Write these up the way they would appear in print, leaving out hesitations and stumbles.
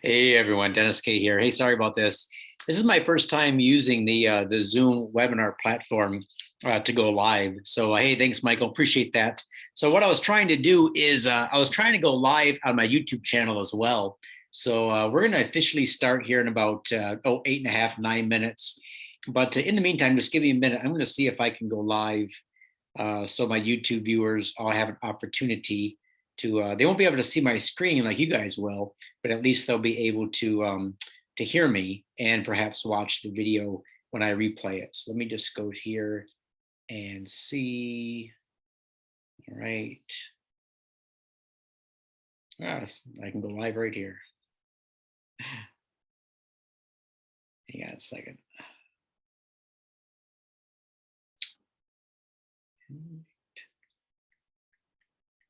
Hey everyone, Dennis K here. Hey, sorry about this. This is my first time using the Zoom webinar platform to go live. So hey, thanks, Michael. Appreciate that. So what I was trying to do is I was trying to go live on my YouTube channel as well. So we're going to officially start here in about 8.5, 9 minutes. But in the meantime, just give me a minute. I'm going to see if I can go live so my YouTube viewers all have an opportunity to, they won't be able to see my screen like you guys will, but at least they'll be able to hear me and perhaps watch the video when I replay it. So let me just go here and see. All right. I can go live right here. Hang on a second.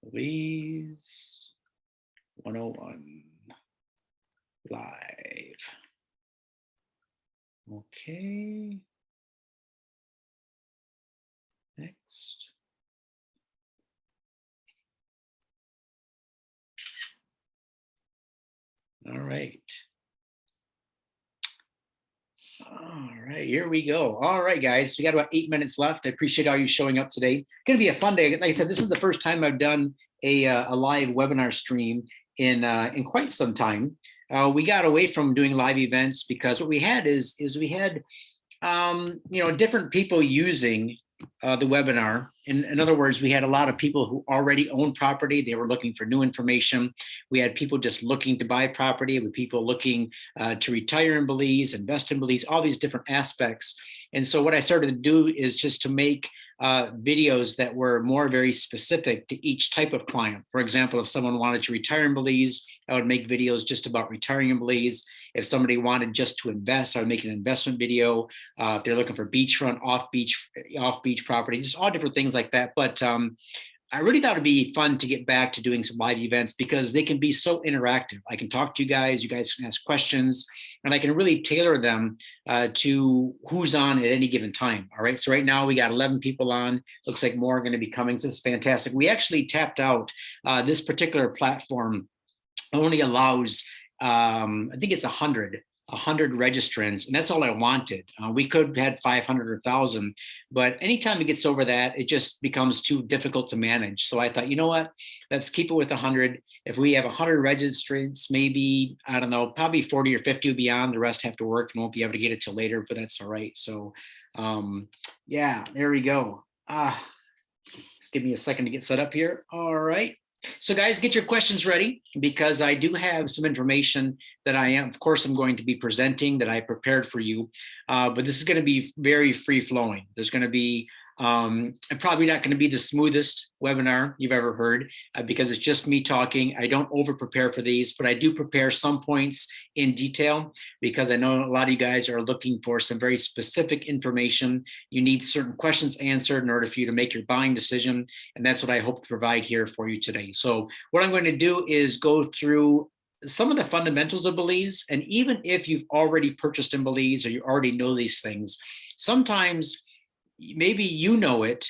Belize 101 live. Okay. Next. All right. All right, here we go. All right, guys, we got about 8 minutes left. I appreciate all you showing up today. Going to be a fun day. Like I said, this is the first time I've done a live webinar stream in quite some time. We got away from doing live events because what we had is we had different people using the webinar. In other words, we had a lot of people who already own property. They were looking for new information. We had people just looking to buy property, with people looking to retire in Belize, invest in Belize, all these different aspects. And so what I started to do is just to make videos that were more very specific to each type of client. For example, if someone wanted to retire in Belize, I would make videos just about retiring in Belize. If somebody wanted just to invest, I would make an investment video. If they're looking for beachfront, off-beach property, just all different things like that. But I really thought it'd be fun to get back to doing some live events because they can be so interactive. I can talk to you guys can ask questions, and I can really tailor them to who's on at any given time. All right, so right now we got 11 people on. Looks like more are going to be coming. So this is fantastic. We actually tapped out this particular platform only allows, I think it's 100 registrants, and that's all I wanted. We could have had 500 or 1,000, but anytime it gets over that, it just becomes too difficult to manage. So I thought, you know what, let's keep it with 100. If we have 100 registrants, maybe, I don't know, probably 40 or 50 will be on. The rest have to work and won't be able to get it till later, but that's all right. So yeah, there we go. Just give me a second to get set up here. All right. So guys, get your questions ready because I do have some information that of course, I'm going to be presenting that I prepared for you, but this is going to be very free flowing. There's going to be probably not going to be the smoothest webinar you've ever heard because it's just me talking. I don't over prepare for these, but I do prepare some points in detail because I know a lot of you guys are looking for some very specific information. You need certain questions answered in order for you to make your buying decision. And that's what I hope to provide here for you today. So what I'm going to do is go through some of the fundamentals of Belize. And even if you've already purchased in Belize or you already know these things, sometimes maybe you know it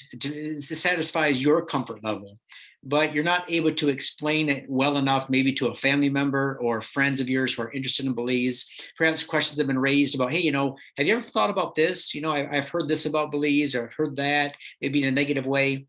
satisfies your comfort level, but you're not able to explain it well enough, maybe to a family member or friends of yours who are interested in Belize. Perhaps questions have been raised about, hey, have you ever thought about this? I've heard this about Belize, or I've heard that, maybe in a negative way.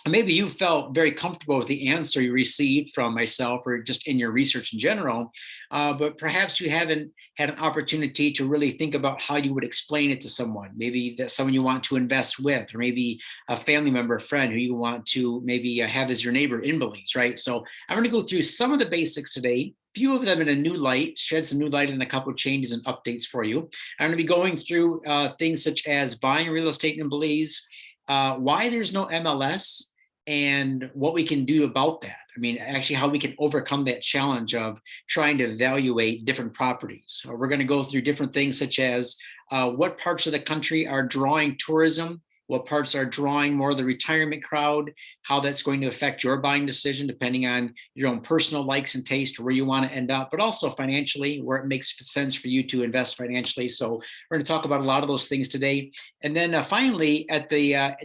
Maybe you felt very comfortable with the answer you received from myself or just in your research in general, but perhaps you haven't had an opportunity to really think about how you would explain it to someone. Maybe that's someone you want to invest with, or maybe a family member, a friend who you want to maybe have as your neighbor in Belize, right? So I'm going to go through some of the basics today, few of them in a new light, shed some new light and a couple of changes and updates for you. I'm going to be going through things such as buying real estate in Belize, why there's no MLS, and what we can do about that. I mean, actually how we can overcome that challenge of trying to evaluate different properties. So we're going to go through different things such as what parts of the country are drawing tourism, what parts are drawing more of the retirement crowd, how that's going to affect your buying decision depending on your own personal likes and taste, where you want to end up, but also financially, where it makes sense for you to invest financially. So we're going to talk about a lot of those things today. And then finally,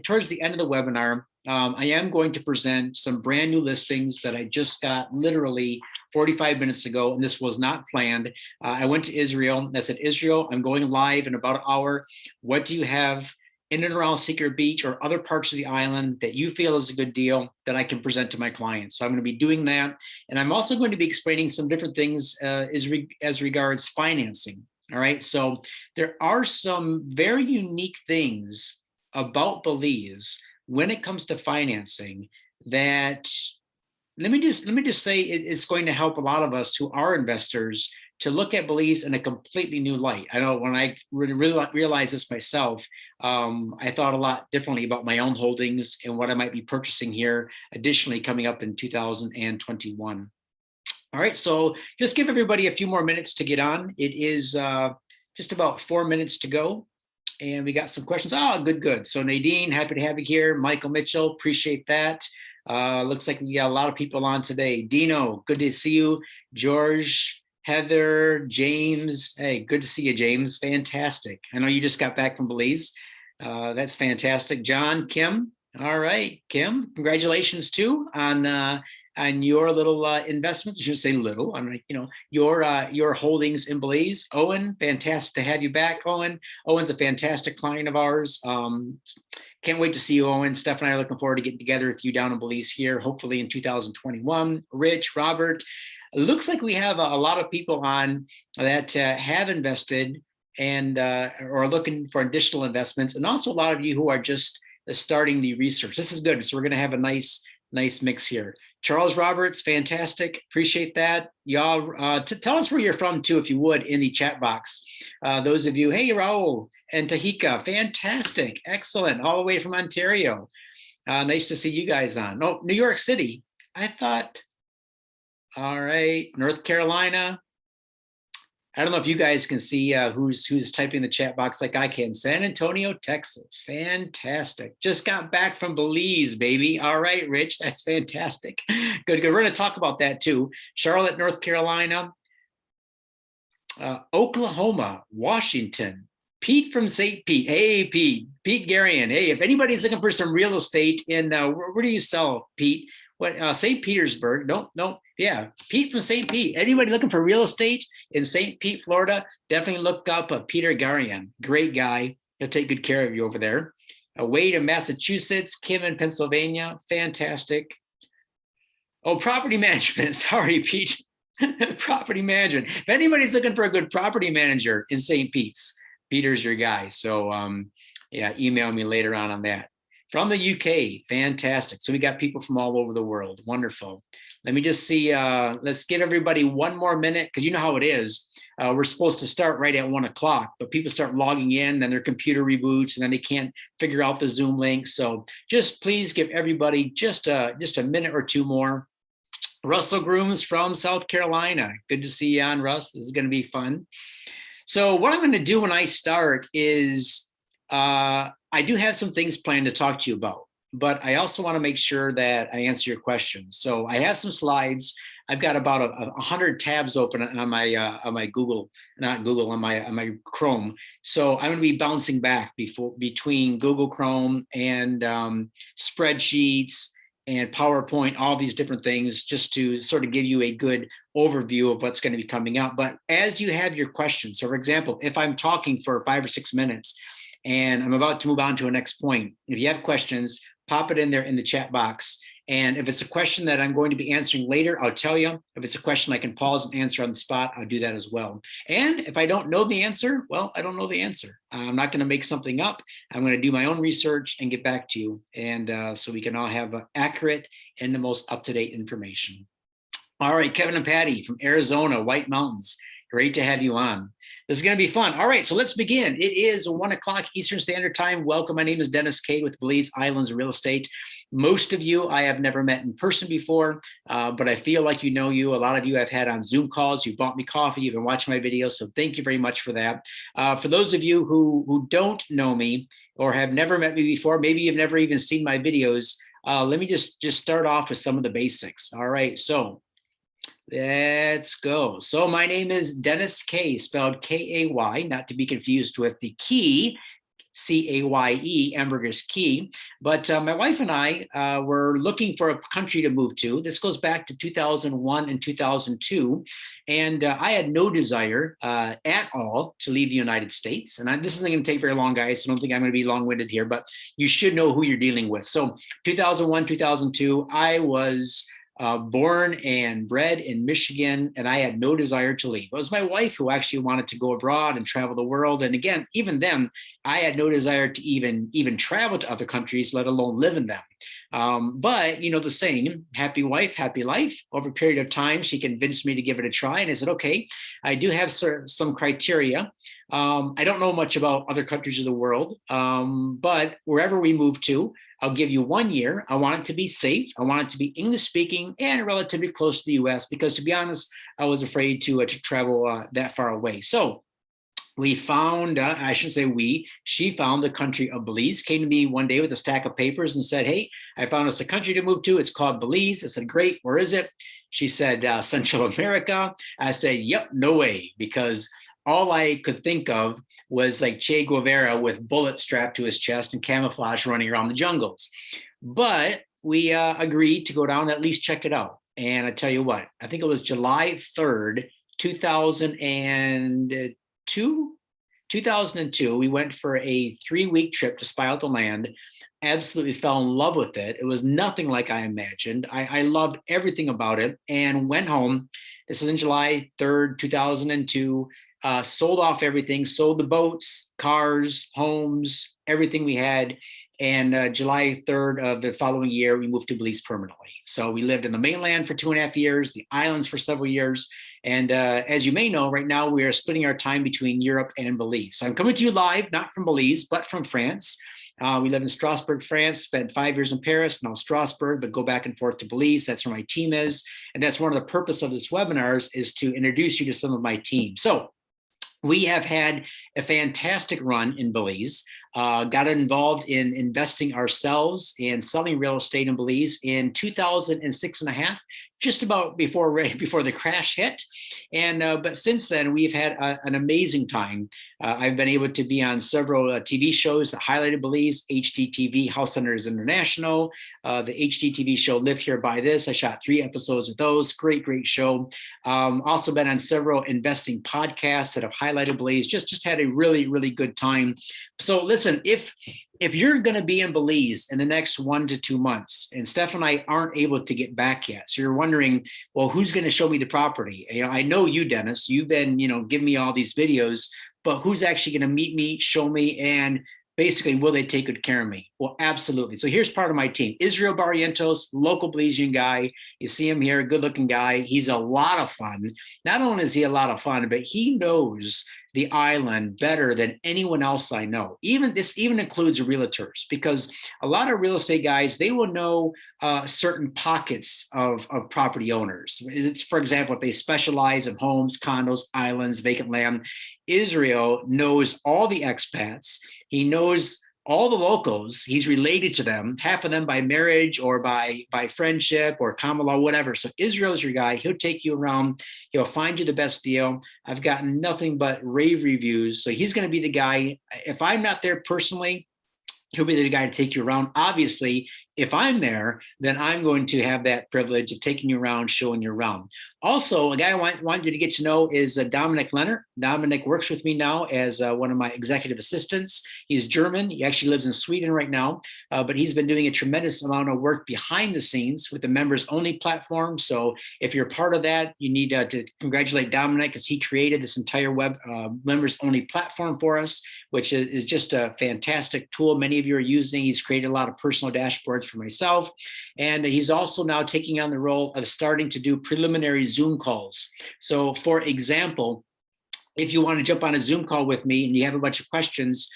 towards the end of the webinar, I am going to present some brand new listings that I just got literally 45 minutes ago, and this was not planned. I went to Israel. I said, Israel, I'm going live in about an hour. What do you have in and around Secret Beach or other parts of the island that you feel is a good deal that I can present to my clients? So I'm going to be doing that. And I'm also going to be explaining some different things as regards financing. All right. So there are some very unique things about Belize when it comes to financing that let me just say it's going to help a lot of us who are investors to look at Belize in a completely new light. I know when I really realized this myself, I thought a lot differently about my own holdings and what I might be purchasing here additionally coming up in 2021. All right, so just give everybody a few more minutes to get on. It is just about 4 minutes to go. And we got some questions. Oh, good. So Nadine, happy to have you here. Michael Mitchell, appreciate that. Looks like we got a lot of people on today. Dino, good to see you. George, Heather, James. Hey, good to see you, James. Fantastic. I know you just got back from Belize. That's fantastic. John, Kim. All right, Kim, congratulations too on your little investments. I should say little. I'm like, your holdings in Belize. Owen, fantastic to have you back, Owen. Owen's a fantastic client of ours. Can't wait to see you, Owen. Steph and I are looking forward to getting together with you down in Belize here, hopefully in 2021. Rich, Robert, it looks like we have a lot of people on that have invested and or are looking for additional investments, and also a lot of you who are just starting the research. This is good. So we're going to have a nice mix here. Charles Roberts, fantastic. Appreciate that. Y'all, tell us where you're from too, if you would, in the chat box. Those of you, hey, Raul and Tahika, fantastic. Excellent. All the way from Ontario. Nice to see you guys on. Oh, New York City. I thought, all right. North Carolina. I don't know if you guys can see who's typing in the chat box like I can. San Antonio, Texas. Fantastic. Just got back from Belize, baby. All right, Rich, that's fantastic. Good. We're going to talk about that too. Charlotte, North Carolina, Oklahoma, Washington. Pete from St. Pete. Hey, Pete. Pete Garian. Hey, if anybody's looking for some real estate in, where do you sell, Pete? What, St. Petersburg? Nope. Yeah, Pete from St. Pete. Anybody looking for real estate in St. Pete, Florida? Definitely look up Peter Garian. Great guy. He'll take good care of you over there. Wade in Massachusetts, Kim in Pennsylvania. Fantastic. Oh, property management. Sorry, Pete. Property management. If anybody's looking for a good property manager in St. Pete's, Peter's your guy. So yeah, email me later on that. From the UK, fantastic. So we got people from all over the world. Wonderful. Let me just see, let's give everybody one more minute, because you know how it is. We're supposed to start right at 1 o'clock, but people start logging in, then their computer reboots, and then they can't figure out the Zoom link. So just please give everybody just a minute or two more. Russell Grooms from South Carolina. Good to see you on, Russ. This is going to be fun. So what I'm going to do when I start is I do have some things planned to talk to you about, but I also want to make sure that I answer your questions. So I have some slides. I've got about 100 tabs open on my Google, not Google, on my Chrome. So I'm going to be bouncing back between Google Chrome and spreadsheets and PowerPoint, all these different things, just to sort of give you a good overview of what's going to be coming up. But as you have your questions, so for example, if I'm talking for 5 or 6 minutes and I'm about to move on to a next point, if you have questions, pop it in there in the chat box. And if it's a question that I'm going to be answering later, I'll tell you. If it's a question I can pause and answer on the spot, I'll do that as well. And if I don't know the answer, well, I don't know the answer. I'm not going to make something up. I'm going to do my own research and get back to you. And so we can all have accurate and the most up-to-date information. All right, Kevin and Patty from Arizona, White Mountains. Great to have you on. This is going to be fun. All right, so let's begin. It is 1 o'clock Eastern Standard Time. Welcome. My name is Dennis Kay with Belize Islands Real Estate. Most of you I have never met in person before, but I feel like you know you. A lot of you I've had on Zoom calls. You've bought me coffee. You've been watching my videos, so thank you very much for that. For those of you who don't know me or have never met me before, maybe you've never even seen my videos, let me just start off with some of the basics. All right, so let's go. So my name is Dennis Kay, spelled K-A-Y, not to be confused with the key, Caye, Ambergris Key. But my wife and I were looking for a country to move to. This goes back to 2001 and 2002. And I had no desire at all to leave the United States. And this isn't going to take very long, guys. So I don't think I'm going to be long-winded here, but you should know who you're dealing with. So 2001, 2002, I was born and bred in Michigan, and I had no desire to leave. It was my wife who actually wanted to go abroad and travel the world. And again, even then, I had no desire to even travel to other countries, let alone live in them. But you know the saying, happy wife, happy life. Over a period of time, she convinced me to give it a try. And I said, okay, I do have some criteria. I don't know much about other countries of the world, but wherever we move to, I'll give you 1 year. I want it to be safe. I want it to be English speaking and relatively close to the US, because to be honest, I was afraid to travel that far away. So we found, I shouldn't say we, she found the country of Belize, came to me one day with a stack of papers and said, hey, I found us a country to move to. It's called Belize. I said, great, where is it? She said, Central America. I said, yep, no way, because all I could think of was like Che Guevara with bullets strapped to his chest and camouflage running around the jungles. But we agreed to go down and at least check it out. And I tell you what, I think it was July 3rd, 2002, we went for a 3-week trip to spy out the land. Absolutely fell in love with it. It was nothing like I imagined. I loved everything about it and went home. This was in July 3rd, 2002. Sold off everything, sold the boats, cars, homes, everything we had. And July 3rd of the following year, we moved to Belize permanently. So we lived in the mainland for 2.5 years, the islands for several years. And as you may know, right now we are splitting our time between Europe and Belize. So I'm coming to you live, not from Belize, but from France. We live in Strasbourg, France, spent 5 years in Paris, now Strasbourg, but go back and forth to Belize. That's where my team is. And that's one of the purpose of this webinars is to introduce you to some of my team. So we have had a fantastic run in Belize, got involved in investing ourselves and selling real estate in Belize in 2006 and a half, just about before the crash hit. And but since then, we've had an amazing time. I've been able to be on several TV shows that highlighted Belize, HDTV, House Hunters International, the HDTV show Live Here, Buy This. I shot 3 episodes of those. Great show. Also been on several investing podcasts that have highlighted Belize. Just had a really good time. So listen, if you're going to be in Belize in the next 1 to 2 months, and Steph and I aren't able to get back yet, so you're wondering, well, who's going to show me the property? You know, I know you, Dennis. You've been, giving me all these videos, but who's actually going to meet me, show me, and basically, will they take good care of me? Well, absolutely. So here's part of my team. Israel Barrientos, local Belizean guy. You see him here, good-looking guy. He's a lot of fun. Not only is he a lot of fun, but he knows the island better than anyone else I know. This even includes realtors, because a lot of real estate guys, they will know certain pockets of property owners. It's, for example, if they specialize in homes, condos, islands, vacant land. Israel knows all the expats. He knows all the locals. He's related to them, half of them by marriage or by friendship or common law, whatever. So Israel's your guy. He'll take you around. He'll find you the best deal. I've gotten nothing but rave reviews. So he's going to be the guy. If I'm not there personally, he'll be the guy to take you around. Obviously, if I'm there, then I'm going to have that privilege of taking you around, showing you around. Also, a guy I want you to get to know is Dominic Leonard. Dominic works with me now as one of my executive assistants. He's German. He actually lives in Sweden right now, but he's been doing a tremendous amount of work behind the scenes with the members only platform. So if you're part of that, you need to congratulate Dominic, because he created this entire web members only platform for us, which is just a fantastic tool. Many of you are using. He's created a lot of personal dashboards for myself. And he's also now taking on the role of starting to do preliminary Zoom calls. So for example, if you want to jump on a Zoom call with me and you have a bunch of questions,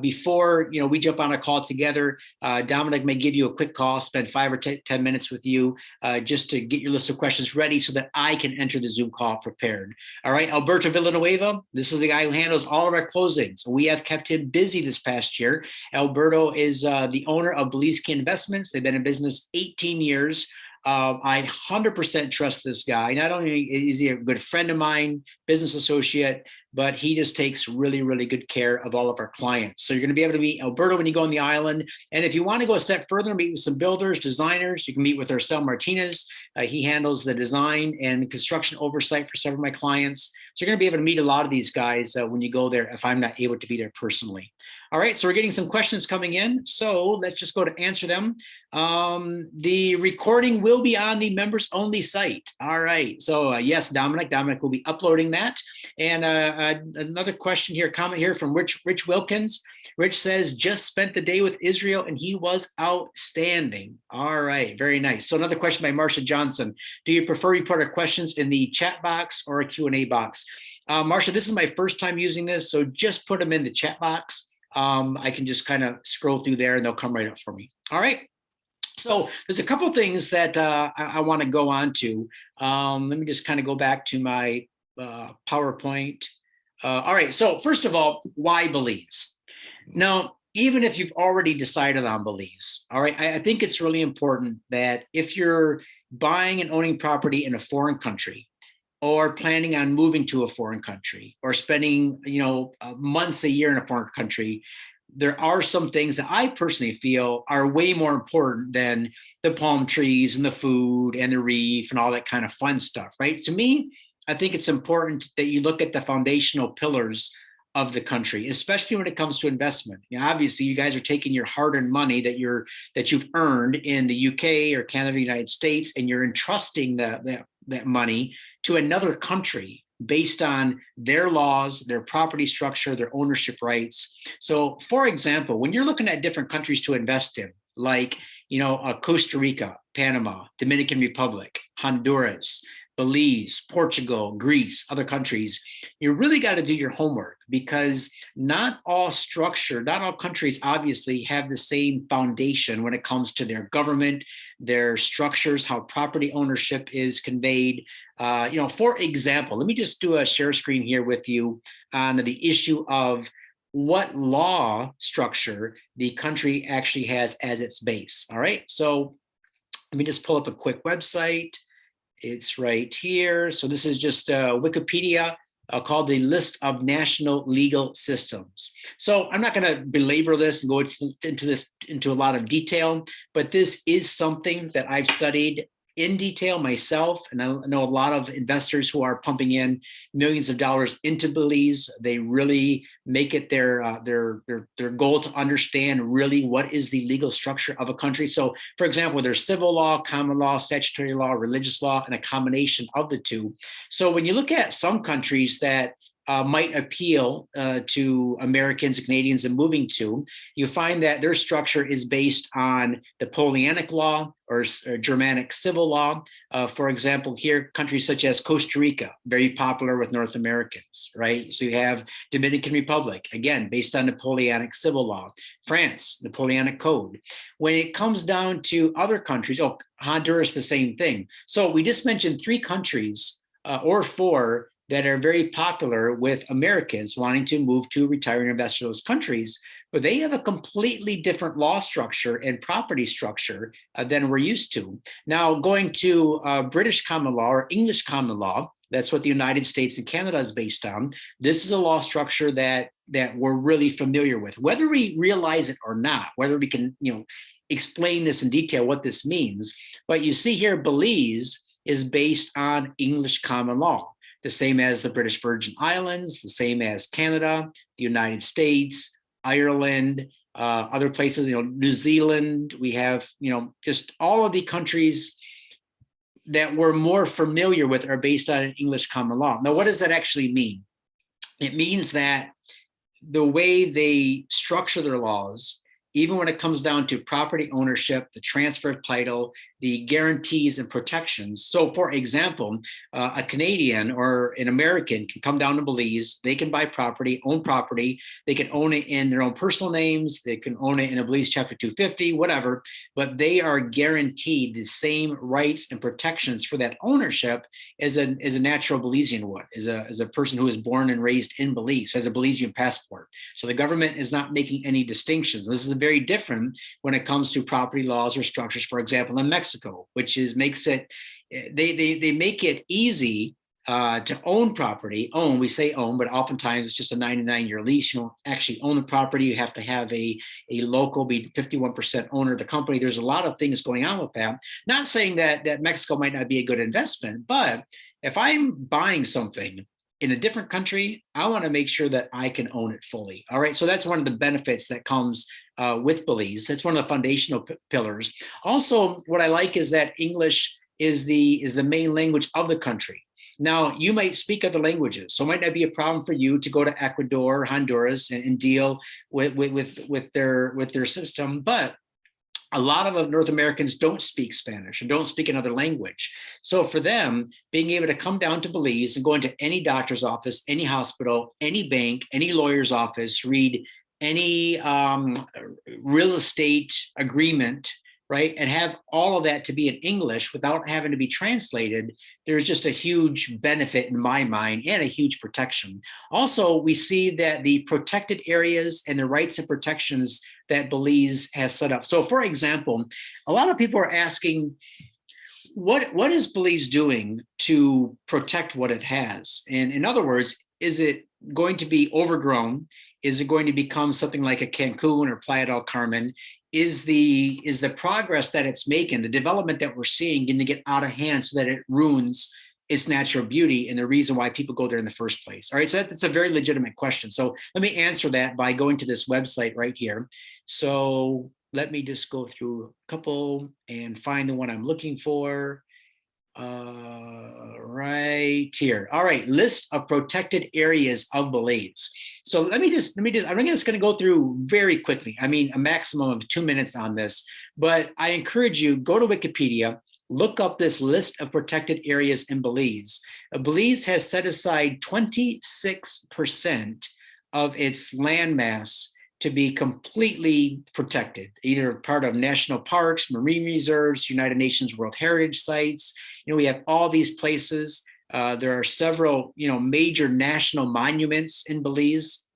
before we jump on a call together, Dominic may give you a quick call, spend 5 or 10 minutes with you, just to get your list of questions ready so that I can enter the Zoom call prepared. All right, Alberto Villanueva, this is the guy who handles all of our closings. We have kept him busy this past year. Alberto is the owner of Belize Key Investments. They've been in business 18 years. I 100% trust this guy. Not only is he a good friend of mine, business associate, but he just takes really, really good care of all of our clients. So you're going to be able to meet Alberto when you go on the island. And if you want to go a step further, meet with some builders, designers, you can meet with Arcel Martinez. He handles the design and construction oversight for several of my clients. So you're going to be able to meet a lot of these guys when you go there if I'm not able to be there personally. All right, so we're getting some questions coming in. So let's just go to answer them. The recording will be on the members only site. All right, so yes, Dominic will be uploading that. And another question here, comment here from Rich Wilkins. Rich says, just spent the day with Israel and he was outstanding. All right, very nice. So another question by Marsha Johnson. Do you prefer you put our questions in the chat box or a Q&A box? Marsha, this is my first time using this, so just put them in the chat box. I can just kind of scroll through there and they'll come right up for me. All right. So there's a couple of things that I want to go on to. Let me just kind of go back to my PowerPoint. All right, so first of all, why Belize? Now, even if you've already decided on Belize, all right, I think it's really important that if you're buying and owning property in a foreign country, or planning on moving to a foreign country, or spending, months a year in a foreign country, there are some things that I personally feel are way more important than the palm trees and the food and the reef and all that kind of fun stuff, right? To me, I think it's important that you look at the foundational pillars of the country, especially when it comes to investment. Obviously, you guys are taking your hard-earned money that you've earned in the UK or Canada, the United States, and you're entrusting that money to another country based on their laws, their property structure, their ownership rights. So, for example, when you're looking at different countries to invest in, like Costa Rica, Panama, Dominican Republic, Honduras, Belize, Portugal, Greece, other countries, you really got to do your homework, because not all countries obviously have the same foundation when it comes to their government, their structures, how property ownership is conveyed. For example, let me just do a share screen here with you on the issue of what law structure the country actually has as its base. All right, so let me just pull up a quick website. It's right here. So this is just Wikipedia called the List of National Legal Systems. So I'm not going to belabor this and go into a lot of detail, but this is something that I've studied in detail myself, and I know a lot of investors who are pumping in millions of dollars into Belize. They really make it their goal to understand really what is the legal structure of a country. So, for example, there's civil law, common law, statutory law, religious law, and a combination of the two. So when you look at some countries that might appeal to Americans and Canadians in moving to, you find that their structure is based on Napoleonic law or Germanic civil law. For example, here, countries such as Costa Rica, very popular with North Americans, right? So you have Dominican Republic, again, based on Napoleonic civil law. France, Napoleonic code. When it comes down to other countries, Honduras, the same thing. So we just mentioned 3 countries or 4 that are very popular with Americans wanting to move to retire and invest in those countries, but they have a completely different law structure and property structure than we're used to. Now, going to British common law or English common law, that's what the United States and Canada is based on. This is a law structure that we're really familiar with, whether we realize it or not, whether we can explain this in detail, what this means. But you see here, Belize is based on English common law, the same as the British Virgin Islands, the same as Canada, the United States, Ireland, other places, New Zealand. We have, just all of the countries that we're more familiar with are based on English common law. Now, what does that actually mean? It means that the way they structure their laws, even when it comes down to property ownership, the transfer of title, the guarantees and protections. So, for example, a Canadian or an American can come down to Belize, they can buy property, own property, they can own it in their own personal names, they can own it in a Belize Chapter 250, whatever, but they are guaranteed the same rights and protections for that ownership as a natural Belizean would, as a person who is born and raised in Belize, has a Belizean passport. So the government is not making any distinctions. This is a very different when it comes to property laws or structures, for example, in Mexico, which makes it, they make it easy to own property. We say own, but oftentimes it's just a 99-year lease. You don't actually own the property. You have to have a local be 51% owner of the company. There's a lot of things going on with that. Not saying that Mexico might not be a good investment, but if I'm buying something in a different country, I want to make sure that I can own it fully. All right. So that's one of the benefits that comes with Belize. That's one of the foundational pillars. Also, what I like is that English is the main language of the country. Now, you might speak other languages, so it might not be a problem for you to go to Ecuador or Honduras and deal with their system, but a lot of North Americans don't speak Spanish and don't speak another language. So for them, being able to come down to Belize and go into any doctor's office, any hospital, any bank, any lawyer's office, read any real estate agreement, right, and have all of that to be in English without having to be translated, there's just a huge benefit in my mind and a huge protection. Also, we see that the protected areas and the rights and protections that Belize has set up. So for example, a lot of people are asking, what is Belize doing to protect what it has? And in other words, is it going to be overgrown? Is it going to become something like a Cancun or Playa del Carmen? Is the progress that it's making, the development that we're seeing, going to get out of hand so that it ruins its natural beauty and the reason why people go there in the first place? All right, so that's a very legitimate question. So let me answer that by going to this website right here. So let me just go through a couple and find the one I'm looking for. Right here. All right, list of protected areas of Belize. So let me just, I'm just going to go through very quickly. I mean, a maximum of 2 minutes on this, but I encourage you, go to Wikipedia, look up this list of protected areas in Belize. Belize has set aside 26% of its landmass to be completely protected, either part of national parks, marine reserves, United Nations World Heritage Sites. You know, we have all these places. There are several, major national monuments in Belize,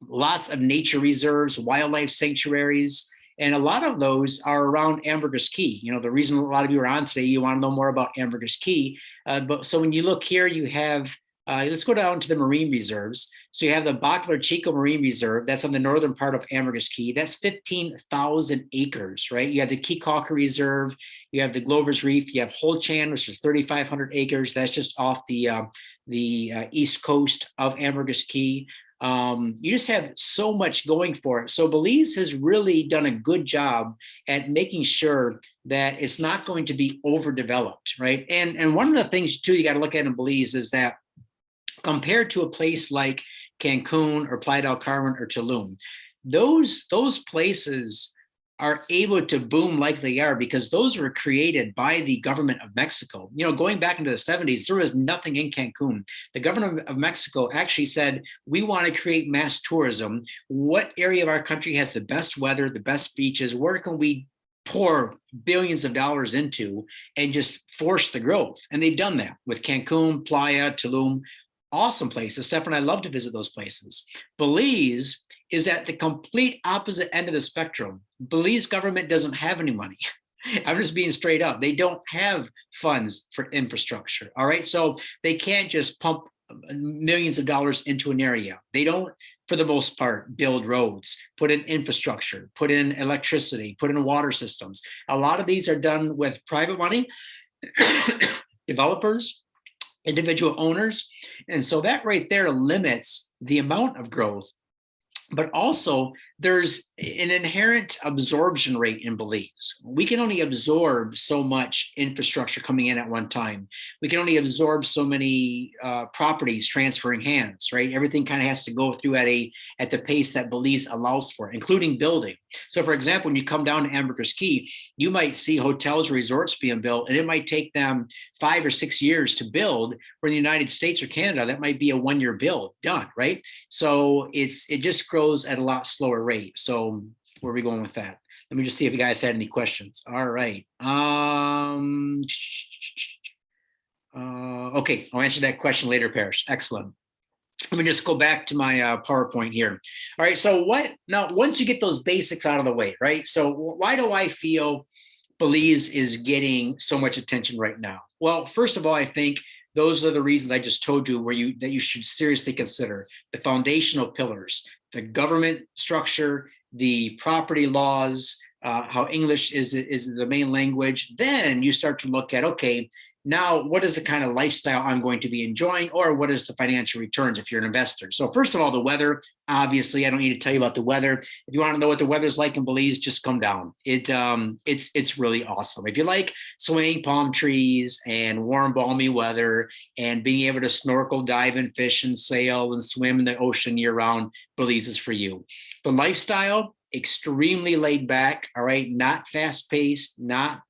lots of nature reserves, wildlife sanctuaries, and a lot of those are around Ambergris Key. You know, the reason a lot of you are on today, you want to know more about Ambergris Key. But so when you look here, you have, let's go down to the marine reserves. So you have the Bacalar Chico Marine Reserve. That's on the northern part of Ambergris Key. That's 15,000 acres, right? You have the Keykalka Reserve. You have the Glover's Reef. You have Holchan, which is 3,500 acres. That's just off the east coast of Ambergris Key. You just have so much going for it. So Belize has really done a good job at making sure that it's not going to be overdeveloped, right? And one of the things too you got to look at in Belize is that compared to a place like Cancun or Playa del Carmen or Tulum, those places are able to boom like they are because those were created by the government of Mexico. You know, going back into the 70s, there was nothing in Cancun. The government of Mexico actually said, we want to create mass tourism. What area of our country has the best weather, the best beaches? Where can we pour billions of dollars into and just force the growth? And they've done that with Cancun, Playa, Tulum. Awesome places. Steph and I love to visit those places. Belize is at the complete opposite end of the spectrum. Belize government doesn't have any money. I'm just being straight up. They don't have funds for infrastructure. All right. So they can't just pump millions of dollars into an area. They don't, for the most part, build roads, put in infrastructure, put in electricity, put in water systems. A lot of these are done with private money, developers, individual owners. And so that right there limits the amount of growth. But also there's an inherent absorption rate in Belize. We can only absorb so much infrastructure coming in at one time. We can only absorb so many properties transferring hands, right? Everything kind of has to go through at the pace that Belize allows for, including building. So for example, when you come down to Ambergris Key, you might see hotels, resorts being built, and it might take them 5 or 6 years to build. Where in the United States or Canada, that might be a 1-year build done, right? So it just grows at a lot slower rate. So where are we going with that? Let me just see if you guys had any questions. All right. Okay, I'll answer that question later, Parrish. Excellent. Let me just go back to my PowerPoint here. All right, so now once you get those basics out of the way, right? So why do I feel Belize is getting so much attention right now? Well, first of all, I think those are the reasons I just told you that you should seriously consider the foundational pillars, the government structure, the property laws, how English is the main language. Then you start to look at, okay, now what is the kind of lifestyle I'm going to be enjoying, or what is the financial returns if you're an investor? So first of all, the weather. Obviously, I don't need to tell you about the weather. If you want to know what the weather's like in Belize, just come down. It's really awesome. If you like swaying palm trees and warm, balmy weather and being able to snorkel, dive, and fish and sail and swim in the ocean year round, Belize is for you. The lifestyle, extremely laid back. All right, not fast paced, not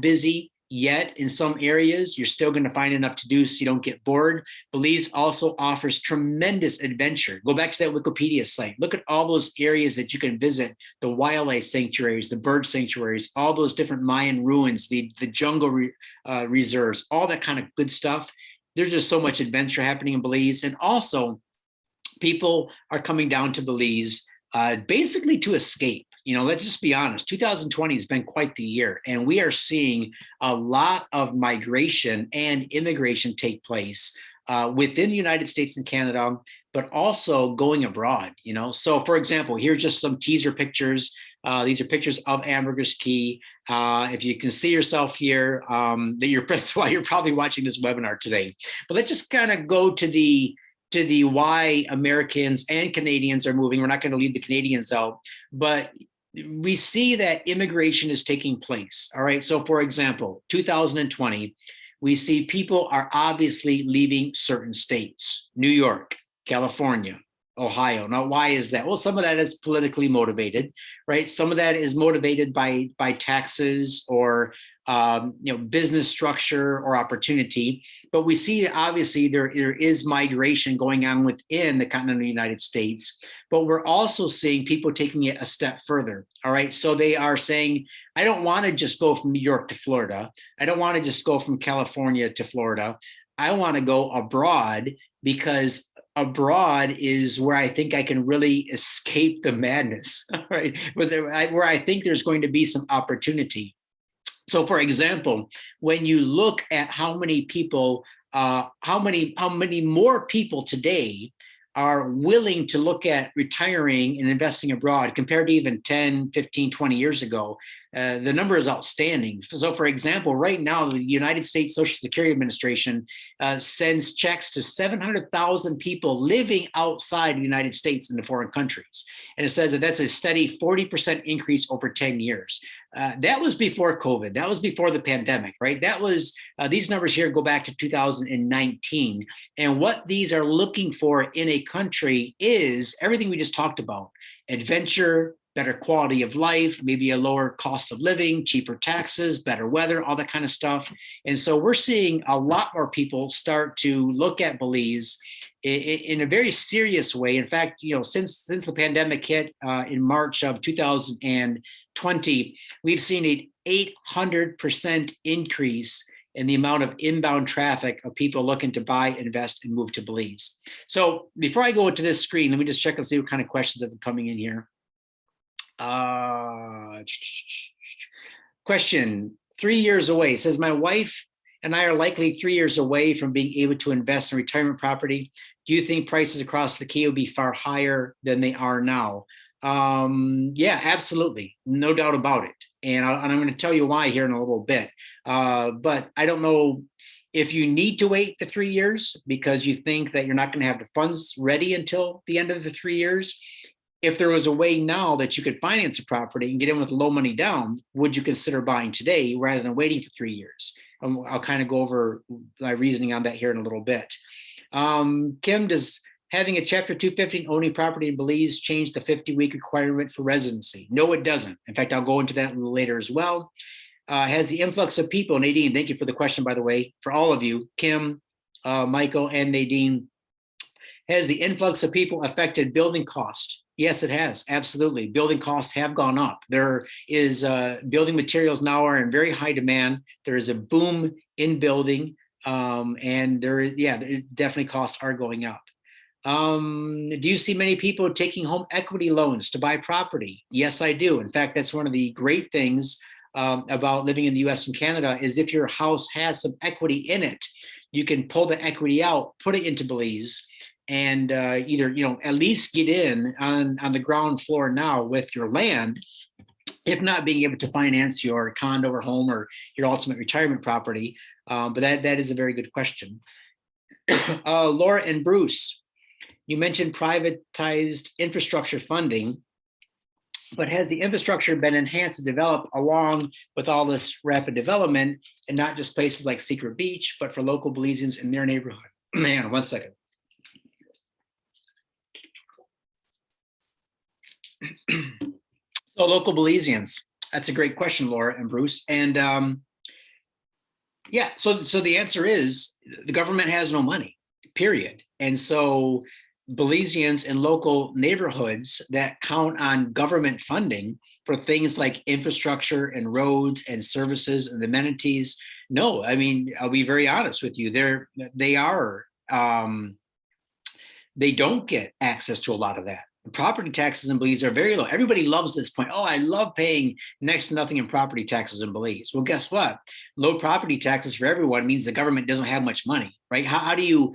busy. Yet in some areas, you're still going to find enough to do so you don't get bored. Belize also offers tremendous adventure. Go back to that Wikipedia site. Look at all those areas that you can visit, the wildlife sanctuaries, the bird sanctuaries, all those different Mayan ruins, the jungle reserves, all that kind of good stuff. There's just so much adventure happening in Belize. And also, people are coming down to Belize basically to escape. Let's just be honest, 2020 has been quite the year, and we are seeing a lot of migration and immigration take place within the United States and Canada, but also going abroad. So for example, here's just some teaser pictures. These are pictures of Ambergris Key. If you can see yourself here, that's why you're probably watching this webinar today. But let's just kind of go to the why Americans and Canadians are moving. We're not going to leave the Canadians out, but we see that immigration is taking place. All right. So for example, 2020, we see people are obviously leaving certain states, New York, California, Ohio. Now, why is that? Well, some of that is politically motivated, right? Some of that is motivated by taxes or business structure or opportunity. But we see obviously there is migration going on within the continental United States. But we're also seeing people taking it a step further. All right. So they are saying, I don't want to just go from New York to Florida. I don't want to just go from California to Florida. I want to go abroad, because abroad is where I think I can really escape the madness, right? Where I think there's going to be some opportunity. So, for example, when you look at how many people, how many more people today are willing to look at retiring and investing abroad compared to even 10, 15, 20 years ago, the number is outstanding. So for example, right now, the United States Social Security Administration sends checks to 700,000 people living outside the United States in the foreign countries. And it says that that's a steady 40% increase over 10 years. That was before COVID. That was before the pandemic, right? That was, these numbers here go back to 2019. And what these are looking for in a country is everything we just talked about: adventure, better quality of life, maybe a lower cost of living, cheaper taxes, better weather, all that kind of stuff. And so we're seeing a lot more people start to look at Belize in a very serious way. In fact, since the pandemic hit in March of 2020, we've seen an 800% increase in the amount of inbound traffic of people looking to buy, invest, and move to Belize. So before I go into this screen, let me just check and see what kind of questions have been coming in here. Question, 3 years away. It says, my wife and I are likely 3 years away from being able to invest in retirement property. Do you think prices across the Key will be far higher than they are now? Yeah, absolutely. No doubt about it. And I'm going to tell you why here in a little bit. But I don't know if you need to wait the 3 years because you think that you're not going to have the funds ready until the end of the 3 years. If there was a way now that you could finance a property and get in with low money down, would you consider buying today rather than waiting for 3 years? I'll kind of go over my reasoning on that here in a little bit. Kim, does having a Chapter 250 owning property in Belize change the 50-week requirement for residency? No, it doesn't. In fact, I'll go into that a little later as well. Has the influx of people, Nadine, thank you for the question, by the way, for all of you, Kim, Michael, and Nadine, has the influx of people affected building cost? Yes, it has. Absolutely. Building costs have gone up. There is building materials now are in very high demand. There is a boom in building, and definitely costs are going up. Do you see many people taking home equity loans to buy property? Yes, I do. In fact, that's one of the great things about living in the US and Canada is if your house has some equity in it, you can pull the equity out, put it into Belize, and either, at least get in on the ground floor now with your land, if not being able to finance your condo or home or your ultimate retirement property. But that is a very good question. Laura and Bruce, you mentioned privatized infrastructure funding, but has the infrastructure been enhanced and developed along with all this rapid development, and not just places like Secret Beach, but for local Belizeans in their neighborhood? Man, one second. So local Belizeans, that's a great question, Laura and Bruce. And yeah, so the answer is the government has no money, period. And so Belizeans in local neighborhoods that count on government funding for things like infrastructure and roads and services and amenities, no, I mean, I'll be very honest with you, they don't get access to a lot of that. Property taxes in Belize are very low. Everybody loves this point. Oh, I love paying next to nothing in property taxes in Belize. Well, guess what? Low property taxes for everyone means the government doesn't have much money, right? How do you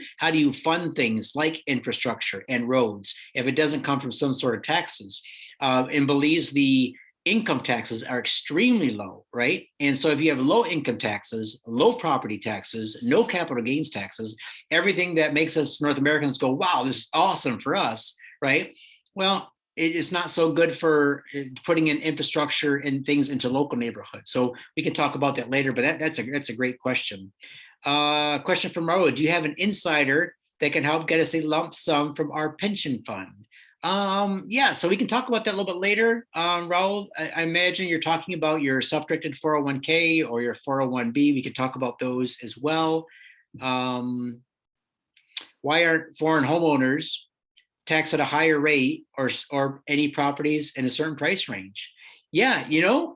fund things like infrastructure and roads if it doesn't come from some sort of taxes? In Belize, the income taxes are extremely low, right? And so if you have low income taxes, low property taxes, no capital gains taxes, everything that makes us North Americans go, wow, this is awesome for us, right? Well, it's not so good for putting in infrastructure and things into local neighborhoods. So we can talk about that later, but that's a great question. Question from Raul, do you have an insider that can help get us a lump sum from our pension fund? Yeah, so we can talk about that a little bit later. Raul, I imagine you're talking about your self-directed 401k or your 401b. We can talk about those as well. Why aren't foreign homeowners taxed at a higher rate or any properties in a certain price range? Yeah,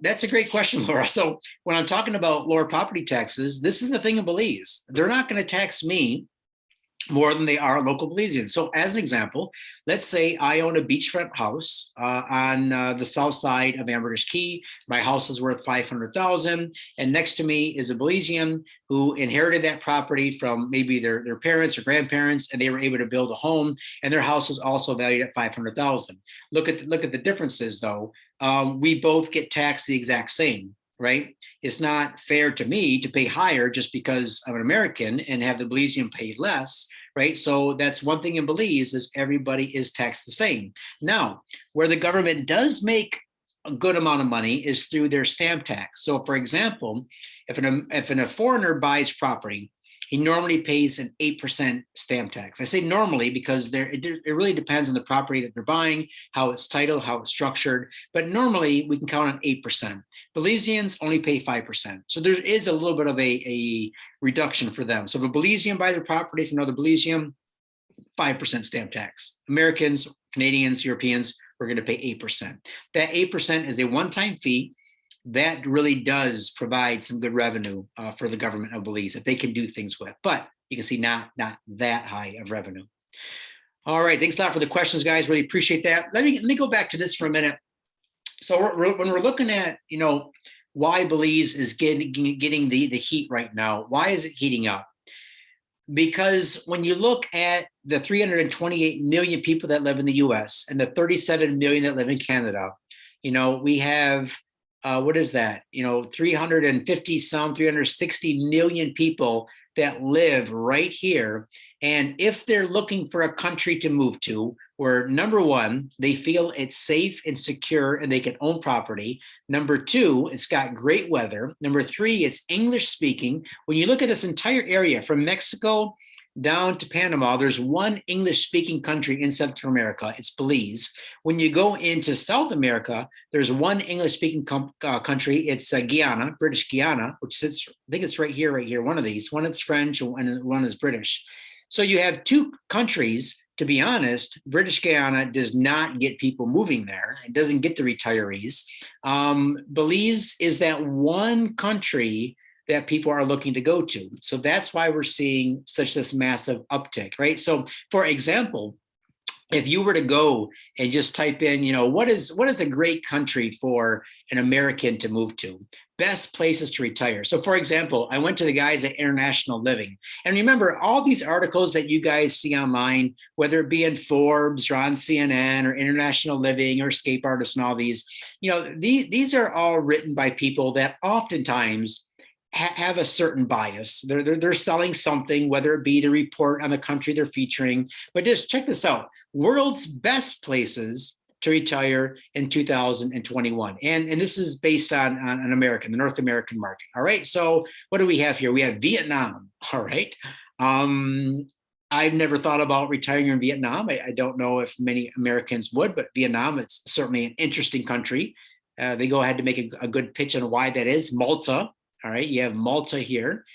that's a great question, Laura. So when I'm talking about lower property taxes, this is the thing in Belize. They're not going to tax me more than they are local Belizeans. So as an example, let's say I own a beachfront house on the south side of Ambergris Key. My house is worth $500,000, and next to me is a Belizean who inherited that property from maybe their parents or grandparents, and they were able to build a home, and their house is also valued at $500,000. Look at the differences, though. We both get taxed the exact same. Right? It's not fair to me to pay higher just because I'm an American and have the Belizean pay less, right? So that's one thing in Belize is everybody is taxed the same. Now, where the government does make a good amount of money is through their stamp tax. So for example, if a foreigner buys property, he normally pays an 8% stamp tax. I say normally because it really depends on the property that they're buying, how it's titled, how it's structured. But normally we can count on 8%. Belizeans only pay 5%. So there is a little bit of a reduction for them. So if a Belizean buys a property from another Belizean, 5% stamp tax. Americans, Canadians, Europeans, we're going to pay 8%. That 8% is a one-time fee. That really does provide some good revenue for the government of Belize that they can do things with. But you can see not that high of revenue. All right, thanks a lot for the questions, guys. Really appreciate that. Let me go back to this for a minute. So when we're looking at why Belize is getting the heat right now, why is it heating up? Because when you look at the 328 million people that live in the US and the 37 million that live in Canada, we have what is that? 360 million people that live right here. And if they're looking for a country to move to, where number one, they feel it's safe and secure and they can own property. Number two, it's got great weather. Number three, it's English speaking. When you look at this entire area from Mexico down to Panama, there's one English-speaking country in Central America. It's Belize. When you go into South America, there's one English-speaking country. It's Guyana, British Guyana, which sits, I think it's right here, one of these. One is French and one is British. So you have two countries. To be honest, British Guyana does not get people moving there. It doesn't get the retirees. Belize is that one country that people are looking to go to. So that's why we're seeing such this massive uptick, right? So for example, if you were to go and just type in, what is a great country for an American to move to? Best places to retire. So for example, I went to the guys at International Living. And remember, all these articles that you guys see online, whether it be in Forbes or on CNN or International Living or Escape Artists and all these, these are all written by people that oftentimes have a certain bias. They're selling something, whether it be the report on the country they're featuring. But just check this out: world's best places to retire in 2021. And this is based on an American, the North American market. All right. So what do we have here? We have Vietnam. All right. I've never thought about retiring in Vietnam. I don't know if many Americans would, but Vietnam, it's certainly an interesting country. They go ahead to make a good pitch on why that is. Malta. All right, you have Malta here.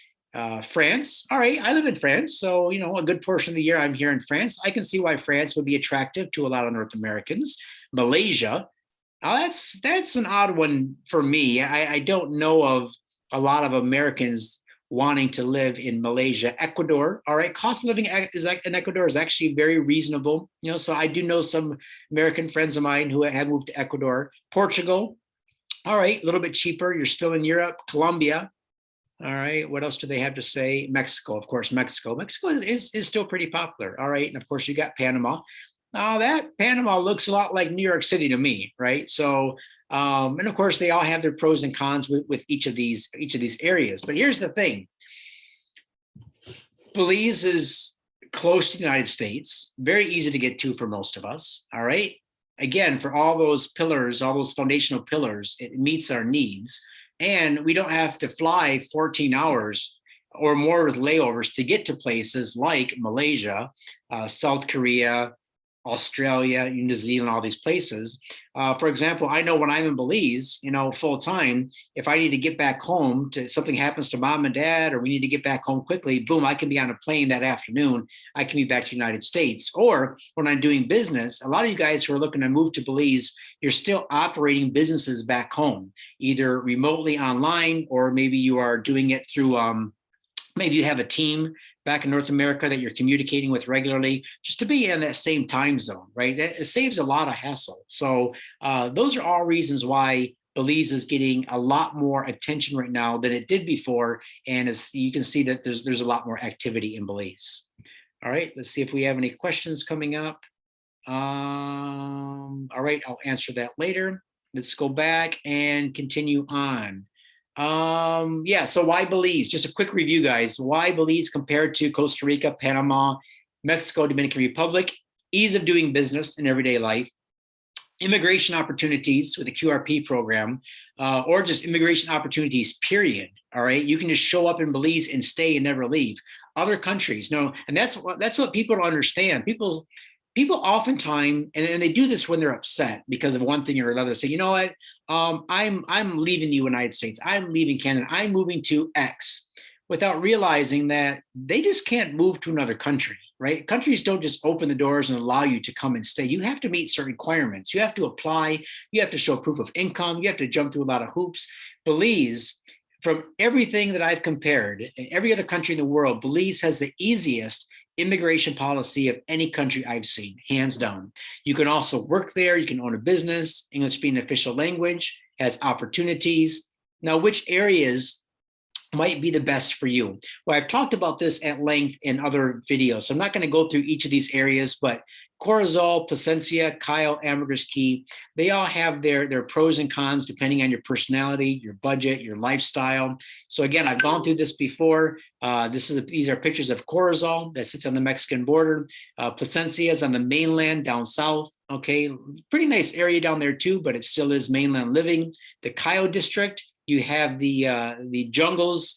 France, all right, I live in France, so a good portion of the year I'm here in France. I can see why France would be attractive to a lot of North Americans. Malaysia, that's an odd one for me. I don't know of a lot of Americans wanting to live in Malaysia. Ecuador, all right, cost of living in Ecuador is actually very reasonable. So I do know some American friends of mine who have moved to Ecuador. Portugal, all right, a little bit cheaper. You're still in Europe. Colombia. All right. What else do they have to say? Mexico, of course, Mexico. Mexico is still pretty popular. All right. And of course, you got Panama. Now that Panama looks a lot like New York City to me, right? So, and of course, they all have their pros and cons with each of these areas. But here's the thing: Belize is close to the United States, very easy to get to for most of us. All right. Again, for all those pillars, all those foundational pillars, it meets our needs. And we don't have to fly 14 hours or more with layovers to get to places like Malaysia, South Korea, Australia, New Zealand, all these places. For example, I know when I'm in Belize, full time, if I need to get back home to something happens to mom and dad, or we need to get back home quickly, boom, I can be on a plane that afternoon. I can be back to the United States. Or when I'm doing business, a lot of you guys who are looking to move to Belize, you're still operating businesses back home, either remotely online, or maybe you are doing it through, maybe you have a team back in North America that you're communicating with regularly, just to be in that same time zone, right? It saves a lot of hassle. So those are all reasons why Belize is getting a lot more attention right now than it did before. And you can see that there's a lot more activity in Belize. All right, let's see if we have any questions coming up. All right, I'll answer that later. Let's go back and continue on. Yeah, so why Belize? Just a quick review, guys. Why Belize compared to Costa Rica, Panama, Mexico, Dominican Republic? Ease of doing business in everyday life. Immigration opportunities with the QRP program, or just immigration opportunities, period. All right, you can just show up in Belize and stay and never leave. Other countries, no, and that's what people don't understand. People oftentimes, and they do this when they're upset because of one thing or another, say, you know what, I'm leaving the United States, I'm leaving Canada, I'm moving to X, without realizing that they just can't move to another country, right? Countries don't just open the doors and allow you to come and stay. You have to meet certain requirements. You have to apply, you have to show proof of income, you have to jump through a lot of hoops. Belize, from everything that I've compared, every other country in the world, Belize has the easiest immigration policy of any country I've seen, hands down. You can also work there. You can own a business. English being an official language, has opportunities. Now, which areas might be the best for you? Well, I've talked about this at length in other videos, so I'm not going to go through each of these areas, but Corozal, Placencia, Kyle, Ambergris Key, they all have their pros and cons depending on your personality, your budget, your lifestyle. So again, I've gone through this before. These are pictures of Corozal that sits on the Mexican border. Placencia is on the mainland down south. Okay, pretty nice area down there too, but it still is mainland living. The Cayo district, you have the jungles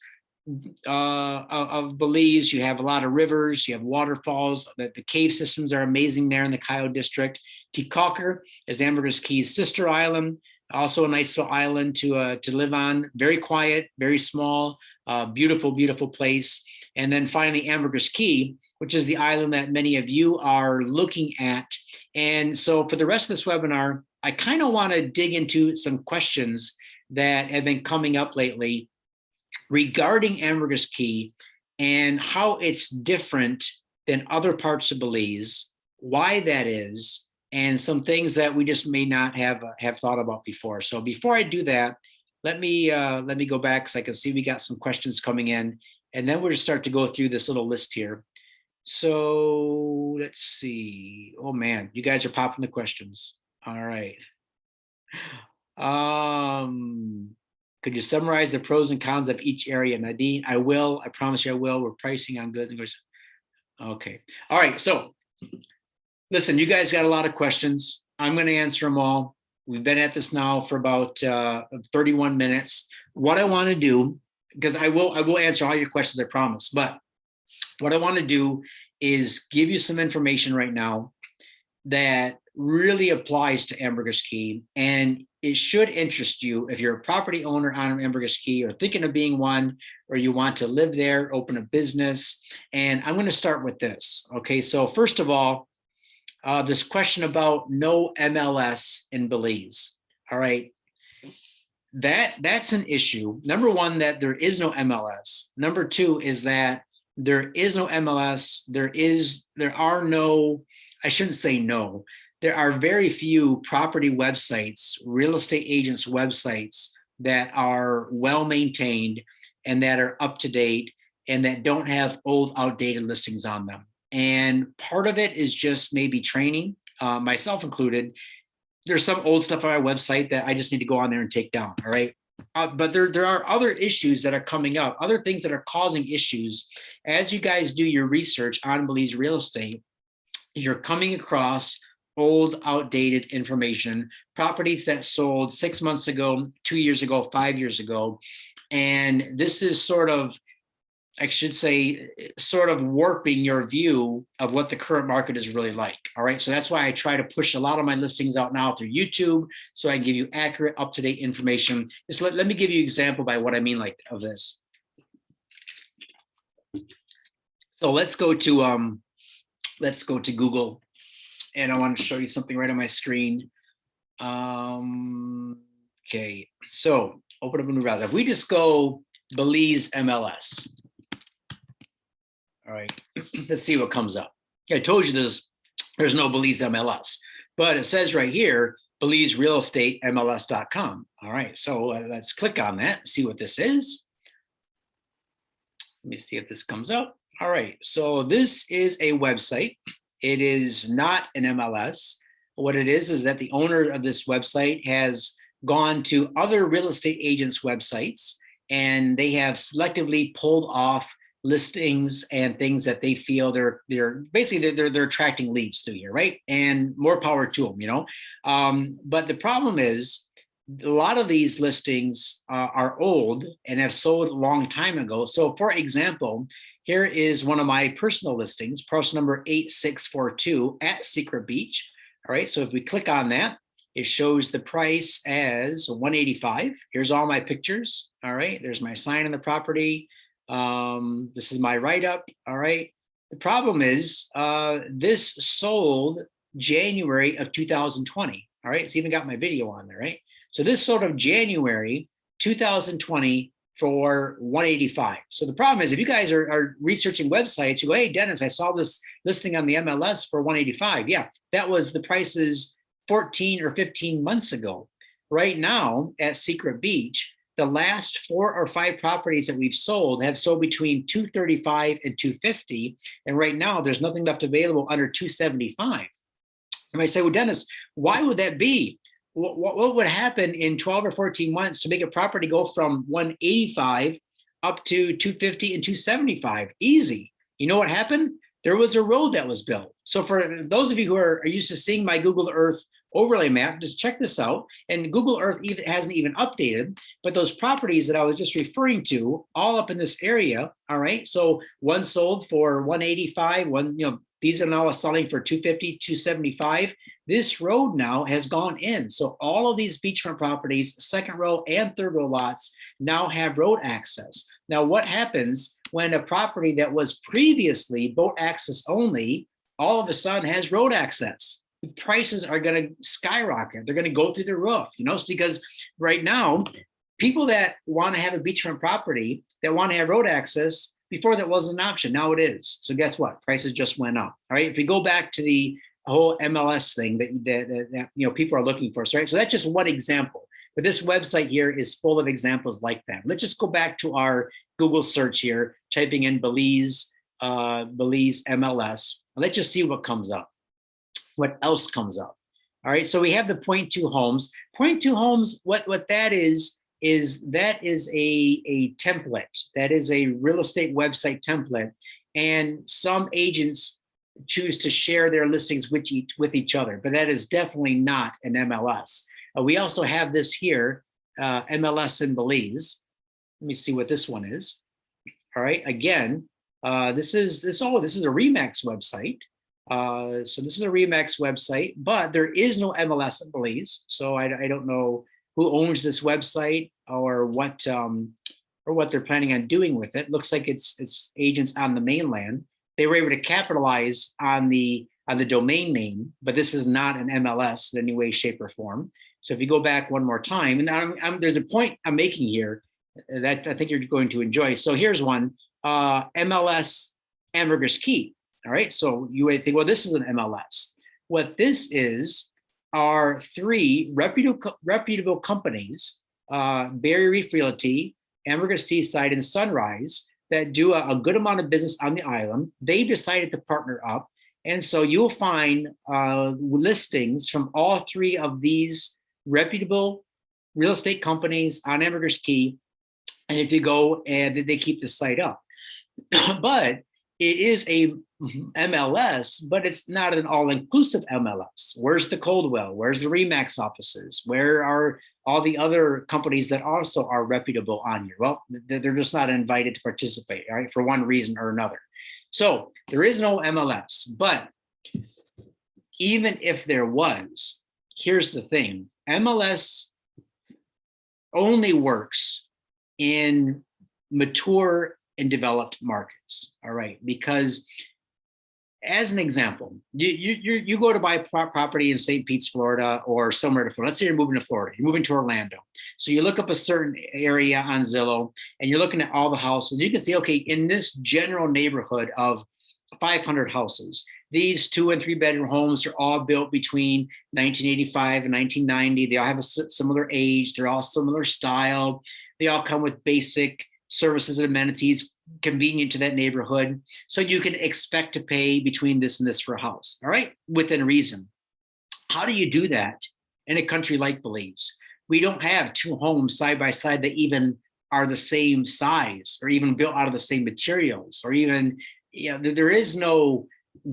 of Belize. You have a lot of rivers, you have waterfalls. The cave systems are amazing there in the Cayo district. Kikaker is Ambergris Key's sister island, also a nice little island to live on. Very quiet, very small, beautiful, beautiful place. And then finally, Ambergris Key, which is the island that many of you are looking at. And so for the rest of this webinar, I kind of want to dig into some questions that have been coming up lately regarding Ambergris Key and how it's different than other parts of Belize, why that is, and some things that we just may not have thought about before. So before I do that, let me go back so I can see we got some questions coming in, and then we'll just start to go through this little list here. So let's see. Oh man, you guys are popping the questions. All right. Could you summarize the pros and cons of each area, Nadine? I will. I promise you I will. We're pricing on goods and goods. Okay. All right. So listen, you guys got a lot of questions. I'm going to answer them all. We've been at this now for about 31 minutes. What I want to do, because I will answer all your questions, I promise. But what I want to do is give you some information right now that really applies to Ambergris Key, and it should interest you if you're a property owner on Ambergris Key or thinking of being one, or you want to live there, open a business. And I'm going to start with this. Okay, so first of all, this question about no MLS in Belize. All right, that's an issue. Number one, that there is no MLS. Number two is that there is no MLS. There are no, I shouldn't say no. There are very few property websites, real estate agents' websites that are well maintained and that are up to date and that don't have old, outdated listings on them. And part of it is just maybe training, myself included. There's some old stuff on our website that I just need to go on there and take down. All right. But there are other issues that are coming up, other things that are causing issues. As you guys do your research on Belize real estate, you're coming across old, outdated information, properties that sold 6 months ago, 2 years ago, 5 years ago. And this is sort of, I should say, sort of warping your view of what the current market is really like. All right. So that's why I try to push a lot of my listings out now through YouTube, so I can give you accurate, up-to-date information. Just let me give you an example by what I mean of this. So let's go to Google, and I want to show you something right on my screen. Okay. So open up a new browser. If we just go Belize MLS. All right, let's see what comes up. I told you there's no Belize MLS, but it says right here, Belize Real Estate MLS.com. All right, so let's click on that and see what this is. Let me see if this comes up. All right, so this is a website. It is not an MLS. What it is that the owner of this website has gone to other real estate agents' websites, and they have selectively pulled off listings and things that they feel they're attracting leads through here, right? And more power to them, you know. But the problem is, a lot of these listings are old and have sold a long time ago. So, for example, here is one of my personal listings, parcel number 8642 at Secret Beach. All right, so if we click on that, it shows the price as $185. Here's all my pictures. All right, there's my sign on the property. This is my write-up. All right. The problem is this sold January of 2020. All right. It's even got my video on there, right? So this sold of January 2020 for $185. So the problem is, if you guys are researching websites, you go, hey, Dennis, I saw this listing on the MLS for $185. Yeah, that was the prices 14 or 15 months ago. Right now at Secret Beach, the last 4 or 5 properties that we've sold have sold between $235 and $250. And right now there's nothing left available under $275. And I say, well, Dennis, why would that be? What would happen in 12 or 14 months to make a property go from $185 up to $250 and $275? Easy. You know what happened? There was a road that was built. So for those of you who are used to seeing my Google Earth overlay map, just check this out. And Google Earth hasn't even updated, but those properties that I was just referring to, all up in this area. All right. So one sold for $185, one, these are now selling for $250, $275. This road now has gone in. So all of these beachfront properties, second row and third row lots, now have road access. Now, what happens when a property that was previously boat access only, all of a sudden has road access? The prices are going to skyrocket. They're going to go through the roof, it's because right now, people that want to have a beachfront property, that want to have road access, before that wasn't an option. Now it is. So guess what? Prices just went up. All right. If we go back to the whole MLS thing that you know people are looking for. So, right? So that's just one example. But this website here is full of examples like that. Let's just go back to our Google search here, typing in Belize MLS. Let's just see what comes up. What else comes up? All right, so we have the point two homes. Point two homes, what that is that is a template. That is a real estate website template. And some agents choose to share their listings with each other, but that is definitely not an MLS. We also have this here, MLS in Belize. Let me see what this one is. All right, again, this is a Remax website. So this is a Remax website, but there is no MLS in Belize. So I don't know who owns this website or what they're planning on doing with it. Looks like it's agents on the mainland. They were able to capitalize on the domain name, but this is not an MLS in any way, shape, or form. So if you go back one more time, and there's a point I'm making here that I think you're going to enjoy. So here's one, MLS Ambergris Key. All right, so you would think, well, this is an MLS. What this is are three reputable companies, Barrier Reef Realty, Ambergris Seaside, and Sunrise, that do a good amount of business on the island. They decided to partner up. And so you'll find listings from all three of these reputable real estate companies on Ambergris Key. And if you go, and they keep the site up. But it is a MLS, but it's not an all-inclusive MLS. Where's the Coldwell? Where's the Remax offices? Where are all the other companies that also are reputable on here? Well, they're just not invited to participate, all right, for one reason or another. So there is no MLS, but even if there was, here's the thing, MLS only works in mature and developed markets, all right? Because as an example, you go to buy property in St. Pete's, Florida, or somewhere to Florida. Let's say you're moving to Florida, you're moving to Orlando. So you look up a certain area on Zillow and you're looking at all the houses. You can see, okay, in this general neighborhood of 500 houses, these 2 and 3 bedroom homes are all built between 1985 and 1990. They all have a similar age. They're all similar style. They all come with basic services and amenities convenient to that neighborhood. So you can expect to pay between this and this for a house, all right, within reason. How do you do that in a country like Belize? We don't have 2 homes side by side that even are the same size or even built out of the same materials, or even, you know, there is no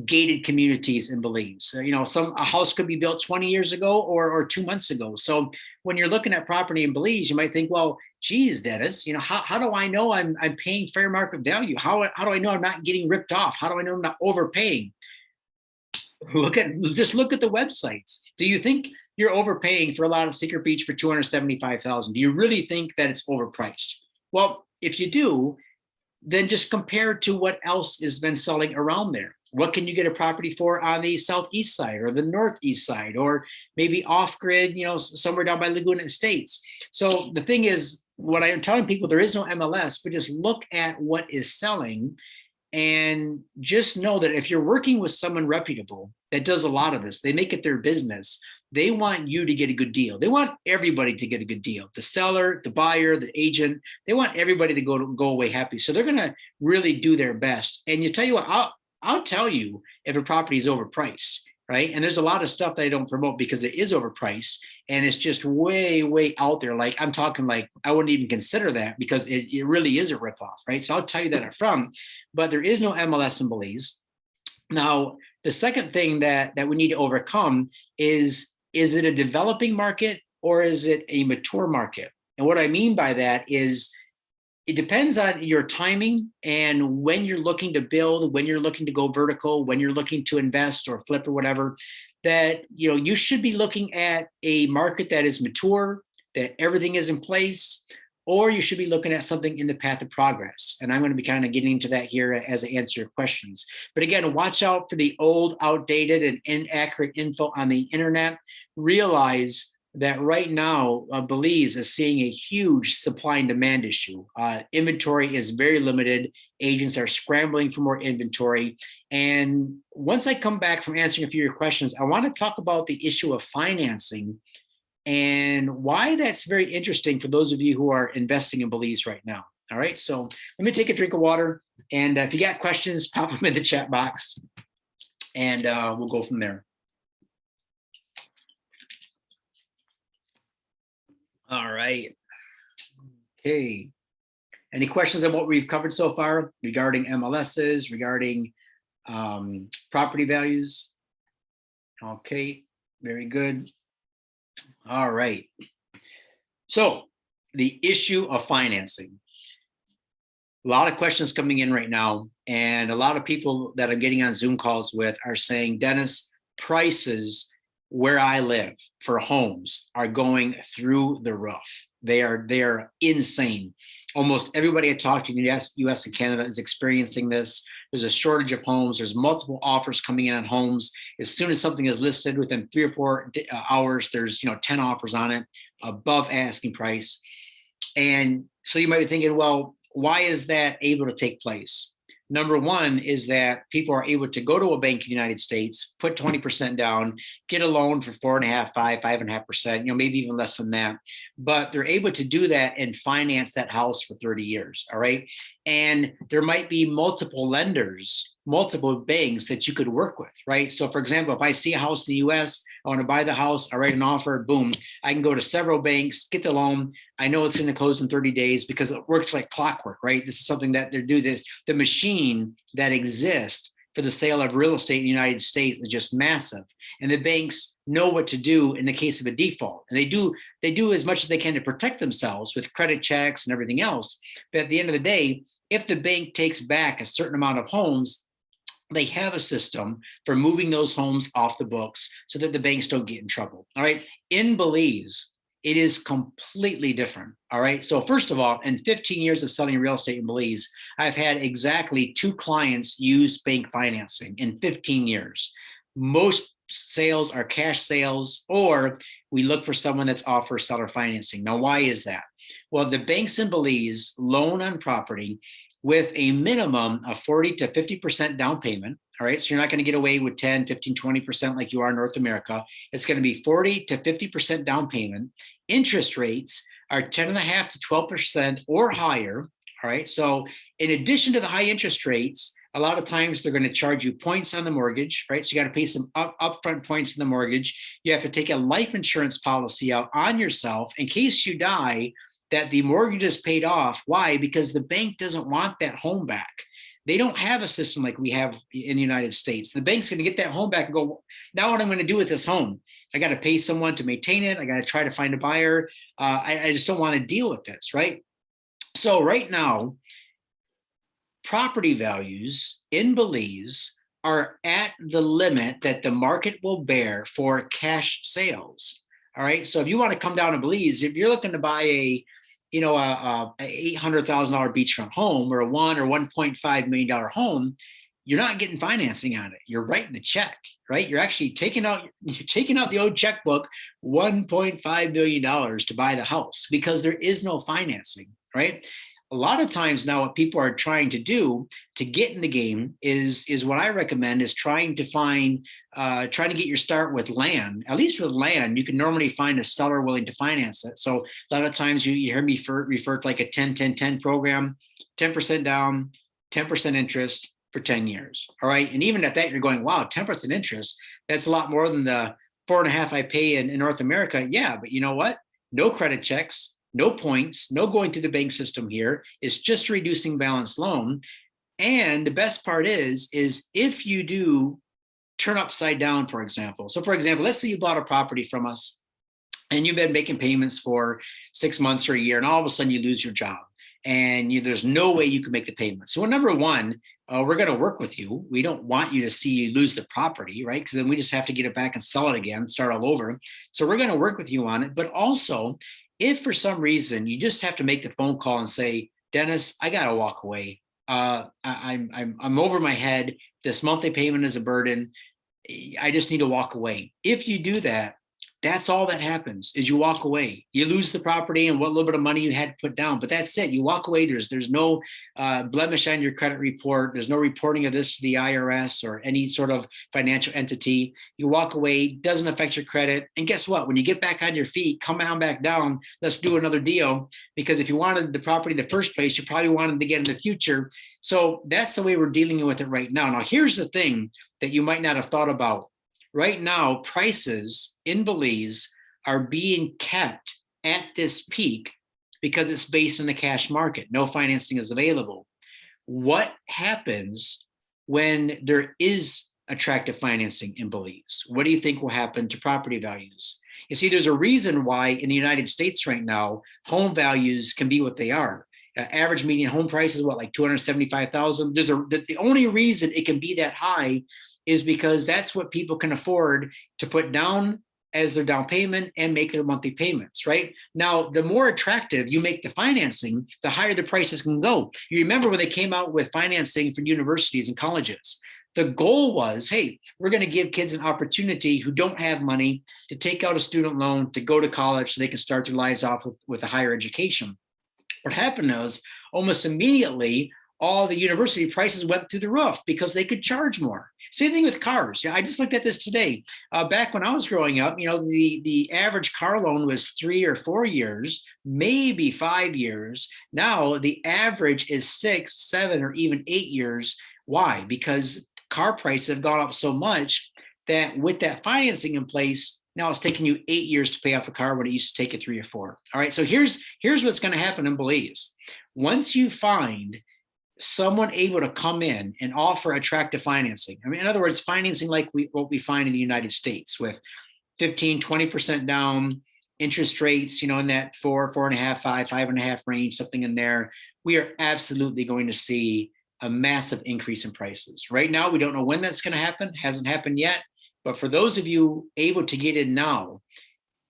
gated communities in Belize. You know, a house could be built 20 years ago or 2 months ago. So when you're looking at property in Belize, you might think, well, geez, Dennis, you know, how do I know I'm paying fair market value? How do I know I'm not getting ripped off? How do I know I'm not overpaying? Just look at the websites. Do you think you're overpaying for a lot of Secret Beach for $275,000? Do you really think that it's overpriced? Well, if you do, then just compare to what else has been selling around there. What can you get a property for on the southeast side or the northeast side, or maybe off grid, you know, somewhere down by Laguna Estates? So the thing is, what I'm telling people, there is no MLS, but just look at what is selling and just know that if you're working with someone reputable that does a lot of this, they make it their business. They want you to get a good deal. They want everybody to get a good deal. The seller, the buyer, the agent, they want everybody to go away happy. So they're going to really do their best. And you tell you what, I'll tell you if a property is overpriced, right? And there's a lot of stuff that I don't promote because it is overpriced and it's just way, way out there. Like I'm talking like, I wouldn't even consider that because it really is a ripoff, right? So I'll tell you that up front, but there is no MLS in Belize. Now, the second thing that we need to overcome is it a developing market or is it a mature market? And what I mean by that is it depends on your timing and when you're looking to build, when you're looking to go vertical, when you're looking to invest or flip or whatever, that, you know, you should be looking at a market that is mature, that everything is in place, or you should be looking at something in the path of progress. And I'm going to be kind of getting into that here as I answer your questions. But again, watch out for the old, outdated, and inaccurate info on the internet. Realize that right now, Belize is seeing a huge supply and demand issue. Inventory is very limited. Agents are scrambling for more inventory. And once I come back from answering a few of your questions, I want to talk about the issue of financing and why that's very interesting for those of you who are investing in Belize right now. All right, so let me take a drink of water. And if you got questions, pop them in the chat box and we'll go from there. All right. Okay. Any questions on what we've covered so far regarding MLSs, regarding property values? Okay, very good. All right. So the issue of financing. A lot of questions coming in right now, and a lot of people that I'm getting on Zoom calls with are saying, Dennis, prices where I live for homes are going through the roof. They are insane. Almost everybody I talk to in the US and Canada is experiencing this. There's a shortage of homes. There's multiple offers coming in on homes. As soon as something is listed, within 3 or 4 hours, there's 10 offers on it above asking price. And so you might be thinking, well, why is that able to take place? Number one is that people are able to go to a bank in the United States, put 20% down, get a loan for 4.5%, 5.5%, maybe even less than that. But they're able to do that and finance that house for 30 years. All right. And there might be multiple lenders, multiple banks that you could work with, right? So for example, if I see a house in the US, I want to buy the house, I write an offer, boom, I can go to several banks, get the loan. I know it's going to close in 30 days because it works like clockwork, right? This is something that they do this. The machine that exists for the sale of real estate in the United States is just massive. And the banks know what to do in the case of a default. And they do as much as they can to protect themselves with credit checks and everything else. But at the end of the day, if the bank takes back a certain amount of homes, they have a system for moving those homes off the books so that the banks don't get in trouble. All right. In Belize, it is completely different. All right. So first of all, in 15 years of selling real estate in Belize, I've had exactly 2 clients use bank financing in 15 years. Most sales are cash sales, or we look for someone that's offer seller financing. Now, why is that? Well, the banks in Belize loan on property with a minimum of 40 to 50% down payment. All right. So you're not going to get away with 10, 15, 20% like you are in North America. It's going to be 40 to 50% down payment. Interest rates are 10.5 to 12% or higher. All right. So in addition to the high interest rates, a lot of times they're going to charge you points on the mortgage, right? So you got to pay some upfront points in the mortgage. You have to take a life insurance policy out on yourself in case you die, that the mortgage is paid off. Why? Because the bank doesn't want that home back. They don't have a system like we have in the United States. The bank's going to get that home back and go, now what I'm going to do with this home? I got to pay someone to maintain it. I got to try to find a buyer. I just don't want to deal with this, right? So right now, property values in Belize are at the limit that the market will bear for cash sales. All right. So if you want to come down to Belize, if you're looking to buy a $800,000 beachfront home or a $1 or $1.5 million home, you're not getting financing on it. You're writing the check, right? You're actually taking out the old checkbook, $1.5 million to buy the house because there is no financing, right? A lot of times now what people are trying to do to get in the game is what I recommend is trying to get your start with land. At least with land, you can normally find a seller willing to finance it. So a lot of times you hear me refer to like a 10-10-10 program, 10% down, 10% interest for 10 years. All right. And even at that, you're going, wow, 10% interest. That's a lot more than the 4.5 I pay in North America. Yeah, but you know what? No credit checks. No points, no going through the bank system here. It's just a reducing balance loan. And the best part is if you do turn upside down, for example. So for example, let's say you bought a property from us and you've been making payments for 6 months or a year, and all of a sudden you lose your job and there's no way you can make the payment. So number one, we're going to work with you. We don't want you to see you lose the property, right? Because then we just have to get it back and sell it again, start all over. So we're going to work with you on it. But also, if for some reason you just have to make the phone call and say, Dennis, I got to walk away. I'm over my head. This monthly payment is a burden. I just need to walk away. If you do that, That's all that happens is you walk away. You lose the property and what little bit of money you had to put down, but that's it. You walk away. There's no blemish on your credit report. There's no reporting of this to the IRS or any sort of financial entity. You walk away, doesn't affect your credit. And guess what? When you get back on your feet, come on back down, let's do another deal. Because if you wanted the property in the first place, you probably wanted to get in the future. So that's the way we're dealing with it right now. Now, here's the thing that you might not have thought about. Right now, prices in Belize are being kept at this peak because it's based on the cash market. No financing is available. What happens when there is attractive financing in Belize? What do you think will happen to property values? You see, there's a reason why in the United States right now, home values can be what they are. Average median home price is what, like 275,000? The only reason it can be that high is because that's what people can afford to put down as their down payment and make their monthly payments, right? Now, the more attractive you make the financing, the higher the prices can go. You remember when they came out with financing for universities and colleges, the goal was, hey, we're going to give kids an opportunity who don't have money to take out a student loan to go to college so they can start their lives off with a higher education. What happened was almost immediately, all the university prices went through the roof because they could charge more. Same thing with cars. I just looked at this today. Back when I was growing up, the average car loan was 3 or 4 years, maybe 5 years. Now the average is 6, 7, or even 8 years. Why? Because car prices have gone up so much that with that financing in place, now it's taking you 8 years to pay off a car when it used to take you 3 or 4. All right, so here's what's going to happen in Belize. Once you find someone able to come in and offer attractive financing. I mean, in other words, financing like what we find in the United States with 15, 20% down, interest rates, in that 4, 4.5, 5, 5.5 range, something in there. We are absolutely going to see a massive increase in prices. Right now, we don't know when that's going to happen. Hasn't happened yet. But for those of you able to get in now,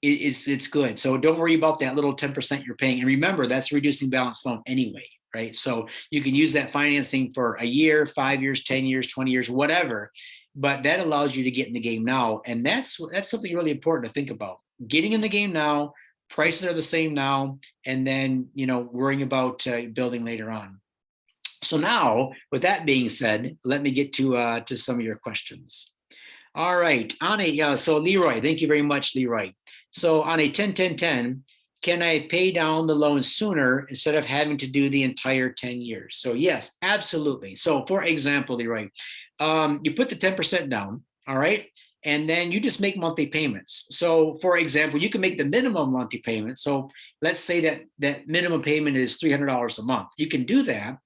it's good. So don't worry about that little 10% you're paying. And remember, that's a reducing balance loan anyway. Right. So you can use that financing for a year, 5 years, 10 years, 20 years, whatever. But that allows you to get in the game now. And that's something really important to think about. Getting in the game now, prices are the same now, and then, worrying about building later on. So now, with that being said, let me get to some of your questions. All right, so Leroy, thank you very much, Leroy. So on a 10-10-10, can I pay down the loan sooner instead of having to do the entire 10 years? So yes, absolutely. So for example, Leroy, you put the 10% down, all right? And then you just make monthly payments. So for example, you can make the minimum monthly payment. So let's say that minimum payment is $300 a month. You can do that.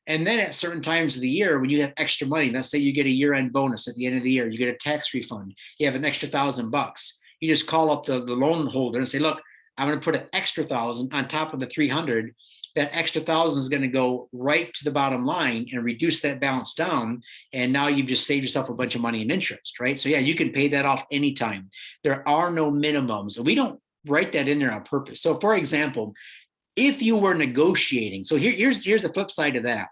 And then at certain times of the year, when you have extra money, let's say you get a year-end bonus at the end of the year, you get a tax refund, you have an extra $1,000. You just call up the loan holder and say, look, I'm going to put an extra 1,000 on top of the 300. That extra 1,000 is going to go right to the bottom line and reduce that balance down. And now you've just saved yourself a bunch of money in interest, right? So yeah, you can pay that off anytime. There are no minimums, and we don't write that in there on purpose. So for example, if you were negotiating, so here's the flip side of that.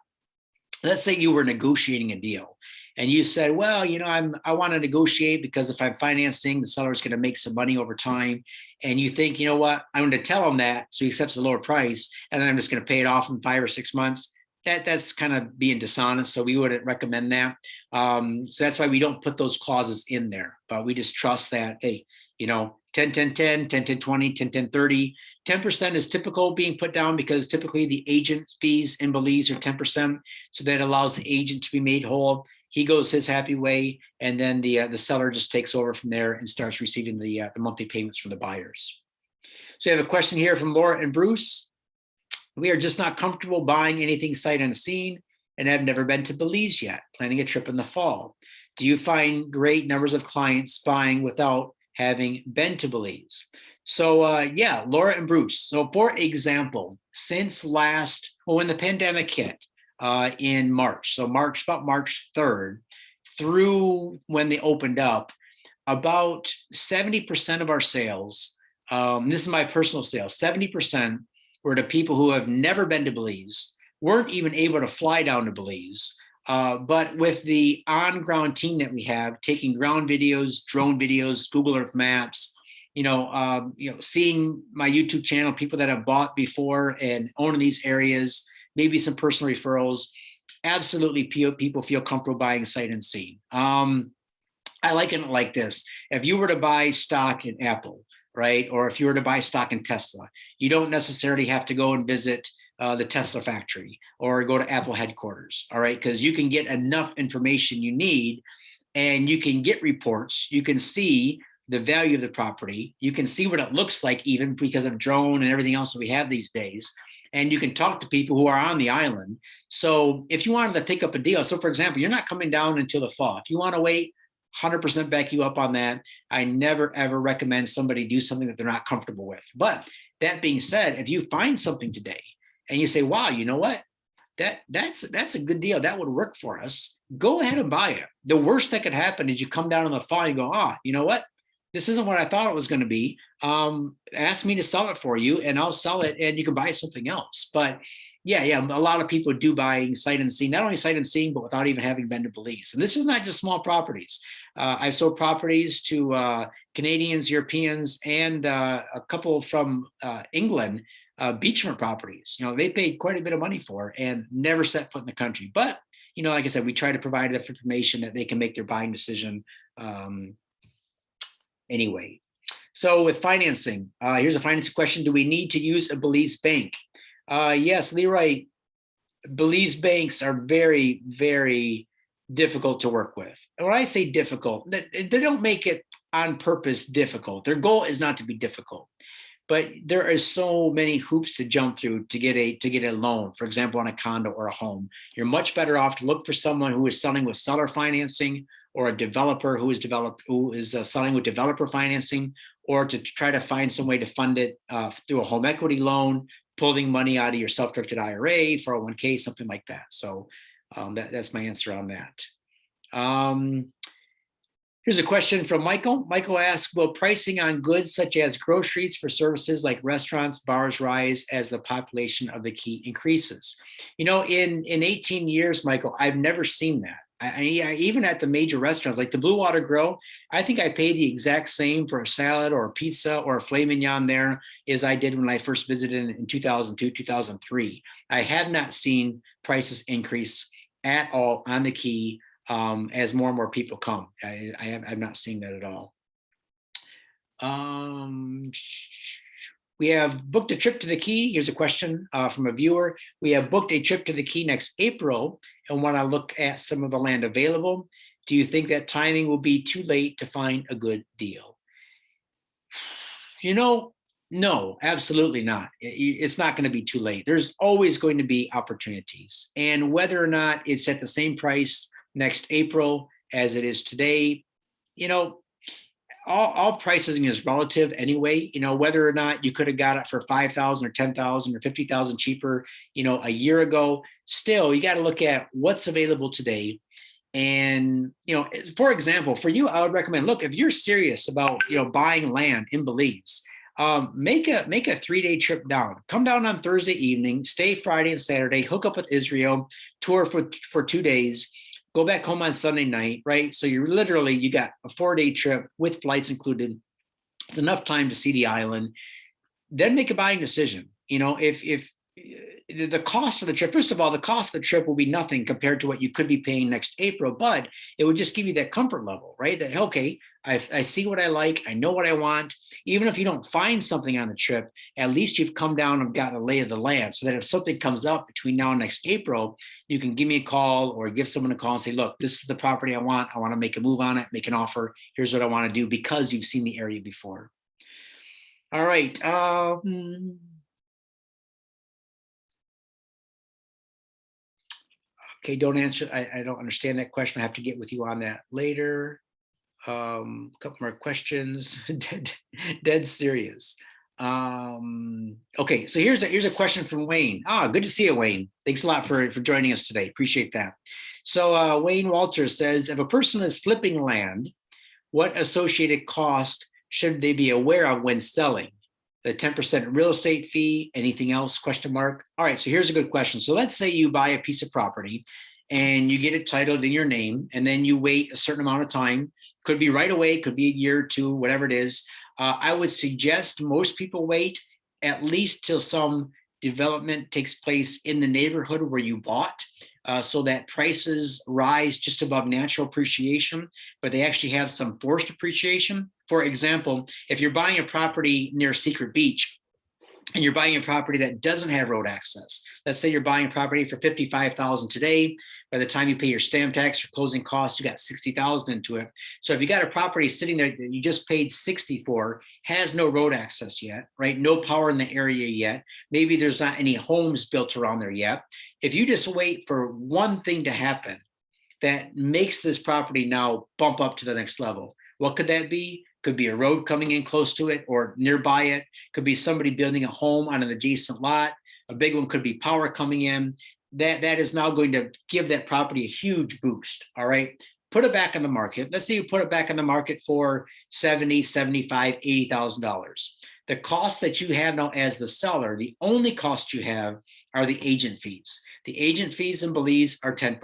Let's say you were negotiating a deal and you said, well, I want to negotiate because if I'm financing, the seller's going to make some money over time. And you think, you know what, I'm going to tell him that, so he accepts a lower price, and then I'm just going to pay it off in 5 or 6 months. That's kind of being dishonest. So we wouldn't recommend that. So that's why we don't put those clauses in there, but we just trust that, hey, 10-10-10, 10-10-20, 10-10-30. 10% is typical being put down because typically the agent fees in Belize are 10%. So that allows the agent to be made whole. He goes his happy way, and then the seller just takes over from there and starts receiving the monthly payments from the buyers. So I have a question here from Laura and Bruce. We are just not comfortable buying anything sight unseen and have never been to Belize yet, planning a trip in the fall. Do you find great numbers of clients buying without having been to Belize? So yeah, Laura and Bruce. So for example, since when the pandemic hit in March, so about March 3rd through when they opened up, about 70% of our sales, this is my personal sales, 70% were to people who have never been to Belize, weren't even able to fly down to Belize. But with the on-ground team that we have, taking ground videos, drone videos, Google Earth maps, seeing my YouTube channel, people that have bought before and own these areas, maybe some personal referrals. Absolutely, people feel comfortable buying sight unseen. I like it like this. If you were to buy stock in Apple, right, or if you were to buy stock in Tesla, you don't necessarily have to go and visit the Tesla factory or go to Apple headquarters, all right, because you can get enough information you need, and you can get reports. You can see the value of the property. You can see what it looks like, even because of drone and everything else that we have these days. And you can talk to people who are on the island. So if you wanted to pick up a deal, so for example, you're not coming down until the fall. If you want to wait, 100% back you up on that. I never, ever recommend somebody do something that they're not comfortable with. But that being said, if you find something today and you say, wow, you know what? That's a good deal. That would work for us. Go ahead and buy it. The worst that could happen is you come down in the fall and you go, you know what? This isn't what I thought it was going to be. Ask me to sell it for you and I'll sell it and you can buy something else. But yeah, a lot of people do buy sight unseen, not only sight unseen, but without even having been to Belize. And this is not just small properties. I sold properties to Canadians, Europeans, and a couple from England, beachfront properties. They paid quite a bit of money for and never set foot in the country. But, like I said, we try to provide enough information that they can make their buying decision anyway. So with financing, here's a financing question. Do we need to use a Belize bank? Yes, Leroy, Belize banks are very, very difficult to work with. And when I say difficult, they don't make it on purpose difficult. Their goal is not to be difficult. But there are so many hoops to jump through to get a loan, for example, on a condo or a home. You're much better off to look for someone who is selling with seller financing, or a developer who is selling with developer financing, or to try to find some way to fund it through a home equity loan, pulling money out of your self-directed IRA, 401k, something like that. So that's my answer on that. Here's a question from Michael. Michael asks, will pricing on goods such as groceries for services like restaurants, bars rise as the population of the key increases? In 18 years, Michael, I've never seen that. I even at the major restaurants like the Blue Water Grill, I think I paid the exact same for a salad or a pizza or a filet mignon there as I did when I first visited in 2002, 2003. I have not seen prices increase at all on the key as more and more people come. I've not seen that at all. We have booked a trip to the Key. Here's a question from a viewer. We have booked a trip to the Key next April and want to look at some of the land available. Do you think that timing will be too late to find a good deal? No, absolutely not. It's not going to be too late. There's always going to be opportunities. And whether or not it's at the same price next April as it is today, all pricing is relative anyway. Whether or not you could have got it for 5,000 or 10,000 or 50,000 cheaper, a year ago, still you got to look at what's available today. And, for example, for you, I would recommend, look, if you're serious about, buying land in Belize, make a 3-day trip down. Come down on Thursday evening, stay Friday and Saturday, hook up with Israel, tour for 2 days, go back home on Sunday night, right? So you got a 4-day trip with flights included. It's enough time to see the island. Then make a buying decision. If the cost of the trip, first of all, the cost of the trip will be nothing compared to what you could be paying next April, but it would just give you that comfort level, right? That, okay, I see what I like. I know what I want. Even if you don't find something on the trip, at least you've come down and gotten a lay of the land so that if something comes up between now and next April, you can give me a call or give someone a call and say, look, this is the property I want. I want to make a move on it, make an offer. Here's what I want to do because you've seen the area before. All right. Okay, don't answer. I don't understand that question. I have to get with you on that later. A couple more questions. Dead serious. Okay, so here's a question from Wayne. Good to see you, Wayne. Thanks a lot for joining us today. Appreciate that. So Wayne Walters says, if a person is flipping land, what associated cost should they be aware of when selling? The 10% real estate fee, anything else, question mark? All right, so here's a good question. So let's say you buy a piece of property and you get it titled in your name, and then you wait a certain amount of time, could be right away, could be a year or two, whatever it is. I would suggest most people wait at least till some development takes place in the neighborhood where you bought, so that prices rise just above natural appreciation, but they actually have some forced appreciation. For example, if you're buying a property near Secret Beach, and you're buying a property that doesn't have road access. Let's say you're buying a property for $55,000 today. By the time you pay your stamp tax, your closing costs, you got $60,000 into it. So if you got a property sitting there that you just paid $60,000 for, has no road access yet, right? No power in the area yet. Maybe there's not any homes built around there yet. If you just wait for one thing to happen that makes this property now bump up to the next level, what could that be? Could be a road coming in close to it or nearby it. Could be somebody building a home on an adjacent lot. A big one could be power coming in. That is now going to give that property a huge boost. All right. Put it back on the market. Let's say you put it back on the market for $70,000, $75,000, $80,000. The cost that you have now as the seller, the only cost you have are the agent fees. The agent fees in Belize are 10%,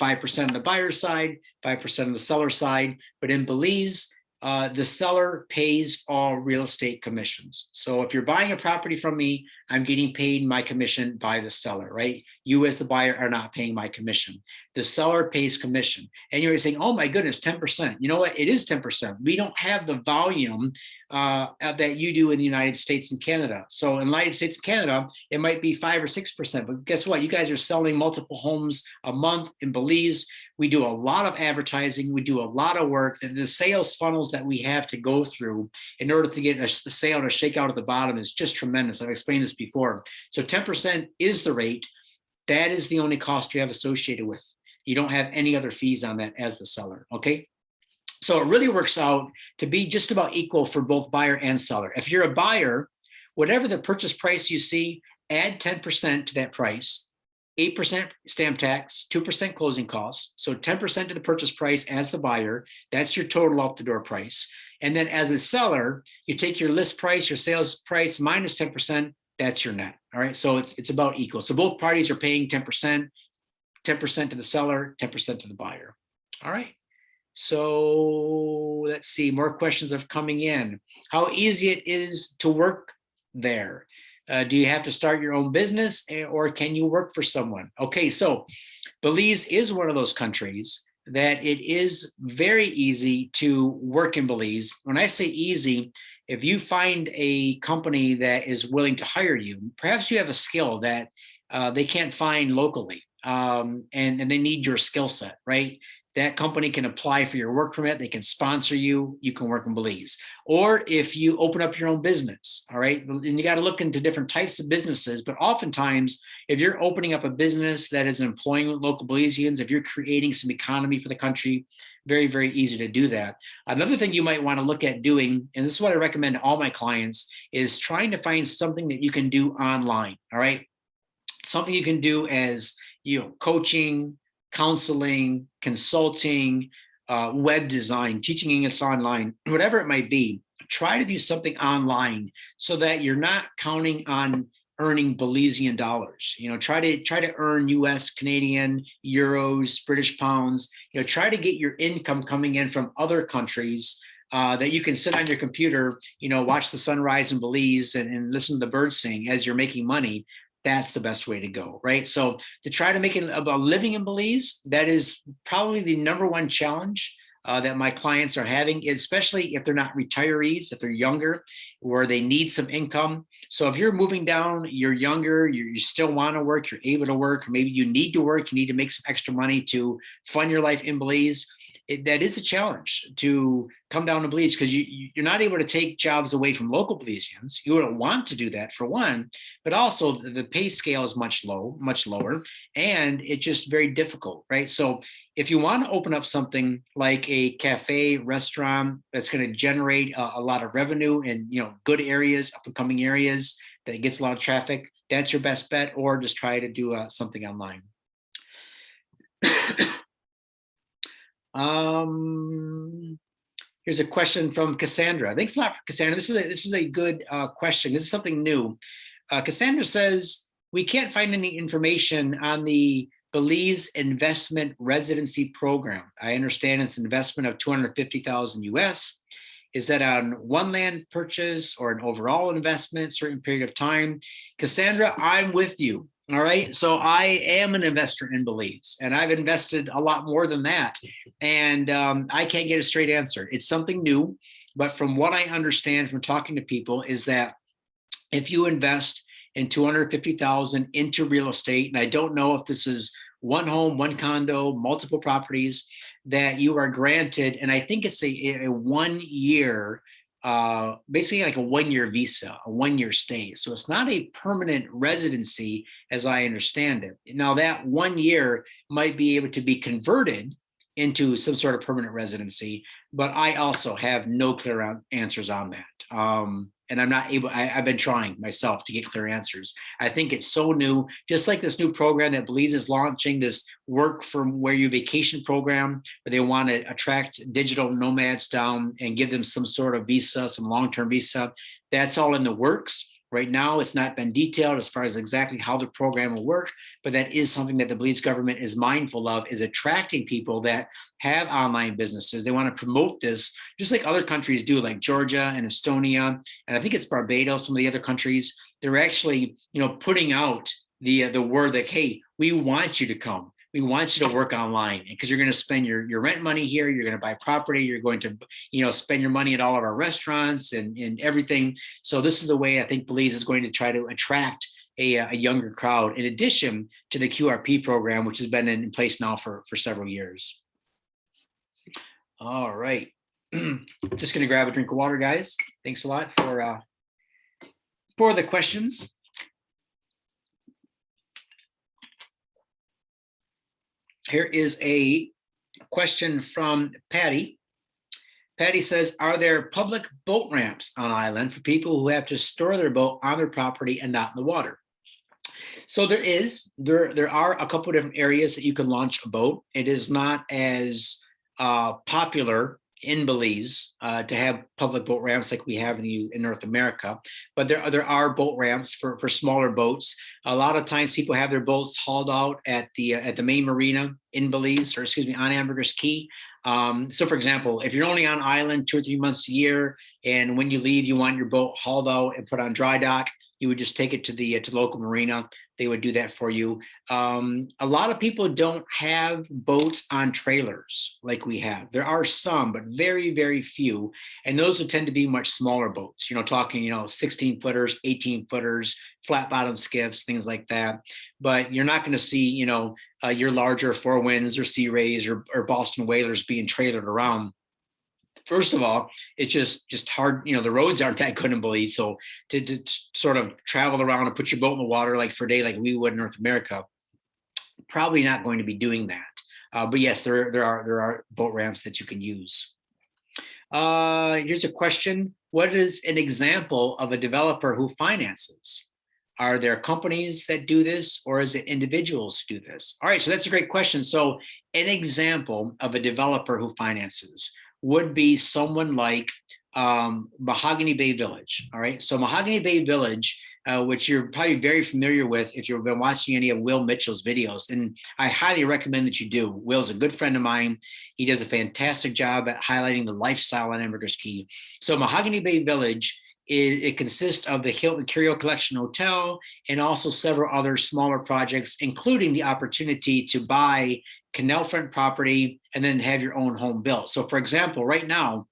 5% on the buyer's side, 5% on the seller side. But in Belize, the seller pays all real estate commissions. So if you're buying a property from me, I'm getting paid my commission by the seller, right? You as the buyer are not paying my commission. The seller pays commission. And you're saying, oh my goodness, 10%. You know what? It is 10%. We don't have the volume that you do in the United States and Canada. So in the United States and Canada, it might be 5 or 6%. But guess what? You guys are selling multiple homes a month in Belize. We do a lot of advertising. We do a lot of work. The sales funnels that we have to go through in order to get a sale to shake out at the bottom is just tremendous. I've explained this before. So 10% is the rate. That is the only cost you have associated with. You don't have any other fees on that as the seller, okay? So it really works out to be just about equal for both buyer and seller. If you're a buyer, whatever the purchase price you see, add 10% to that price. 8% stamp tax, 2% closing costs. So 10% to the purchase price as the buyer, that's your total out the door price. And then as a seller, you take your list price, your sales price minus 10%, that's your net. All right. So it's about equal. So both parties are paying 10%, 10% to the seller, 10% to the buyer. All right. So let's see, more questions are coming in. How easy it is to work there. Do you have to start your own business or can you work for someone? Okay, so Belize is one of those countries that it is very easy to work in Belize. When I say easy, if you find a company that is willing to hire you, perhaps you have a skill that they can't find locally, and they need your skill set, right? That company can apply for your work permit. They can sponsor you. You can work in Belize. Or if you open up your own business, all right, and you got to look into different types of businesses. But oftentimes, if you're opening up a business that is employing local Belizeans, if you're creating some economy for the country, very, very easy to do that. Another thing you might want to look at doing, and this is what I recommend to all my clients, is trying to find something that you can do online, all right? Something you can do as, coaching, counseling, consulting, web design, teaching English online, whatever it might be. Try to do something online so that you're not counting on earning Belizean dollars. Try to earn US, Canadian, euros, British pounds. Try to get your income coming in from other countries that you can sit on your computer, watch the sunrise in Belize and listen to the birds sing as you're making money. That's the best way to go, right? So to try to make it about living in Belize, that is probably the number one challenge that my clients are having, especially if they're not retirees, if they're younger, where they need some income. So if you're moving down, you're younger, you still want to work, you're able to work, maybe you need to work, you need to make some extra money to fund your life in Belize. That is a challenge to come down to Belize because you're not able to take jobs away from local Belizeans. You wouldn't want to do that for one, but also the pay scale is much lower, and it's just very difficult, right? So if you want to open up something like a cafe, restaurant that's going to generate a lot of revenue in good areas, up and coming areas that gets a lot of traffic, that's your best bet, or just try to do something online. Here's a question from Cassandra. Thanks a lot, Cassandra. This is a good question. This is something new. Cassandra says, we can't find any information on the Belize investment residency program. I understand it's an investment of $250,000 US. Is that on one land purchase or an overall investment, certain period of time? Cassandra, I'm with you. All right. So I am an investor in Belize, and I've invested a lot more than that. And I can't get a straight answer. It's something new. But from what I understand from talking to people is that if you invest in 250,000 into real estate, and I don't know if this is one home, one condo, multiple properties, that you are granted, and I think it's a 1 year, basically like a 1 year visa, a 1 year stay. So it's not a permanent residency as I understand it. Now that 1 year might be able to be converted into some sort of permanent residency, but I also have no clear answers on that. And I'm not able, I've been trying myself to get clear answers. I think it's so new, just like this new program that Belize is launching, this work from where you vacation program, where they want to attract digital nomads down and give them some sort of visa, some long-term visa. That's all in the works. Right now, it's not been detailed as far as exactly how the program will work, but that is something that the Belize government is mindful of, is attracting people that have online businesses. They want to promote this, just like other countries do, like Georgia and Estonia, and I think it's Barbados, some of the other countries. They're actually, putting out the word that, hey, we want you to come. We want you to work online because you're going to spend your rent money here. You're going to buy property. You're going to, spend your money at all of our restaurants and everything. So this is the way I think Belize is going to try to attract a younger crowd, in addition to the QRP program, which has been in place now for several years. All right. Just going to grab a drink of water, guys. Thanks a lot for the questions. Here is a question from Patty. Patty says, are there public boat ramps on island for people who have to store their boat on their property and not in the water? So there are a couple of different areas that you can launch a boat. It is not as popular in Belize to have public boat ramps like we have in North America, but there are boat ramps for smaller boats. A lot of times people have their boats hauled out at the main marina in Belize, or excuse me, on Ambergris Key. So for example, if you're only on island 2 or 3 months a year, and when you leave, you want your boat hauled out and put on dry dock, you would just take it to the local marina. They would do that for you. A lot of people don't have boats on trailers like we have. There are some, but very, very few. And those would tend to be much smaller boats, talking, 16 footers, 18 footers, flat bottom skiffs, things like that. But you're not going to see, your larger Four Winds or Sea Rays or Boston Whalers being trailered around. First of all, it's just hard. The roads aren't that good in Belize. So to sort of travel around and put your boat in the water like for a day, like we would in North America, probably not going to be doing that. But yes, there are boat ramps that you can use. Here's a question. What is an example of a developer who finances? Are there companies that do this, or is it individuals who do this? All right, so that's a great question. So an example of a developer who finances would be someone like Mahogany Bay Village. All right, so Mahogany Bay Village, which you're probably very familiar with if you've been watching any of Will Mitchell's videos, and I highly recommend that you do. Will's a good friend of mine. He does a fantastic job at highlighting the lifestyle on Ambergris Key. So Mahogany Bay Village, it consists of the Hilton Curio Collection Hotel and also several other smaller projects, including the opportunity to buy canal front property and then have your own home built. So for example, right now,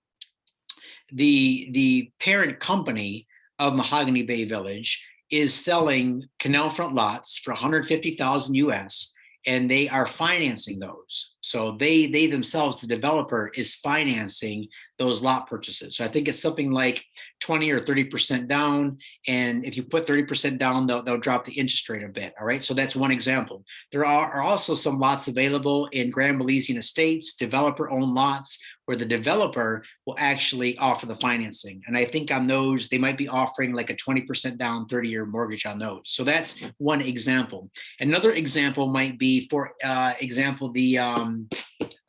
the parent company of Mahogany Bay Village is selling canal front lots for 150,000 US, and they are financing those. So they themselves, the developer, is financing those lot purchases. So I think it's something like 20 or 30% down. And if you put 30% down, they'll drop the interest rate a bit. All right. So that's one example. There are also some lots available in Grand Belizean Estates, developer-owned lots, where the developer will actually offer the financing. And I think on those, they might be offering like a 20% down, 30-year mortgage on those. So that's one example. Another example might be, for example, the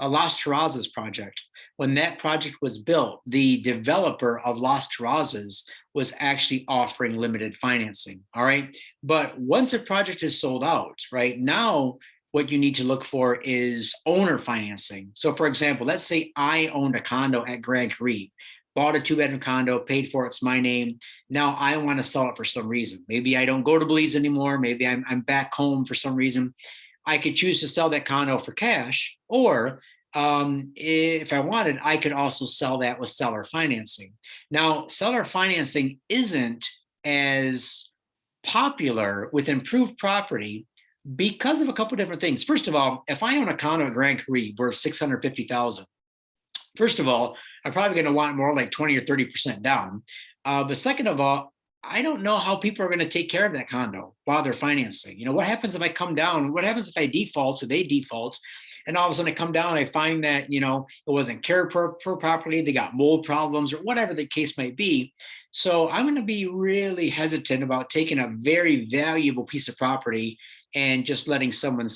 Las Terrazas project. When that project was built, the developer of Las Terrazas was actually offering limited financing. All right. But once a project is sold out, right now, what you need to look for is owner financing. So for example, let's say I owned a condo at Grand Caribe. bought a 2-bedroom condo, paid for it, it's my name. Now I want to sell it for some reason. Maybe I don't go to Belize anymore. Maybe I'm back home for some reason. I could choose to sell that condo for cash, or if I wanted, I could also sell that with seller financing. Now, seller financing isn't as popular with improved property because of a couple of different things. First of all, if I own a condo at Grand Cayman worth $650,000, first of all, I'm probably going to want more like 20 or 30% down. But second of all, I don't know how people are going to take care of that condo while they're financing. You know, what happens if I come down? What happens if I default or they default? And all of a sudden I come down and I find that, you know, it wasn't cared for properly, they got mold problems or whatever the case might be. So I'm going to be really hesitant about taking a very valuable piece of property and just letting someone,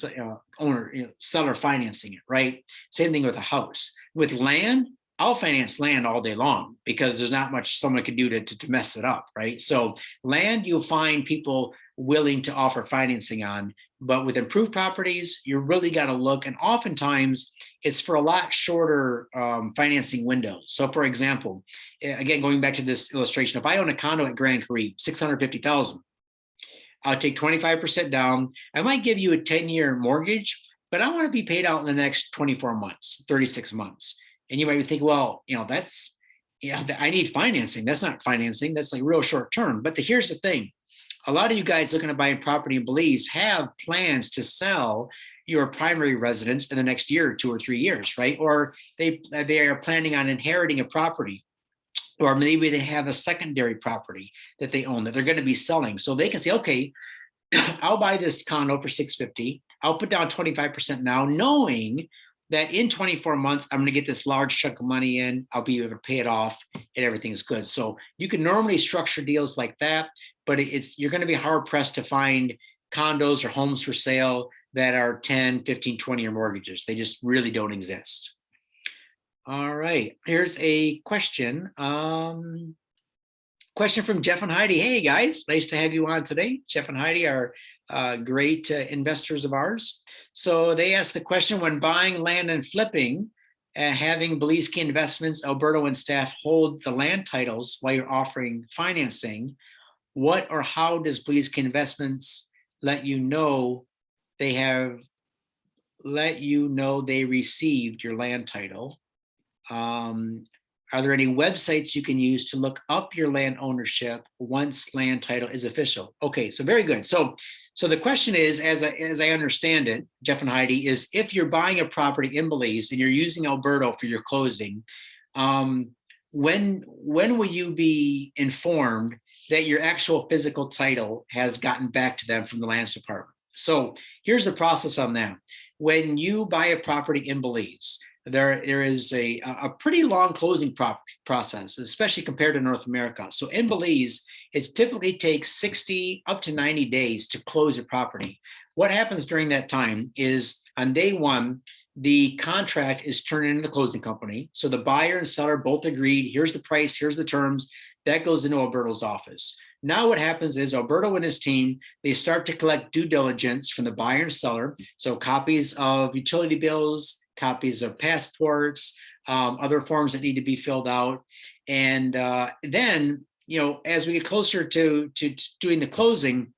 owner, seller financing it, right? Same thing with a house. With land, I'll finance land all day long because there's not much someone can do to mess it up, right? So land, you'll find people willing to offer financing on, but with improved properties, you really got to look, and oftentimes it's for a lot shorter financing windows. So for example, again, going back to this illustration, if I own a condo at Grand Cayman, $650,000, I'll take 25% down. I might give you a 10-year mortgage, but I want to be paid out in the next 24 months, 36 months. And you might be thinking, well, that's, I need financing. That's not financing. That's like real short term. But here's the thing. A lot of you guys looking to buy property in Belize have plans to sell your primary residence in the next year, 2 or 3 years, right? Or they are planning on inheriting a property, or maybe they have a secondary property that they own that they're going to be selling. So they can say, okay, I'll buy this condo for $650,000. I'll put down 25% now, knowing that in 24 months, I'm going to get this large chunk of money in, I'll be able to pay it off and everything's good. So you can normally structure deals like that, but you're going to be hard pressed to find condos or homes for sale that are 10, 15, 20-year mortgages. They just really don't exist. All right, here's a question. Question from Jeff and Heidi. Hey guys, nice to have you on today. Jeff and Heidi are great investors of ours. So they asked the question, when buying land and flipping, having Belize Key Investments, Alberto and staff hold the land titles while you're offering financing, what or how does Belize Key Investments let you know they received your land title? Are there any websites you can use to look up your land ownership once land title is official? Okay, so very good. So the question is, as I understand it, Jeff and Heidi, is if you're buying a property in Belize and you're using Alberto for your closing, when will you be informed that your actual physical title has gotten back to them from the lands department? So here's the process on that. When you buy a property in Belize, there is a pretty long closing process, especially compared to North America. So in Belize, it typically takes 60 up to 90 days to close a property. What happens during that time is on day one, the contract is turned into the closing company. So the buyer and seller both agreed, here's the price, here's the terms. That goes into Alberto's office. Now what happens is Alberto and his team, they start to collect due diligence from the buyer and seller. So copies of utility bills, copies of passports, other forms that need to be filled out. And then, as we get closer to doing the closing,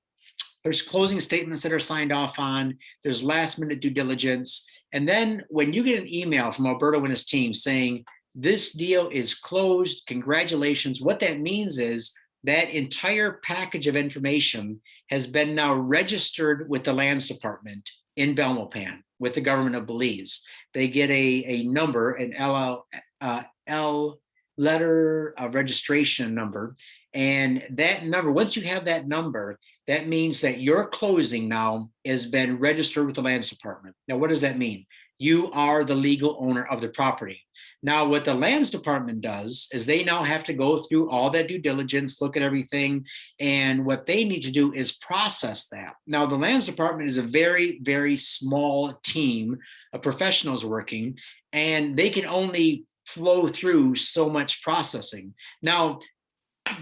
there's closing statements that are signed off on, there's last minute due diligence. And then when you get an email from Alberto and his team saying, this deal is closed, congratulations, what that means is that entire package of information has been now registered with the lands department in Belmopan with the government of Belize. They get a number, an L letter of registration number. And that number, once you have that number, that means that your closing now has been registered with the lands department. Now, what does that mean? You are the legal owner of the property. Now, what the lands department does is they now have to go through all that due diligence, look at everything, and what they need to do is process that. Now, the lands department is a very, very small team of professionals working, and they can only flow through so much processing. Now,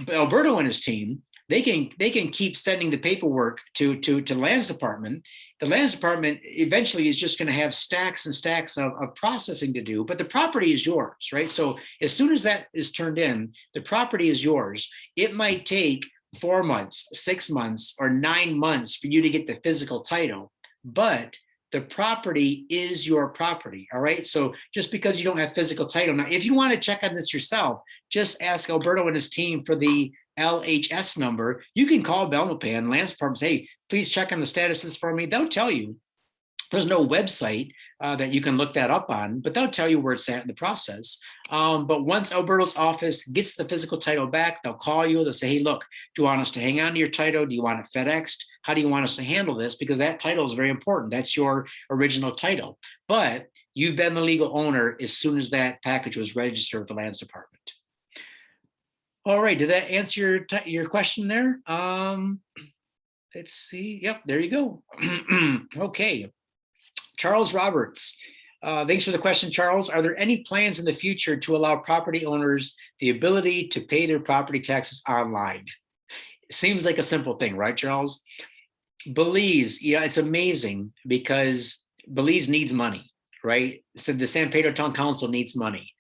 Alberto and his team they can keep sending the paperwork to the lands department. The lands department eventually is just going to have stacks and stacks of processing to do, but the property is yours, right? So as soon as that is turned in, the property is yours. It might take 4 months, 6 months, or 9 months for you to get the physical title, but the property is your property. All right. So just because you don't have physical title. Now, if you want to check on this yourself, just ask Alberto and his team for the LHS number. You can call Belmopan, Lands Department, say, hey, please check on the statuses for me. They'll tell you. There's no website that you can look that up on, but they'll tell you where it's at in the process. But once Alberto's office gets the physical title back, they'll call you. They'll say, hey, look, do you want us to hang on to your title? Do you want it FedExed? How do you want us to handle this? Because that title is very important. That's your original title. But you've been the legal owner as soon as that package was registered with the Lands Department. All right, did that answer your question there? Let's see. Yep, there you go. Okay. Charles Roberts, thanks for the question, Charles. Are there any plans in the future to allow property owners the ability to pay their property taxes online? It seems like a simple thing, right, Charles? Belize, yeah, it's amazing because Belize needs money, right? So the San Pedro Town Council needs money.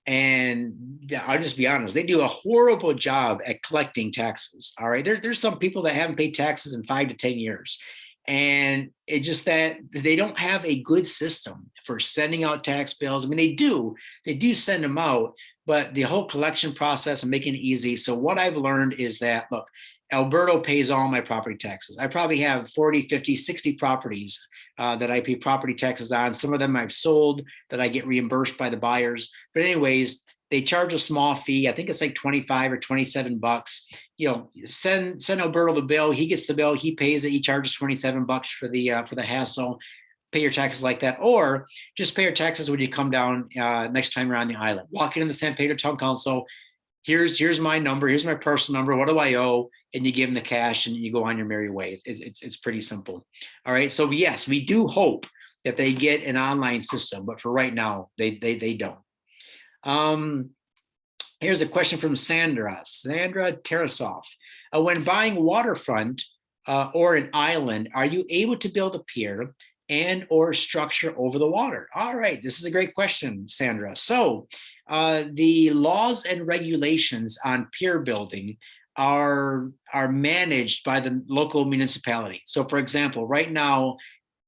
And I'll just be honest, they do a horrible job at collecting taxes, all right? There's some people that haven't paid taxes in 5 to 10 years. And it's just that they don't have a good system for sending out tax bills. I mean, they do send them out, but the whole collection process and making it easy. So what I've learned is that, look, Alberto pays all my property taxes. I probably have 40, 50, 60 properties that I pay property taxes on. Some of them I've sold that I get reimbursed by the buyers. But anyways, they charge a small fee. I think it's like 25 or 27 bucks. You know, send Alberto the bill. He gets the bill. He pays it. He charges 27 bucks for the hassle. Pay your taxes like that, or just pay your taxes when you come down next time you're on the island. Walk into the San Pedro Town Council. Here's my number. Here's my personal number. What do I owe? And you give them the cash and you go on your merry way. It's pretty simple. All right. So yes, we do hope that they get an online system, but for right now, they don't. Here's a question from Sandra Tarasoff. When buying waterfront or an island, are you able to build a pier and or structure over the water? All right, this is a great question, Sandra. So the laws and regulations on pier building are managed by the local municipality. So for example, right now,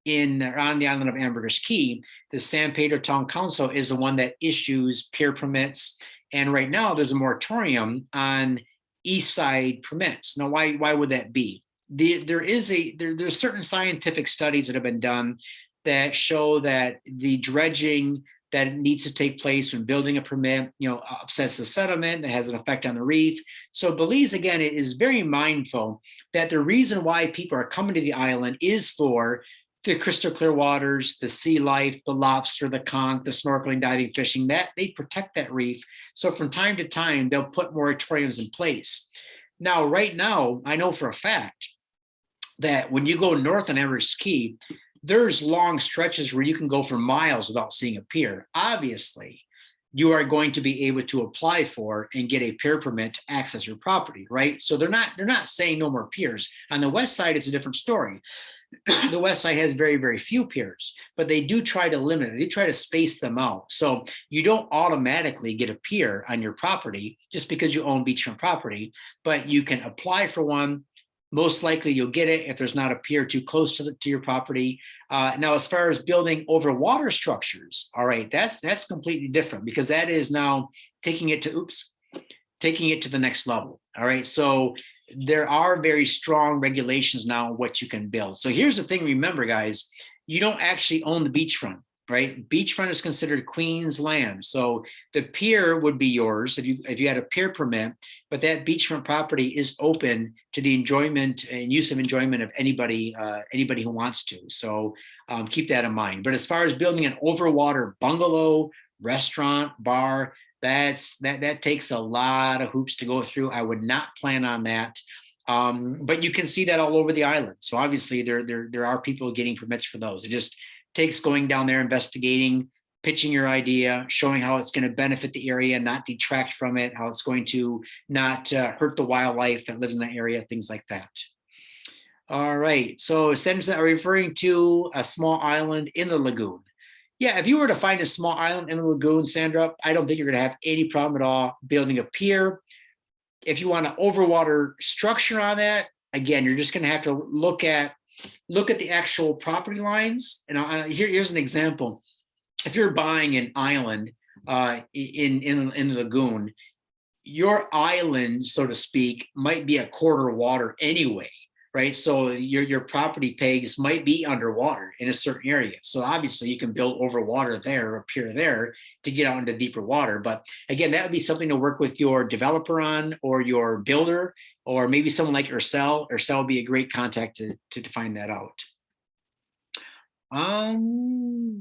on the island of Ambergris Key, the San Pedro Town Council is the one that issues pier permits. And right now there's a moratorium on east side permits. Now, why would that be? There's certain scientific studies that have been done that show that the dredging that needs to take place when building a permit, upsets the sediment, that has an effect on the reef. So Belize, again, is very mindful that the reason why people are coming to the island is for the crystal clear waters, the sea life, the lobster, the conch, the snorkeling, diving, fishing, that they protect that reef. So from time to time, they'll put moratoriums in place. Now, right now, I know for a fact that when you go north on Ambergris Key, there's long stretches where you can go for miles without seeing a pier. Obviously, you are going to be able to apply for and get a pier permit to access your property, right? So they're not saying no more piers. On the west side, it's a different story. The west side has very, very few piers, but they do try to limit it. They try to space them out. So you don't automatically get a pier on your property just because you own beachfront property, but you can apply for one. Most likely you'll get it if there's not a pier too close to your property. Now, as far as building over water structures, all right, that's completely different because that is now taking it to the next level. All right, so there are very strong regulations now on what you can build. So here's the thing, remember, guys, you don't actually own the beachfront, right? Beachfront is considered Queen's land. So the pier would be yours if you had a pier permit, but that beachfront property is open to the enjoyment and use of enjoyment of anybody who wants to. So keep that in mind. But as far as building an overwater bungalow, restaurant, bar, that takes a lot of hoops to go through. I would not plan on that. But you can see that all over the island. So obviously there are people getting permits for those. It just takes going down there, investigating, pitching your idea, showing how it's going to benefit the area, not detract from it, how it's going to not hurt the wildlife that lives in that area, things like that. All right, so sentences are referring to a small island in the lagoon. Yeah, if you were to find a small island in the lagoon, Sandra, I don't think you're going to have any problem at all building a pier. If you want an overwater structure on that, again, you're just going to have to look at the actual property lines. And here's an example. If you're buying an island in the lagoon, your island, so to speak, might be a quarter water anyway, right? So your property pegs might be underwater in a certain area. So obviously you can build over water there or pier there to get out into deeper water. But again, that would be something to work with your developer on, or your builder, or maybe someone like Ursel. Ursel would be a great contact to find that out.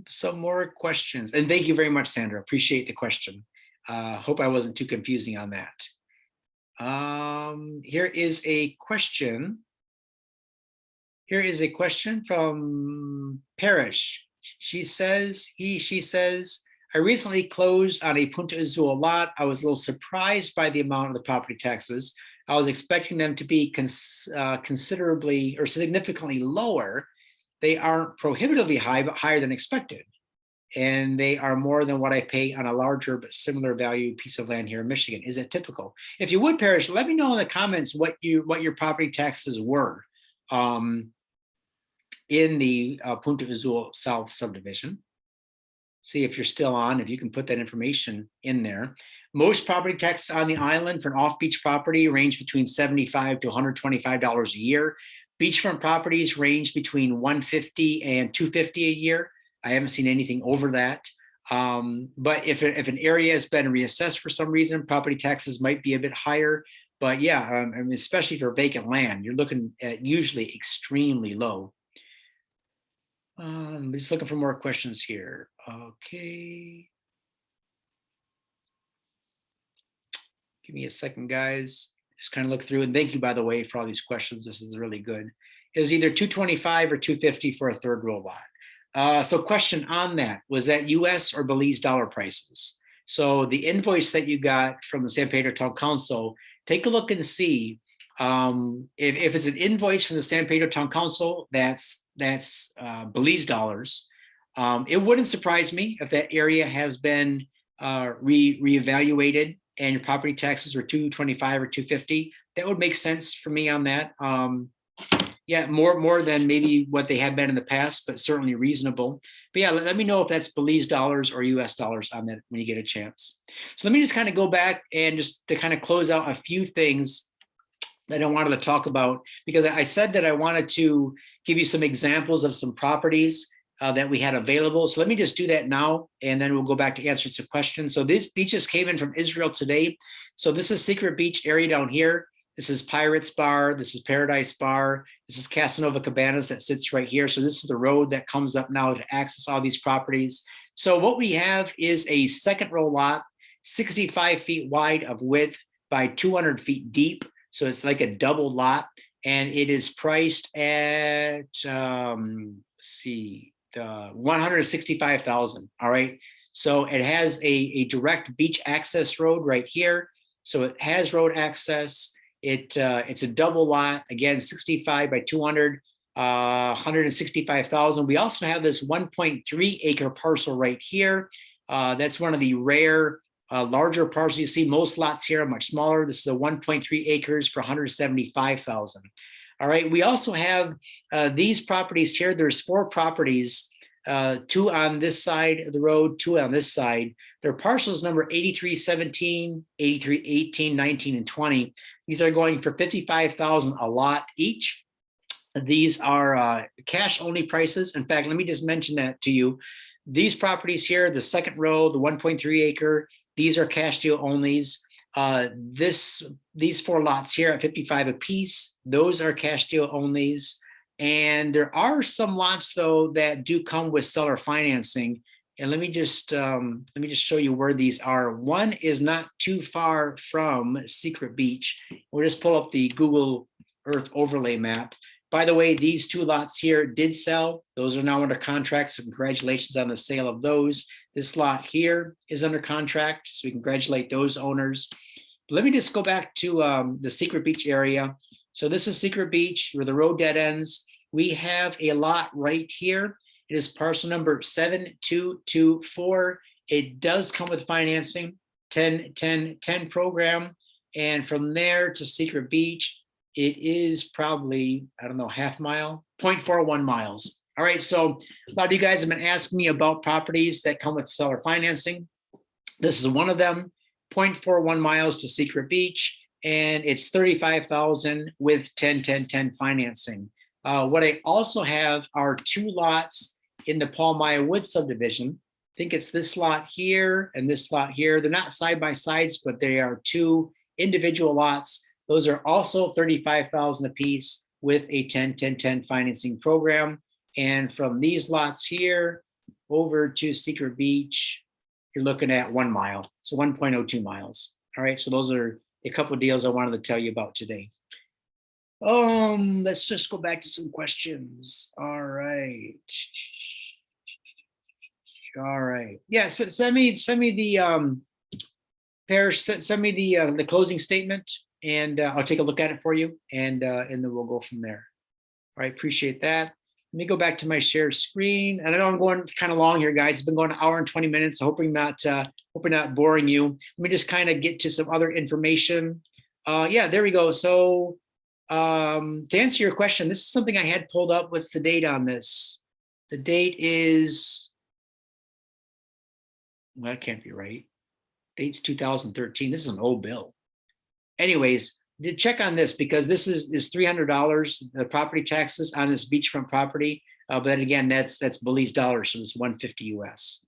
Some more questions. And thank you very much, Sandra. Appreciate the question. Hope I wasn't too confusing on that. Here is a question. Here is a question from Parrish. She says, she says, I recently closed on a Punta Azul lot. I was a little surprised by the amount of the property taxes. I was expecting them to be considerably or significantly lower. They aren't prohibitively high, but higher than expected. And they are more than what I pay on a larger but similar value piece of land here in Michigan. Is it typical? If you would, Parrish, let me know in the comments what your property taxes were in the Punta Azul South subdivision. See if you're still on, if you can put that information in there. Most property taxes on the island for an off-beach property range between $75 to $125 a year. Beachfront properties range between $150 and $250 a year. I haven't seen anything over that. But if an area has been reassessed for some reason, property taxes might be a bit higher. But yeah, I mean, especially for vacant land, you're looking at usually extremely low. I'm just looking for more questions here. Okay. Give me a second, guys. Just kind of look through, and thank you, by the way, for all these questions. This is really good. It was either 225 or 250 for a third row lot. So question on that, was that US or Belize dollar prices? So the invoice that you got from the San Pedro Town Council, take a look and see if it's an invoice from the San Pedro Town Council, that's Belize dollars. It wouldn't surprise me if that area has been reevaluated and your property taxes were 225 or 250. That would make sense for me on that. Yeah, more than maybe what they have been in the past, but certainly reasonable. But yeah, let me know if that's Belize dollars or US dollars on that when you get a chance. So let me just kind of go back and just to kind of close out a few things that I wanted to talk about, because I said that I wanted to give you some examples of some properties that we had available. So let me just do that now, and then we'll go back to answering some questions. So these beaches came in from Israel today. So this is Secret Beach area down here. This is Pirates Bar. This is Paradise Bar. This is Casanova Cabanas that sits right here. So this is the road that comes up now to access all these properties. So what we have is a second row lot, 65 feet wide of width by 200 feet deep. So it's like a double lot, and it is priced at, see, 165,000. All right. So it has a direct beach access road right here. So it has road access. It's a double lot, again, 65 by 200, 165,000. We also have this 1.3 acre parcel right here. That's one of the rare larger parcels. You see most lots here are much smaller. This is a 1.3 acres for 175,000. All right, we also have these properties here. There's 4 properties, 2 on this side of the road, 2 on this side. Their parcels number 8317, 8318, 19, and 20. These are going for 55,000 a lot each. These are cash only prices. In fact, let me just mention that to you. These properties here, the second row, the 1.3 acre, these are cash deal onlys. These 4 lots here at 55 apiece, those are cash deal onlys. And there are some lots though that do come with seller financing. And let me just show you where these are. One is not too far from Secret Beach. We'll just pull up the Google Earth overlay map. By the way, these 2 lots here did sell. Those are now under contract, so congratulations on the sale of those. This lot here is under contract, so we congratulate those owners. But let me just go back to the Secret Beach area. So this is Secret Beach, where the road dead ends. We have a lot right here. It is parcel number 7224. It does come with financing, 10-10-10 program. And from there to Secret Beach, it is probably, I don't know, half mile, 0.41 miles. All right, so a lot of you guys have been asking me about properties that come with seller financing. This is one of them, 0.41 miles to Secret Beach, and it's $35,000 with 10-10-10 financing. What I also have are 2 lots in the Paul Maya Woods subdivision. I think it's this lot here and this lot here. They're not side by sides, but they are 2 individual lots. Those are also $35,000 a piece with a 10-10-10 financing program. And from these lots here over to Secret Beach, you're looking at 1 mile, so 1.02 miles. All right, so those are a couple of deals I wanted to tell you about today. Let's just go back to some questions. All right. Yeah, so send me the Parrish, send me the closing statement, and I'll take a look at it for you, and then we'll go from there. All right, appreciate that. Let me go back to my share screen. And I know I'm going kind of long here, guys. It's been going an hour and 20 minutes. So hoping not boring you. Let me just kind of get to some other information. Yeah, there we go. So to answer your question, this is something I had pulled up. What's the date on this? The date is, well, that can't be right. Date's 2013. This is an old bill. Anyways, check on this, because this is $300, the property taxes on this beachfront property. But again, that's Belize dollars, so it's 150 US.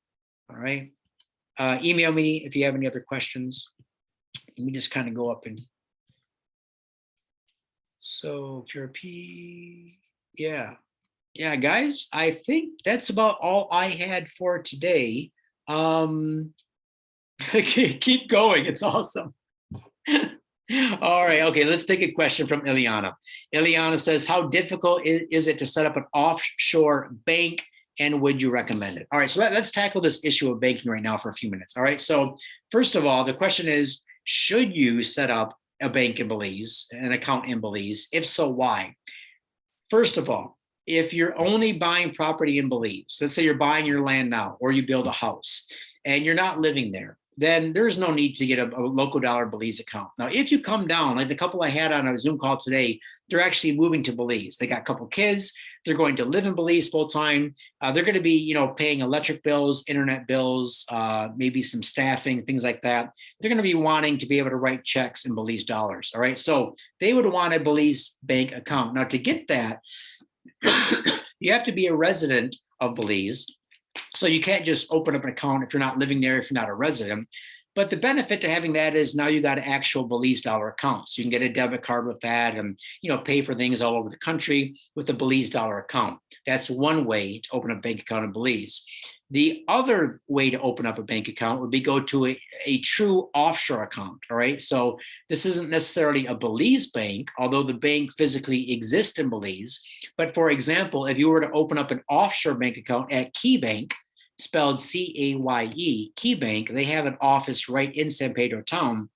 All right. Email me if you have any other questions. Let me just kind of go up and. So QRP, yeah, guys, I think that's about all I had for today. Keep going. It's awesome. All right. Okay. Let's take a question from Ileana. Ileana says, how difficult is it to set up an offshore bank, and would you recommend it? All right. So let's tackle this issue of banking right now for a few minutes. All right. So first of all, the question is, should you set up a bank in Belize, an account in Belize? If so, why? First of all, if you're only buying property in Belize, let's say you're buying your land now, or you build a house and you're not living there, then there's no need to get a local dollar Belize account. Now, if you come down, like the couple I had on a Zoom call today, they're actually moving to Belize. They got a couple kids. They're going to live in Belize full time. They're going to be, paying electric bills, internet bills, maybe some staffing, things like that. They're going to be wanting to be able to write checks in Belize dollars. All right. So they would want a Belize bank account. Now, to get that, you have to be a resident of Belize. So you can't just open up an account if you're not living there, if you're not a resident. But the benefit to having that is now you got an actual Belize dollar account. So you can get a debit card with that and, pay for things all over the country with a Belize dollar account. That's one way to open up a bank account in Belize. The other way to open up a bank account would be go to a true offshore account. All right. So this isn't necessarily a Belize bank, although the bank physically exists in Belize. But for example, if you were to open up an offshore bank account at Key Bank, spelled C-A-Y-E, Key Bank, they have an office right in San Pedro town.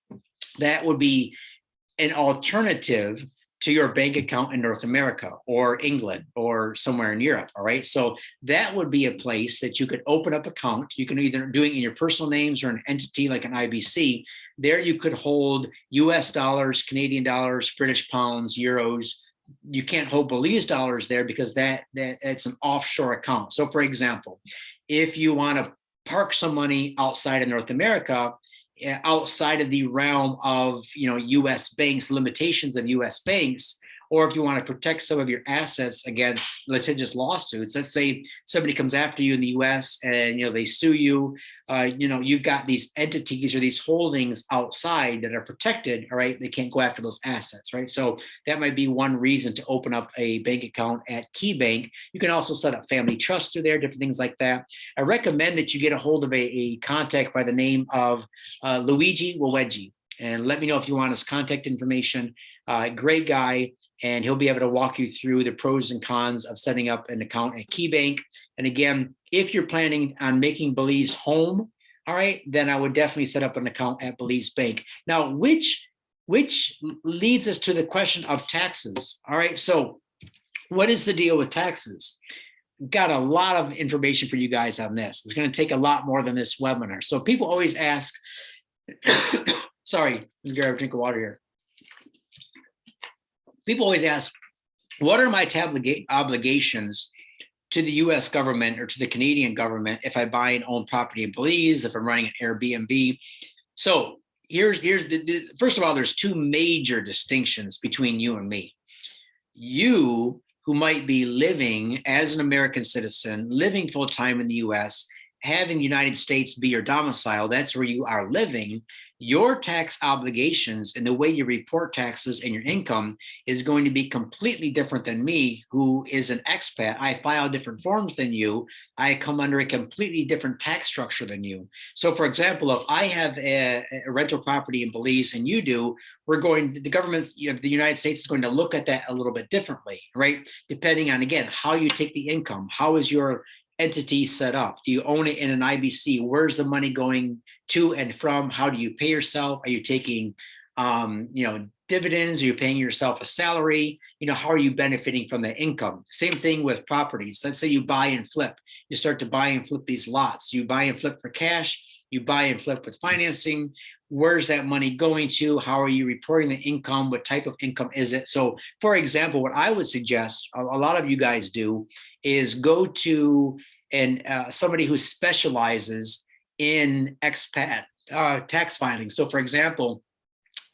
That would be an alternative to your bank account in North America or England or somewhere in Europe. All right. So that would be a place that you could open up account. You can either do it in your personal names or an entity like an IBC. There you could hold US dollars, Canadian dollars, British pounds, euros. You can't hold Belize dollars there because that's an offshore account. So for example, if you want to park some money outside of North America, outside of the realm of U.S. banks, limitations of U.S. banks, or if you want to protect some of your assets against litigious lawsuits, let's say somebody comes after you in the U.S. and they sue you, you've got these entities or these holdings outside that are protected. All right, they can't go after those assets, right? So that might be one reason to open up a bank account at Key Bank. You can also set up family trusts through there, different things like that. I recommend that you get a hold of a contact by the name of Luigi Waweji. and let me know if you want his contact information. Great guy, and he'll be able to walk you through the pros and cons of setting up an account at KeyBank. And again, if you're planning on making Belize home, all right, then I would definitely set up an account at Belize Bank. Now, which leads us to the question of taxes. All right, so what is the deal with taxes? Got a lot of information for you guys on this. It's going to take a lot more than this webinar. So people always ask, sorry, let me grab a drink of water here. People always ask, what are my obligations to the US government or to the Canadian government if I buy and own property in Belize, if I'm running an Airbnb? So here's first of all, there's two major distinctions between you and me. You, who might be living as an American citizen, living full-time in the US, having the United States be your domicile, that's where you are living, your tax obligations and the way you report taxes and your income is going to be completely different than me, who is an expat. I file different forms than you. I come under a completely different tax structure than you. So for example, if I have a rental property in Belize and you do, the government of the United States is going to look at that a little bit differently, right? Depending on, again, how you take the income, how is your entity set up? Do you own it in an IBC? Where's the money going to and from? How do you pay yourself? Are you taking, dividends? Are you paying yourself a salary? How are you benefiting from the income? Same thing with properties. Let's say you buy and flip. You start to buy and flip these lots. You buy and flip for cash. You buy and flip with financing. Where's that money going to? How are you reporting the income? What type of income is it? So for example, what I would suggest a lot of you guys do is go to somebody who specializes in expat tax filing. So for example,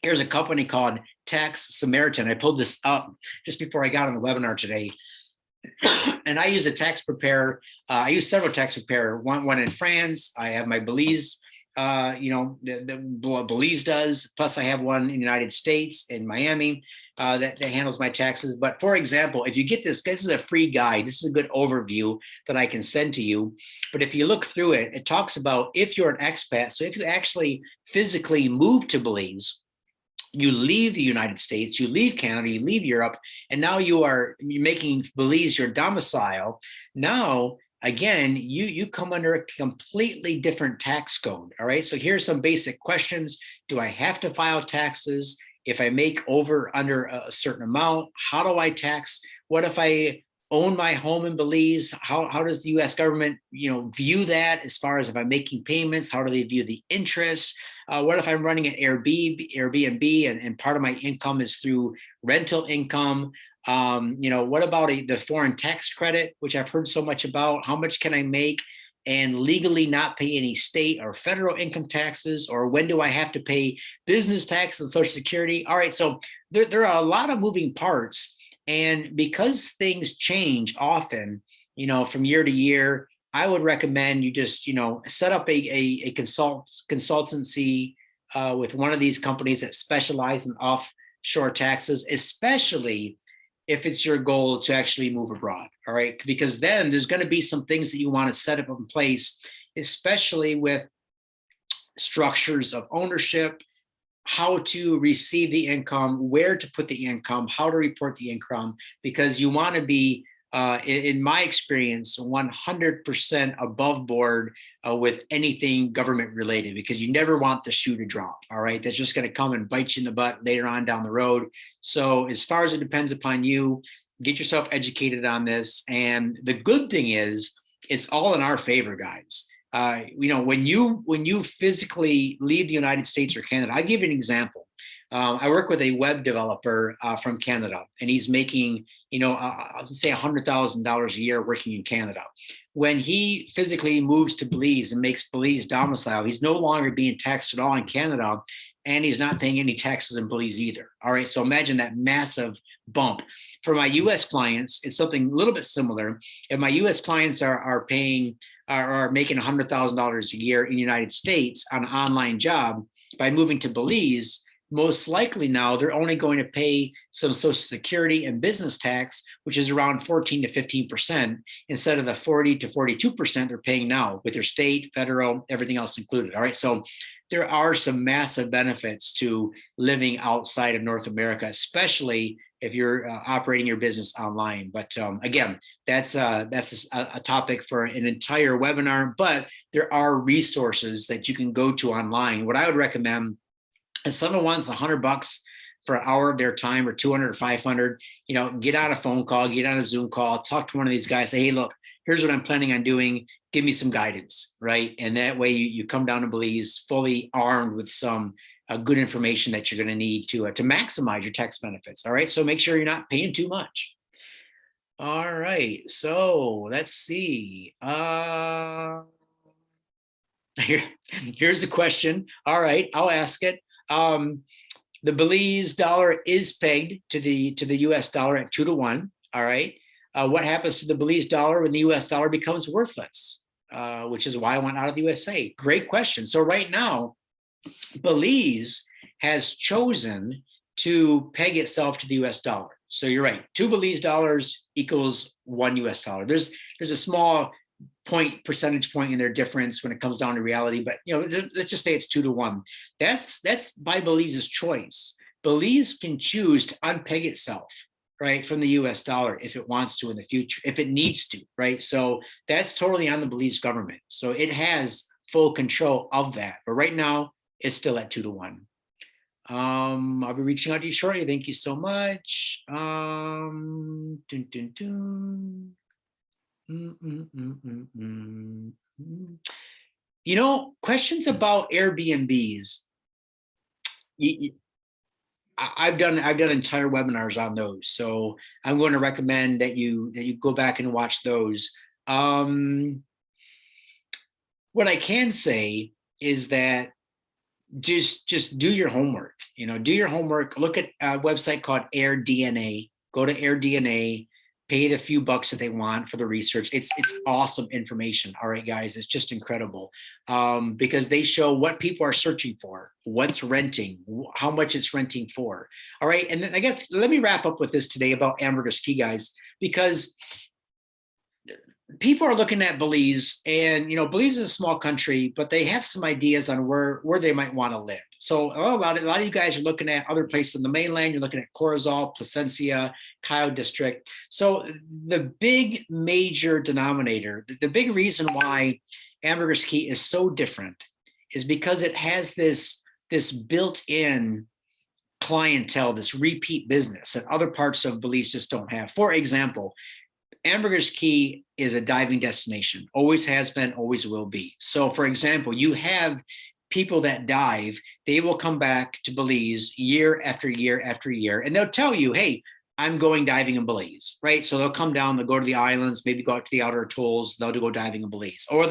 here's a company called Tax Samaritan. I pulled this up just before I got on the webinar today. And I use a tax preparer. I use several tax preparers, one in France. I have my Belize, Belize does. Plus I have one in the United States in Miami that handles my taxes. But for example, if you get this is a free guide. This is a good overview that I can send to you. But if you look through it, it talks about if you're an expat. So if you actually physically move to Belize, you leave the United States, you leave Canada, you leave Europe, and now you're making Belize your domicile. Now, again, you come under a completely different tax code. All right. So here's some basic questions. Do I have to file taxes? If I make under a certain amount, how do I tax? What if I own my home in Belize? How does the US government, view that as far as if I'm making payments? How do they view the interest? What if I'm running an Airbnb and part of my income is through rental income? What about the foreign tax credit, which I've heard so much about? How much can I make and legally not pay any state or federal income taxes? Or when do I have to pay business tax and Social Security? All right, so there are a lot of moving parts. And because things change often, from year to year, I would recommend you just, set up a consultancy with one of these companies that specialize in offshore taxes, especially if it's your goal to actually move abroad. All right, because then there's going to be some things that you want to set up in place, especially with structures of ownership, how to receive the income, where to put the income, how to report the income, because you want to be, in my experience, 100% above board with anything government related, because you never want the shoe to drop. All right, that's just going to come and bite you in the butt later on down the road. So as far as it depends upon you, get yourself educated on this. And the good thing is, it's all in our favor, guys. When you physically leave the United States or Canada, I'll give you an example. I work with a web developer from Canada, and he's making, let's say $100,000 a year working in Canada. When he physically moves to Belize and makes Belize domicile, he's no longer being taxed at all in Canada, and he's not paying any taxes in Belize either. All right, so imagine that massive bump. For my U.S. clients, it's something a little bit similar. If my U.S. clients are making $100,000 a year in the United States on an online job, by moving to Belize, most likely now they're only going to pay some Social Security and business tax, which is around 14 to 15%, instead of the 40 to 42% they're paying now with their state, federal, everything else included. All right. So there are some massive benefits to living outside of North America, especially if you're operating your business online. But again, that's a topic for an entire webinar, but there are resources that you can go to online. What I would recommend, if someone wants $100 for an hour of their time, or 200 or 500, get on a phone call, get on a Zoom call, talk to one of these guys, say, hey, look, here's what I'm planning on doing. Give me some guidance, right? And that way you come down to Belize fully armed with some good information that you're going to need to maximize your tax benefits. All right. So make sure you're not paying too much. All right. So let's see. Here's the question. All right. I'll ask it. The Belize dollar is pegged to the US dollar at 2 to 1. All right. What happens to the Belize dollar when the US dollar becomes worthless? Which is why I went out of the USA. Great question. So right now, Belize has chosen to peg itself to the US dollar. So you're right, 2 Belize dollars equals 1 US dollar. There's a small percentage point in their difference when it comes down to reality, but let's just say it's 2 to 1. That's by Belize's choice. Belize can choose to unpeg itself, right, from the US dollar if it wants to in the future, if it needs to, right? So that's totally on the Belize government. So it has full control of that. But right now, it's still at 2 to 1. I'll be reaching out to you shortly. Thank you so much. Questions about Airbnbs. I've done entire webinars on those, so I'm going to recommend that you go back and watch those. What I can say is that just do your homework. Do your homework. Look at a website called AirDNA. Go to AirDNA. Pay the few bucks that they want for the research. It's awesome information. All right, guys, it's just incredible because they show what people are searching for, what's renting, how much it's renting for. All right, and then I guess let me wrap up with this today about Ambergris Key, guys, because people are looking at Belize, and Belize is a small country, but they have some ideas on where they might want to live. So a lot of you guys are looking at other places in the mainland. You're looking at Corozal, Placencia, Cayo District. So the big major denominator, the big reason why Ambergris Key is so different is because it has this built-in clientele, this repeat business that other parts of Belize just don't have. For example, Ambergris Key is a diving destination, always has been, always will be. So for example, you have people that dive, they will come back to Belize year after year after year, and they'll tell you, hey, I'm going diving in Belize, right? So they'll come down, they'll go to the islands, maybe go out to the outer atolls, they'll go diving in Belize. Or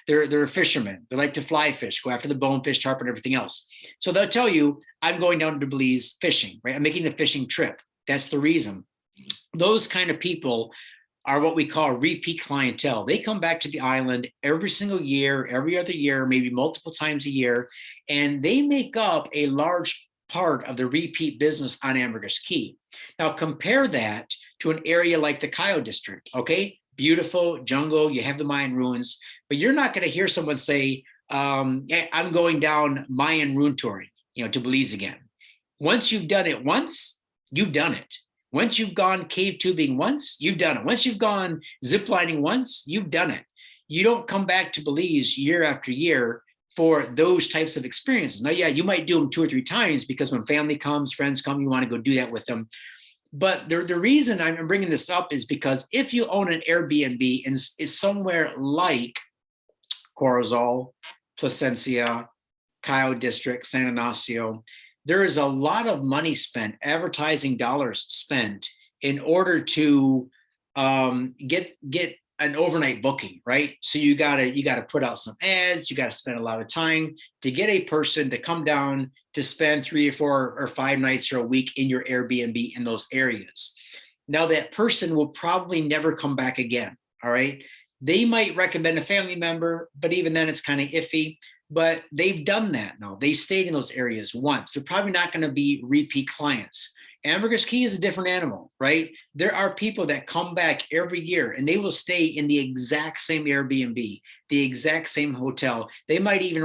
they're fishermen, they like to fly fish, go after the bonefish, tarpon, and everything else. So they'll tell you, I'm going down to Belize fishing, right? I'm making a fishing trip. That's the reason. Those kind of people are what we call repeat clientele. They come back to the island every single year, every other year, maybe multiple times a year, and they make up a large part of the repeat business on Ambergris Key. Now compare that to an area like the Cayo District, okay? Beautiful jungle, you have the Mayan ruins, but you're not gonna hear someone say, hey, I'm going down Mayan ruin touring, to Belize again. Once you've done it once, you've done it. Once you've gone cave tubing once, you've done it. Once you've gone ziplining once, you've done it. You don't come back to Belize year after year for those types of experiences. Now, yeah, you might do them 2 or 3 times because when family comes, friends come, you want to go do that with them. But the reason I'm bringing this up is because if you own an Airbnb and it's somewhere like Corozal, Placencia, Cayo District, San Ignacio, there is a lot of money spent, advertising dollars spent in order to get an overnight booking, right? So you gotta put out some ads, you gotta spend a lot of time to get a person to come down to spend 3 or 4 or 5 nights or a week in your Airbnb in those areas. Now that person will probably never come back again, all right? They might recommend a family member, but even then it's kind of iffy. But they've done that now. They stayed in those areas once. They're probably not going to be repeat clients. Ambergris Key is a different animal, right? There are people that come back every year and they will stay in the exact same Airbnb, the exact same hotel. They might even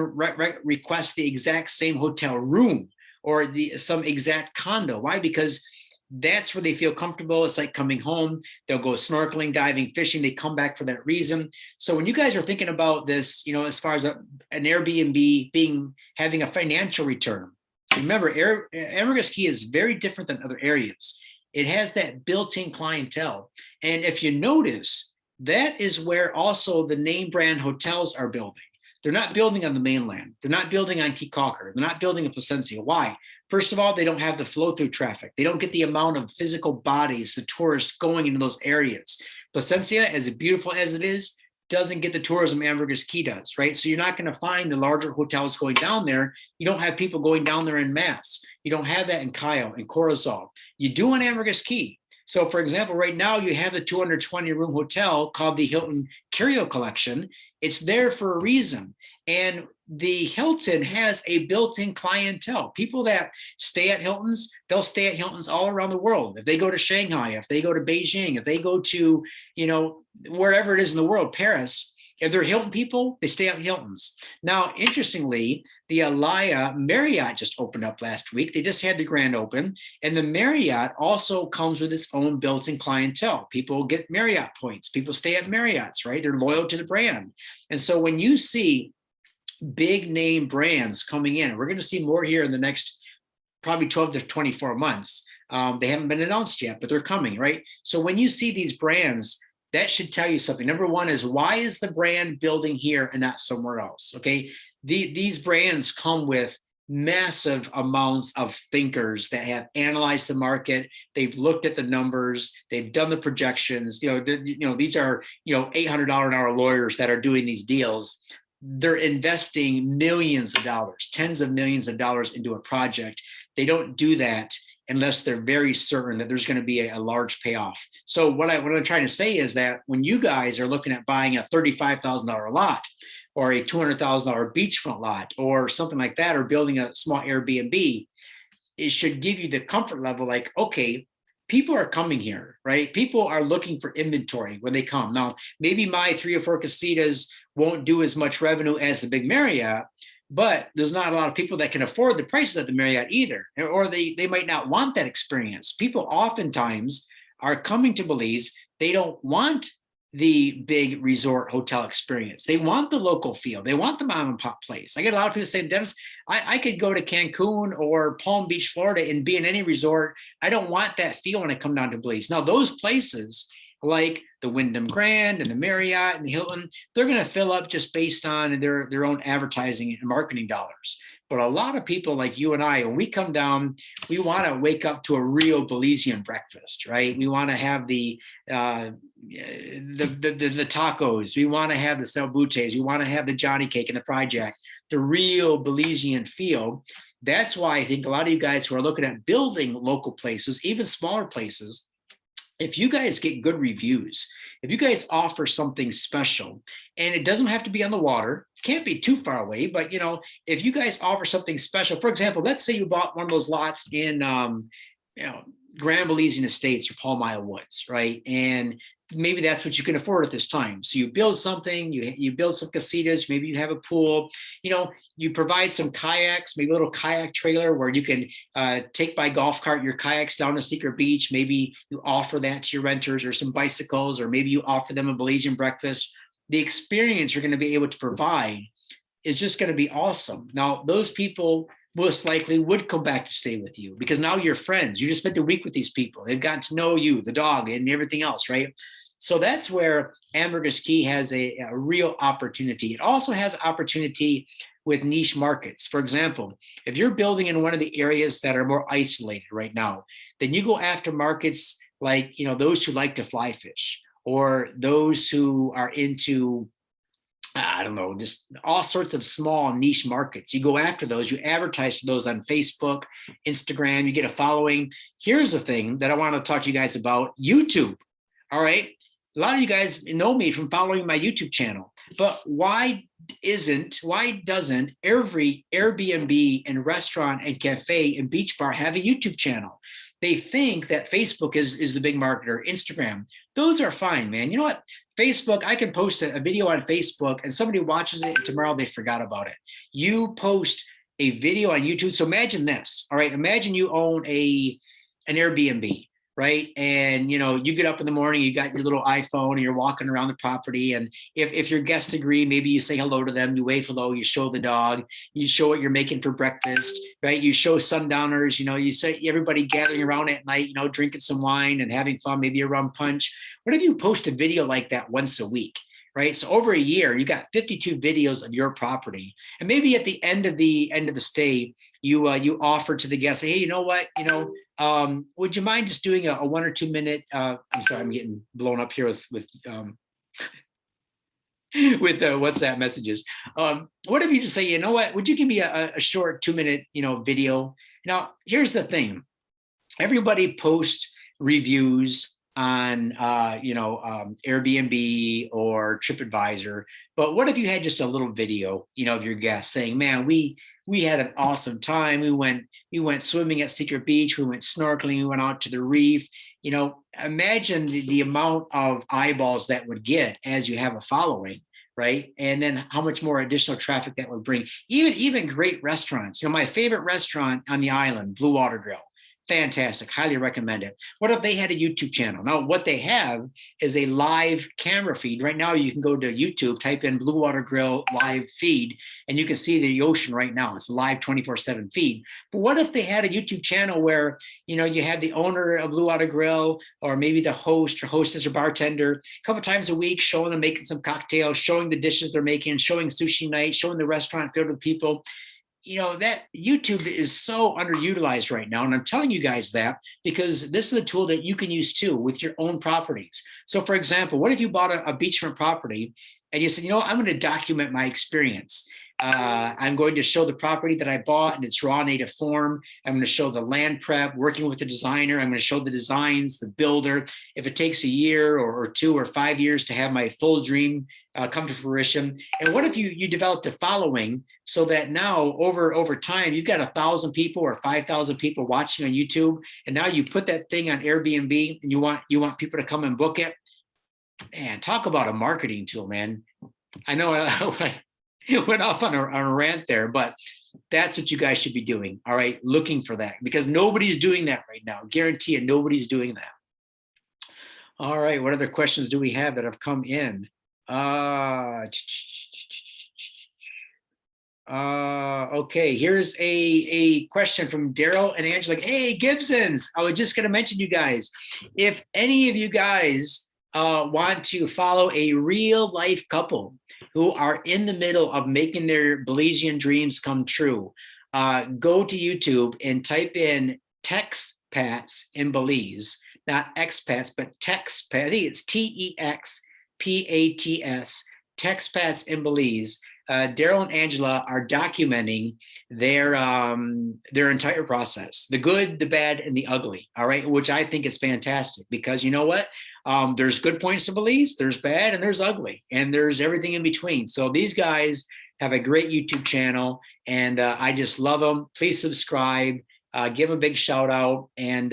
request the exact same hotel room or some exact condo. Why? Because that's where they feel comfortable. It's like coming home. They'll go snorkeling, diving, fishing. They come back for that reason. So when you guys are thinking about this, as far as an Airbnb having a financial return, remember, Ambergris Key is very different than other areas. It has that built-in clientele. And if you notice, that is where also the name brand hotels are building. They're not building on the mainland. They're not building on Key Calker. They're not building in Placencia. Why? First of all, they don't have the flow through traffic. They don't get the amount of physical bodies, the tourists going into those areas. Placencia, as beautiful as it is, doesn't get the tourism Ambergris Key does, right? So you're not going to find the larger hotels going down there. You don't have people going down there in mass. You don't have that in Cayo and Corozal. You do in Ambergris Key. So for example, right now you have the 220 room hotel called the Hilton Curio Collection. It's there for a reason. And the Hilton has a built-in clientele. People that stay at Hiltons, they'll stay at Hiltons all around the world. If they go to Shanghai, if they go to Beijing, if they go to, wherever it is in the world, Paris, if they're Hilton people, they stay at Hiltons. Now, interestingly, the Alaya Marriott just opened up last week. They just had the grand open. And the Marriott also comes with its own built-in clientele. People get Marriott points. People stay at Marriott's, right? They're loyal to the brand. And so when you see big name brands coming in, we're going to see more here in the next probably 12 to 24 months. They haven't been announced yet, but they're coming, right? So when you see these brands, that should tell you something. Number one is, why is the brand building here and not somewhere else? Okay, these brands come with massive amounts of thinkers that have analyzed the market. They've looked at the numbers. They've done the projections. These are $800 an hour lawyers that are doing these deals. They're investing millions of dollars, tens of millions of dollars into a project. They don't do that unless they're very certain that there's going to be a large payoff. So what I'm trying to say is that when you guys are looking at buying a $35,000 lot or a $200,000 beachfront lot or something like that, or building a small Airbnb, it should give you the comfort level like, okay, people are coming here, right? People are looking for inventory when they come. Now, maybe my 3 or 4 casitas won't do as much revenue as the big Marriott, but there's not a lot of people that can afford the prices at the Marriott either, or they might not want that experience. People oftentimes are coming to Belize. They don't want the big resort hotel experience. They want the local feel. They want the mom and pop place. I get a lot of people saying, Dennis, I could go to Cancun or Palm Beach, Florida and be in any resort. I don't want that feel when I come down to Belize. Now, those places like the Wyndham Grand and the Marriott and the Hilton, they're going to fill up just based on their own advertising and marketing dollars. But a lot of people like you and I, when we come down, we want to wake up to a real Belizean breakfast, right? We want to have the tacos. We want to have the salbutes. We want to have the Johnny cake and the fried jack, the real Belizean feel. That's why I think a lot of you guys who are looking at building local places, even smaller places, if you guys get good reviews, if you guys offer something special, and it doesn't have to be on the water, it can't be too far away, but if you guys offer something special, for example, let's say you bought one of those lots in Grand Belizean Estates or Palm Isle Woods, right? And maybe that's what you can afford at this time. So you build something, you build some casitas, maybe you have a pool, you provide some kayaks, maybe a little kayak trailer where you can take by golf cart your kayaks down to Secret Beach. Maybe you offer that to your renters, or some bicycles, or maybe you offer them a Belizean breakfast. The experience you're going to be able to provide is just going to be awesome. Now, those people most likely would come back to stay with you because now you're friends. You just spent a week with these people. They've gotten to know you, the dog, and everything else, right? So that's where Ambergris Key has a real opportunity. It also has opportunity with niche markets. For example, if you're building in one of the areas that are more isolated right now, then you go after markets like, those who like to fly fish, or those who are into, I don't know, just all sorts of small niche markets. You go after those, you advertise to those on Facebook, Instagram, you get a following. Here's the thing that I want to talk to you guys about: YouTube. All right. a lot of you guys know me from following my YouTube channel, but why doesn't every Airbnb and restaurant and cafe and beach bar have a YouTube channel? They think that Facebook is the big marketer, Instagram. Those are fine, man. You know what? Facebook, I can post a video on Facebook and somebody watches it and tomorrow they forgot about it. You post a video on YouTube. So imagine this, all right? Imagine you own an Airbnb, right? And you get up in the morning, you got your little iPhone and you're walking around the property. And if your guests agree, maybe you say hello to them, you wave hello, you show the dog, you show what you're making for breakfast, right? You show sundowners, you say everybody gathering around at night, drinking some wine and having fun, maybe a rum punch. What if you post a video like that once a week? Right. So over a year, you got 52 videos of your property. And maybe at the end of the stay, you offer to the guests, hey, you know what, would you mind just doing a 1 or 2 minute, I'm sorry, I'm getting blown up here with WhatsApp messages. What if you just say, you know what, would you give me a short 2-minute, video? Now, here's the thing. Everybody posts reviews on Airbnb or TripAdvisor, but what if you had just a little video, of your guests saying, man, we had an awesome time. We went swimming at Secret Beach. We went snorkeling. We went out to the reef. Imagine the amount of eyeballs that would get as you have a following, right? And then how much more additional traffic that would bring. Even great restaurants. My favorite restaurant on the island, Blue Water Grill. Fantastic. Highly recommend it. What if they had a YouTube channel? Now, what they have is a live camera feed. Right now, you can go to YouTube, type in Blue Water Grill live feed, and you can see the ocean right now. It's a live 24/7 feed. But what if they had a YouTube channel where, you had the owner of Blue Water Grill, or maybe the host or hostess or bartender, a couple times a week, showing them making some cocktails, showing the dishes they're making, showing sushi night, showing the restaurant filled with people. That YouTube is so underutilized right now. And I'm telling you guys that because this is a tool that you can use too with your own properties. So for example, what if you bought a beachfront property and you said, I'm going to document my experience. I'm going to show the property that I bought in its raw native form. I'm going to show the land prep, working with the designer. I'm going to show the designs, the builder. If it takes a year or 2 or 5 years to have my full dream come to fruition. And what if you developed a following so that now over time, you've got 1,000 people or 5,000 people watching on YouTube. And now you put that thing on Airbnb and you want people to come and book it. Man, talk about a marketing tool, man. I know it went off on a rant there, but that's what you guys should be doing. All right. Looking for that because nobody's doing that right now. Guarantee you, nobody's doing that. All right. What other questions do we have that have come in? Okay. Here's a question from Daryl and Angela. Hey, Gibsons. I was just going to mention you guys. If any of you guys want to follow a real life couple who are in the middle of making their Belizean dreams come true, go to YouTube and type in Texpats in Belize, not expats, but Texpats. I think it's TEXPATS, Texpats in Belize. Daryl and Angela are documenting their entire process, the good, the bad, and the ugly. All right, which I think is fantastic because you know what? There's good points to Belize, there's bad, and there's ugly, and there's everything in between. So these guys have a great YouTube channel, and I just love them. Please subscribe. Give a big shout out and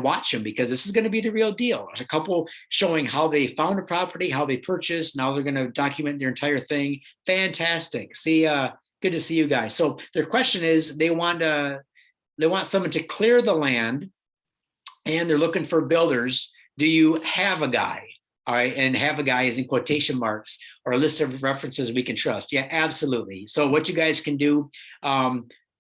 watch them because this is going to be the real deal. A couple showing how they found a property, how they purchased. Now they're going to document their entire thing. Fantastic. See, good to see you guys. So their question is they want someone to clear the land and they're looking for builders. Do you have a guy? All right. And have a guy is in quotation marks or a list of references we can trust. Yeah, absolutely. So what you guys can do,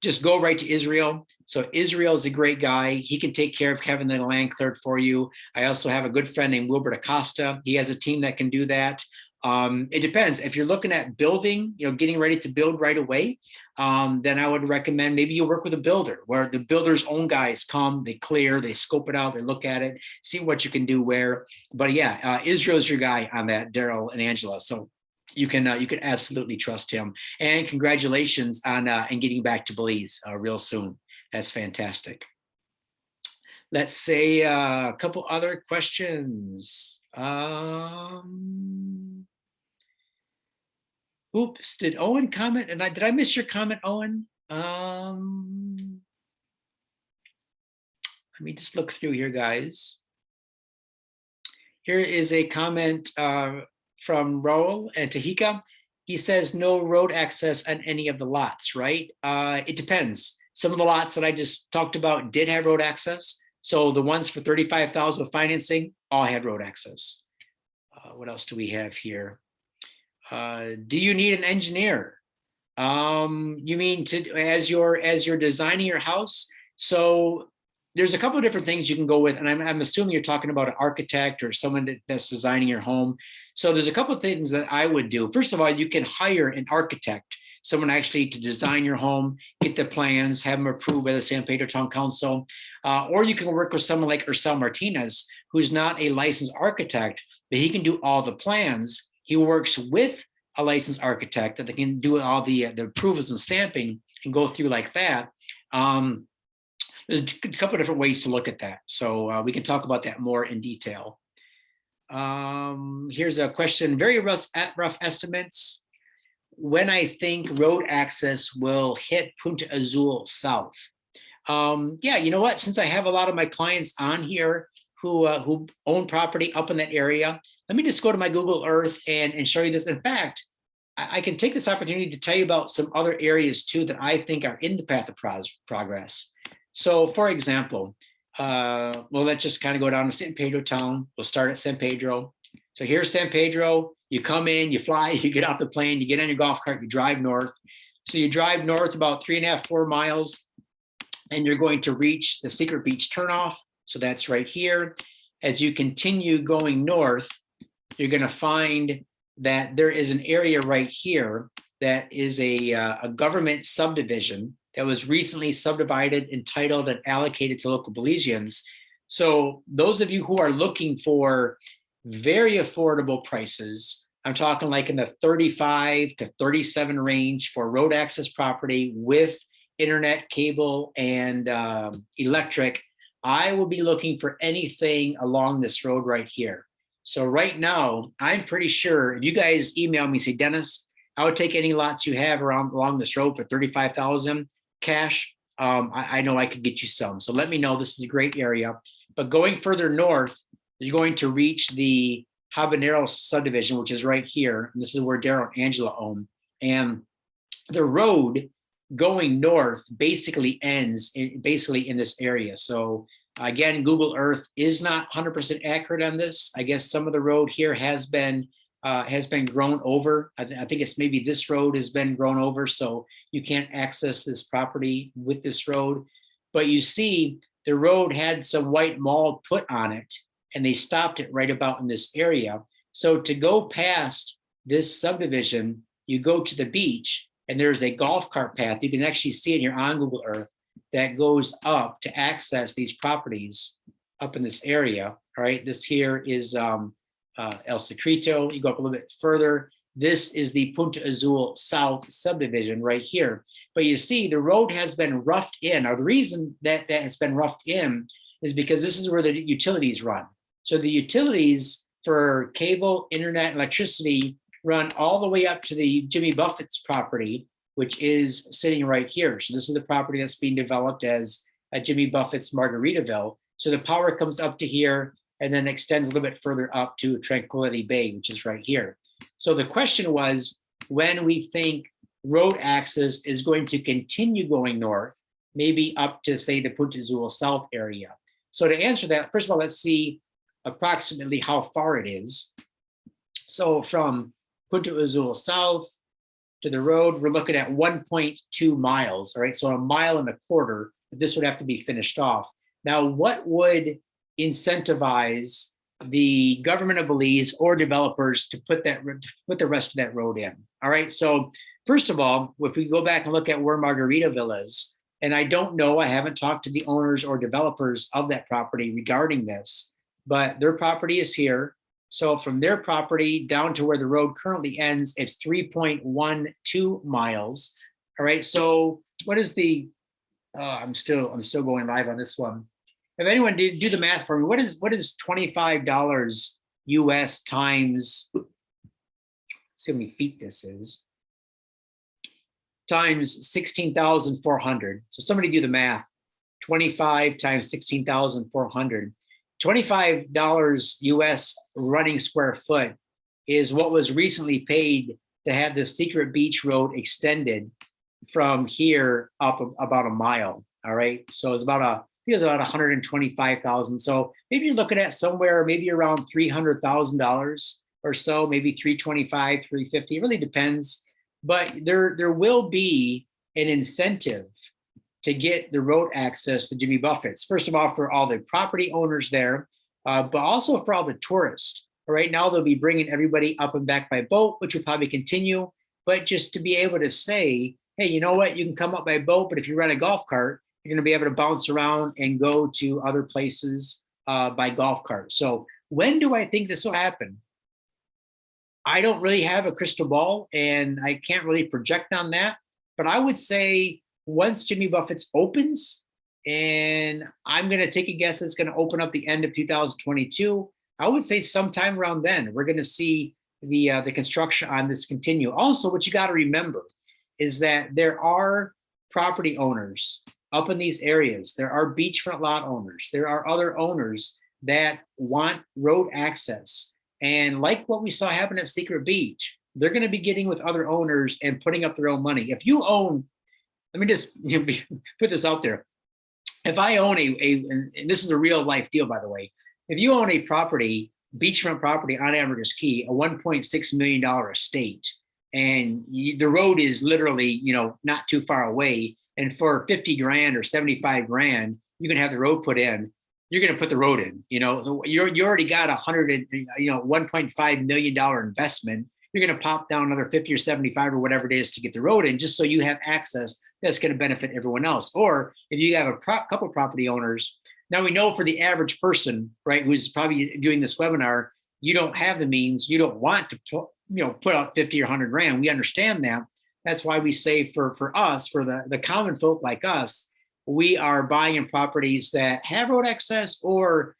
just go right to Israel. So Israel is a great guy. He can take care of having the land cleared for you. I also have a good friend named Wilbert Acosta. He has a team that can do that. It depends. If you're looking at building, getting ready to build right away, then I would recommend maybe you work with a builder where the builder's own guys come, they clear, they scope it out, they look at it, see what you can do where. But yeah, Israel's your guy on that, Daryl and Angela. So you can absolutely trust him. And congratulations on getting back to Belize real soon. That's fantastic. Let's say a couple other questions. Oops, did Owen comment? And did I miss your comment, Owen? Let me just look through here, guys. Here is a comment from Raul and Tahika. He says no road access on any of the lots, right? It depends. Some of the lots that I just talked about did have road access. So the ones for 35,000 with financing all had road access. What else do we have here? Do you need an engineer? You mean as you're designing your house? So there's a couple of different things you can go with, and I'm assuming you're talking about an architect or someone that's designing your home. So there's a couple of things that I would do. First of all, you can hire an architect, someone actually to design your home, get the plans, have them approved by the San Pedro Town Council, or you can work with someone like Ursel Martinez, who's not a licensed architect, but he can do all the plans. He works with a licensed architect that they can do all the approvals and stamping and go through like that. There's a couple of different ways to look at that. So we can talk about that more in detail. Here's a question, very rough estimates. When I think road access will hit Punta Azul South. Yeah, you know what? Since I have a lot of my clients on here who own property up in that area, let me just go to my Google Earth and show you this. In fact, I can take this opportunity to tell you about some other areas too that I think are in the path of progress. So for example, well, let's just kind of go down to San Pedro town. We'll start at San Pedro. So here's San Pedro. You come in, you fly, you get off the plane, you get on your golf cart, you drive north. So you drive north about 3.5, 4 miles, and you're going to reach the Secret Beach turnoff. So that's right here. As you continue going north, you're going to find that there is an area right here that is a government subdivision that was recently subdivided, entitled, and allocated to local Belizeans. So those of you who are looking for very affordable prices, I'm talking like in the 35 to 37 range for road access property with internet, cable, and electric, I will be looking for anything along this road right here. So right now, I'm pretty sure if you guys email me, say, Dennis, I would take any lots you have along this road for 35,000 cash. I know I could get you some. So let me know. This is a great area. But going further north, you're going to reach the Habanero subdivision, which is right here. And this is where Daryl and Angela own. And the road going north basically ends in this area. So again, Google Earth is not 100% accurate on this. I guess some of the road here has been grown over. I think it's maybe this road has been grown over, so you can't access this property with this road. But you see, the road had some white mold put on it, and they stopped it right about in this area. So to go past this subdivision, you go to the beach, and there's a golf cart path. You can actually see it here on Google Earth that goes up to access these properties up in this area. All right, this here is El Secreto. You go up a little bit further. This is the Punta Azul South subdivision right here. But you see, the road has been roughed in. Now, the reason that has been roughed in is because this is where the utilities run. So the utilities for cable, internet, electricity run all the way up to the Jimmy Buffett's property, which is sitting right here. So this is the property that's being developed as Jimmy Buffett's Margaritaville. So the power comes up to here and then extends a little bit further up to Tranquility Bay, which is right here. So the question was, when we think road access is going to continue going north, maybe up to, say, the Punta Azul South area. So to answer that, first of all, let's see approximately how far it is. So from Punta Azul South to the road, we're looking at 1.2 miles, all right? So 1.25 miles, this would have to be finished off. Now, what would incentivize the government of Belize or developers to put the rest of that road in? All right, so first of all, if we go back and look at where Margaritaville is, and I don't know, I haven't talked to the owners or developers of that property regarding this, but their property is here. So from their property down to where the road currently ends, it's 3.12 miles. All right, so what is the, I'm still going live on this one. If anyone do the math for me, what is $25 US times, see how many feet this is, times 16,400. So somebody do the math. 25 times 16,400. $25 US running square foot is what was recently paid to have the secret beach road extended from here up about a mile. All right. So it's about I think it's about 125,000. So maybe you're looking at somewhere maybe around $300,000 or so, maybe 325, 350. It really depends. But there will be an incentive to get the road access to Jimmy Buffett's. First of all, for all the property owners there, but also for all the tourists. Right now, they'll be bringing everybody up and back by boat, which will probably continue. But just to be able to say, hey, you know what? You can come up by boat, but if you rent a golf cart, you're going to be able to bounce around and go to other places by golf cart. So when do I think this will happen? I don't really have a crystal ball, and I can't really project on that. But I would say once Jimmy Buffett's opens, and I'm going to take a guess it's going to open up the end of 2022. I would say sometime around then, we're going to see the construction on this continue. Also, what you got to remember is that there are property owners up in these areas. There are beachfront lot owners. There are other owners that want road access. And like what we saw happen at Secret Beach, they're going to be getting with other owners and putting up their own money. If you own, let me just put this out there. If I own and this is a real life deal, by the way, if you own a property, beachfront property on Ambergris Key, a $1.6 million estate, and the road is literally, not too far away, and for 50 grand or 75 grand, you can have the road put in, you're going to put the road in, so you already got $1.5 million investment. You're going to pop down another 50 or 75 or whatever it is to get the road in, just so you have access that's going to benefit everyone else. Or if you have a couple property owners, now we know for the average person, right, who's probably doing this webinar, you don't have the means, you don't want to put out 50 or 100 grand. We understand that. That's why we say for us, for the common folk like us, we are buying in properties that have road access or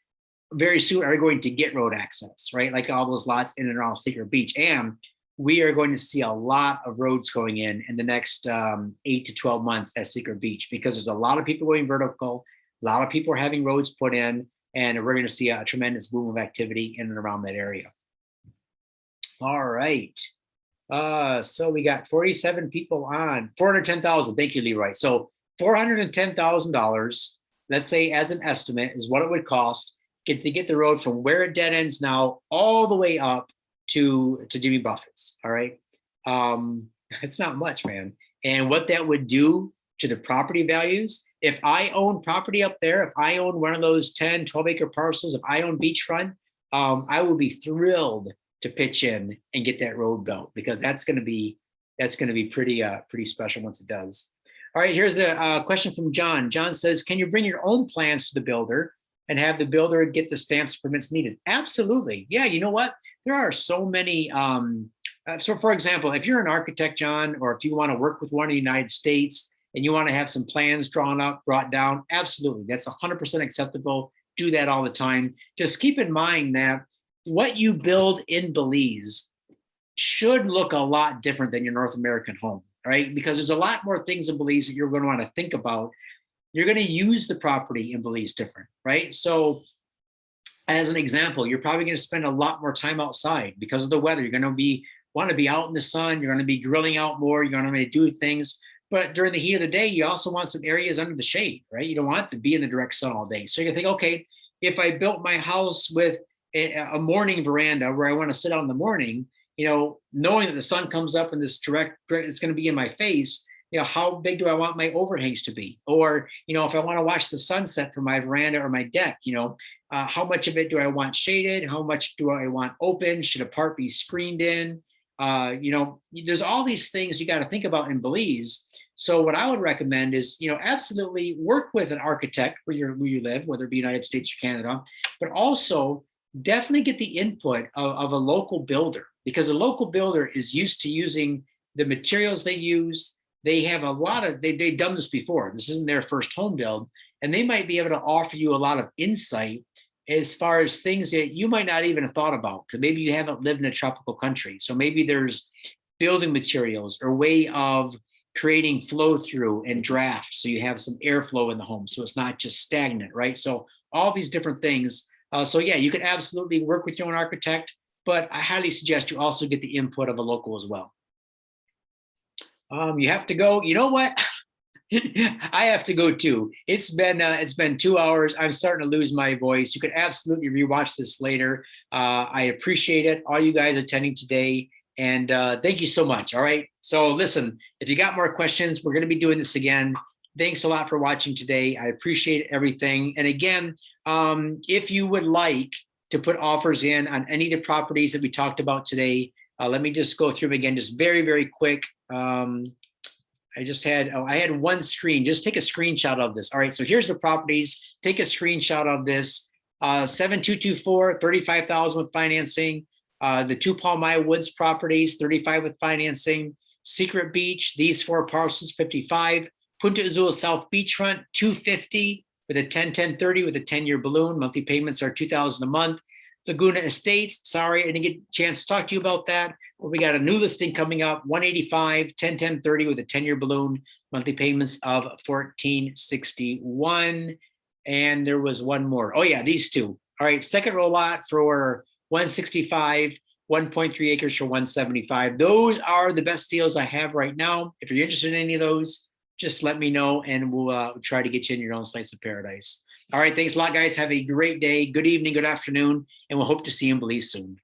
very soon are going to get road access, right? Like all those lots in and around Secret Beach. And we are going to see a lot of roads going in the next 8 to 12 months at Secret Beach, because there's a lot of people going vertical, a lot of people are having roads put in, and we're going to see a tremendous boom of activity in and around that area. All right. So we got 47 people on, 410,000. Thank you, Leroy. So $410,000, let's say as an estimate, is what it would cost to get the road from where it dead ends now all the way up to Jimmy Buffett's. All right. It's not much, man. And what that would do to the property values, if I own property up there, if I own one of those 10, 12 acre parcels, if I own beachfront, I would be thrilled to pitch in and get that road built, because that's going to be pretty special once it does. All right, here's a question from John. John says, can you bring your own plans to the builder and have the builder get the stamps permits needed? Absolutely. Yeah, you know what? There are so many. So for example, if you're an architect, John, or if you want to work with one in the United States and you want to have some plans drawn up, brought down, absolutely. That's 100% acceptable. Do that all the time. Just keep in mind that what you build in Belize should look a lot different than your North American home, right? Because there's a lot more things in Belize that you're going to want to think about. You're going to use the property in Belize different, right? So as an example, you're probably going to spend a lot more time outside because of the weather. You're going to want to be out in the sun. You're going to be grilling out more. You're going to do things. But during the heat of the day, you also want some areas under the shade, right? You don't want to be in the direct sun all day. So you're going to think, okay, if I built my house with a morning veranda where I want to sit out in the morning, knowing that the sun comes up in this direct, it's going to be in my face, how big do I want my overhangs to be? Or, if I want to watch the sunset from my veranda or my deck, how much of it do I want shaded? How much do I want open? Should a part be screened in? There's all these things you got to think about in Belize. So what I would recommend is, absolutely work with an architect where you live, whether it be United States or Canada, but also definitely get the input of a local builder, because a local builder is used to using the materials they use. They have they've done this before. This isn't their first home build, and they might be able to offer you a lot of insight as far as things that you might not even have thought about, because maybe you haven't lived in a tropical country. So maybe there's building materials or way of creating flow through and draft, so you have some airflow in the home, so it's not just stagnant, right? So all these different things. So yeah, you can absolutely work with your own architect, but I highly suggest you also get the input of a local as well. You have to go. You know what? I have to go too. It's been 2 hours. I'm starting to lose my voice. You could absolutely rewatch this later. I appreciate it, all you guys attending today, and thank you so much. All right. So listen, if you got more questions, we're going to be doing this again. Thanks a lot for watching today. I appreciate everything. And again, if you would like to put offers in on any of the properties that we talked about today, let me just go through them again, just very, very quick. I had one screen. Just take a screenshot of this. All right, so here's the properties. Take a screenshot of this. 7224, 35,000 with financing. The two Palmyra Woods properties, 35 with financing. Secret Beach, these four parcels, 55. Punta Azul South Beachfront, 250 with a 10-10-30 with a 10-year balloon. Monthly payments are $2,000 a month. Laguna Estates, sorry, I didn't get a chance to talk to you about that. But we got a new listing coming up, 185, 10-10-30 with a 10-year balloon, monthly payments of $1,461. And there was one more. Oh yeah, these two. All right, second row lot for 165, 1.3 acres for 175. Those are the best deals I have right now. If you're interested in any of those, just let me know and we'll try to get you in your own slice of paradise. All right, thanks a lot, guys. Have a great day, good evening, good afternoon, and we'll hope to see you in Belize soon.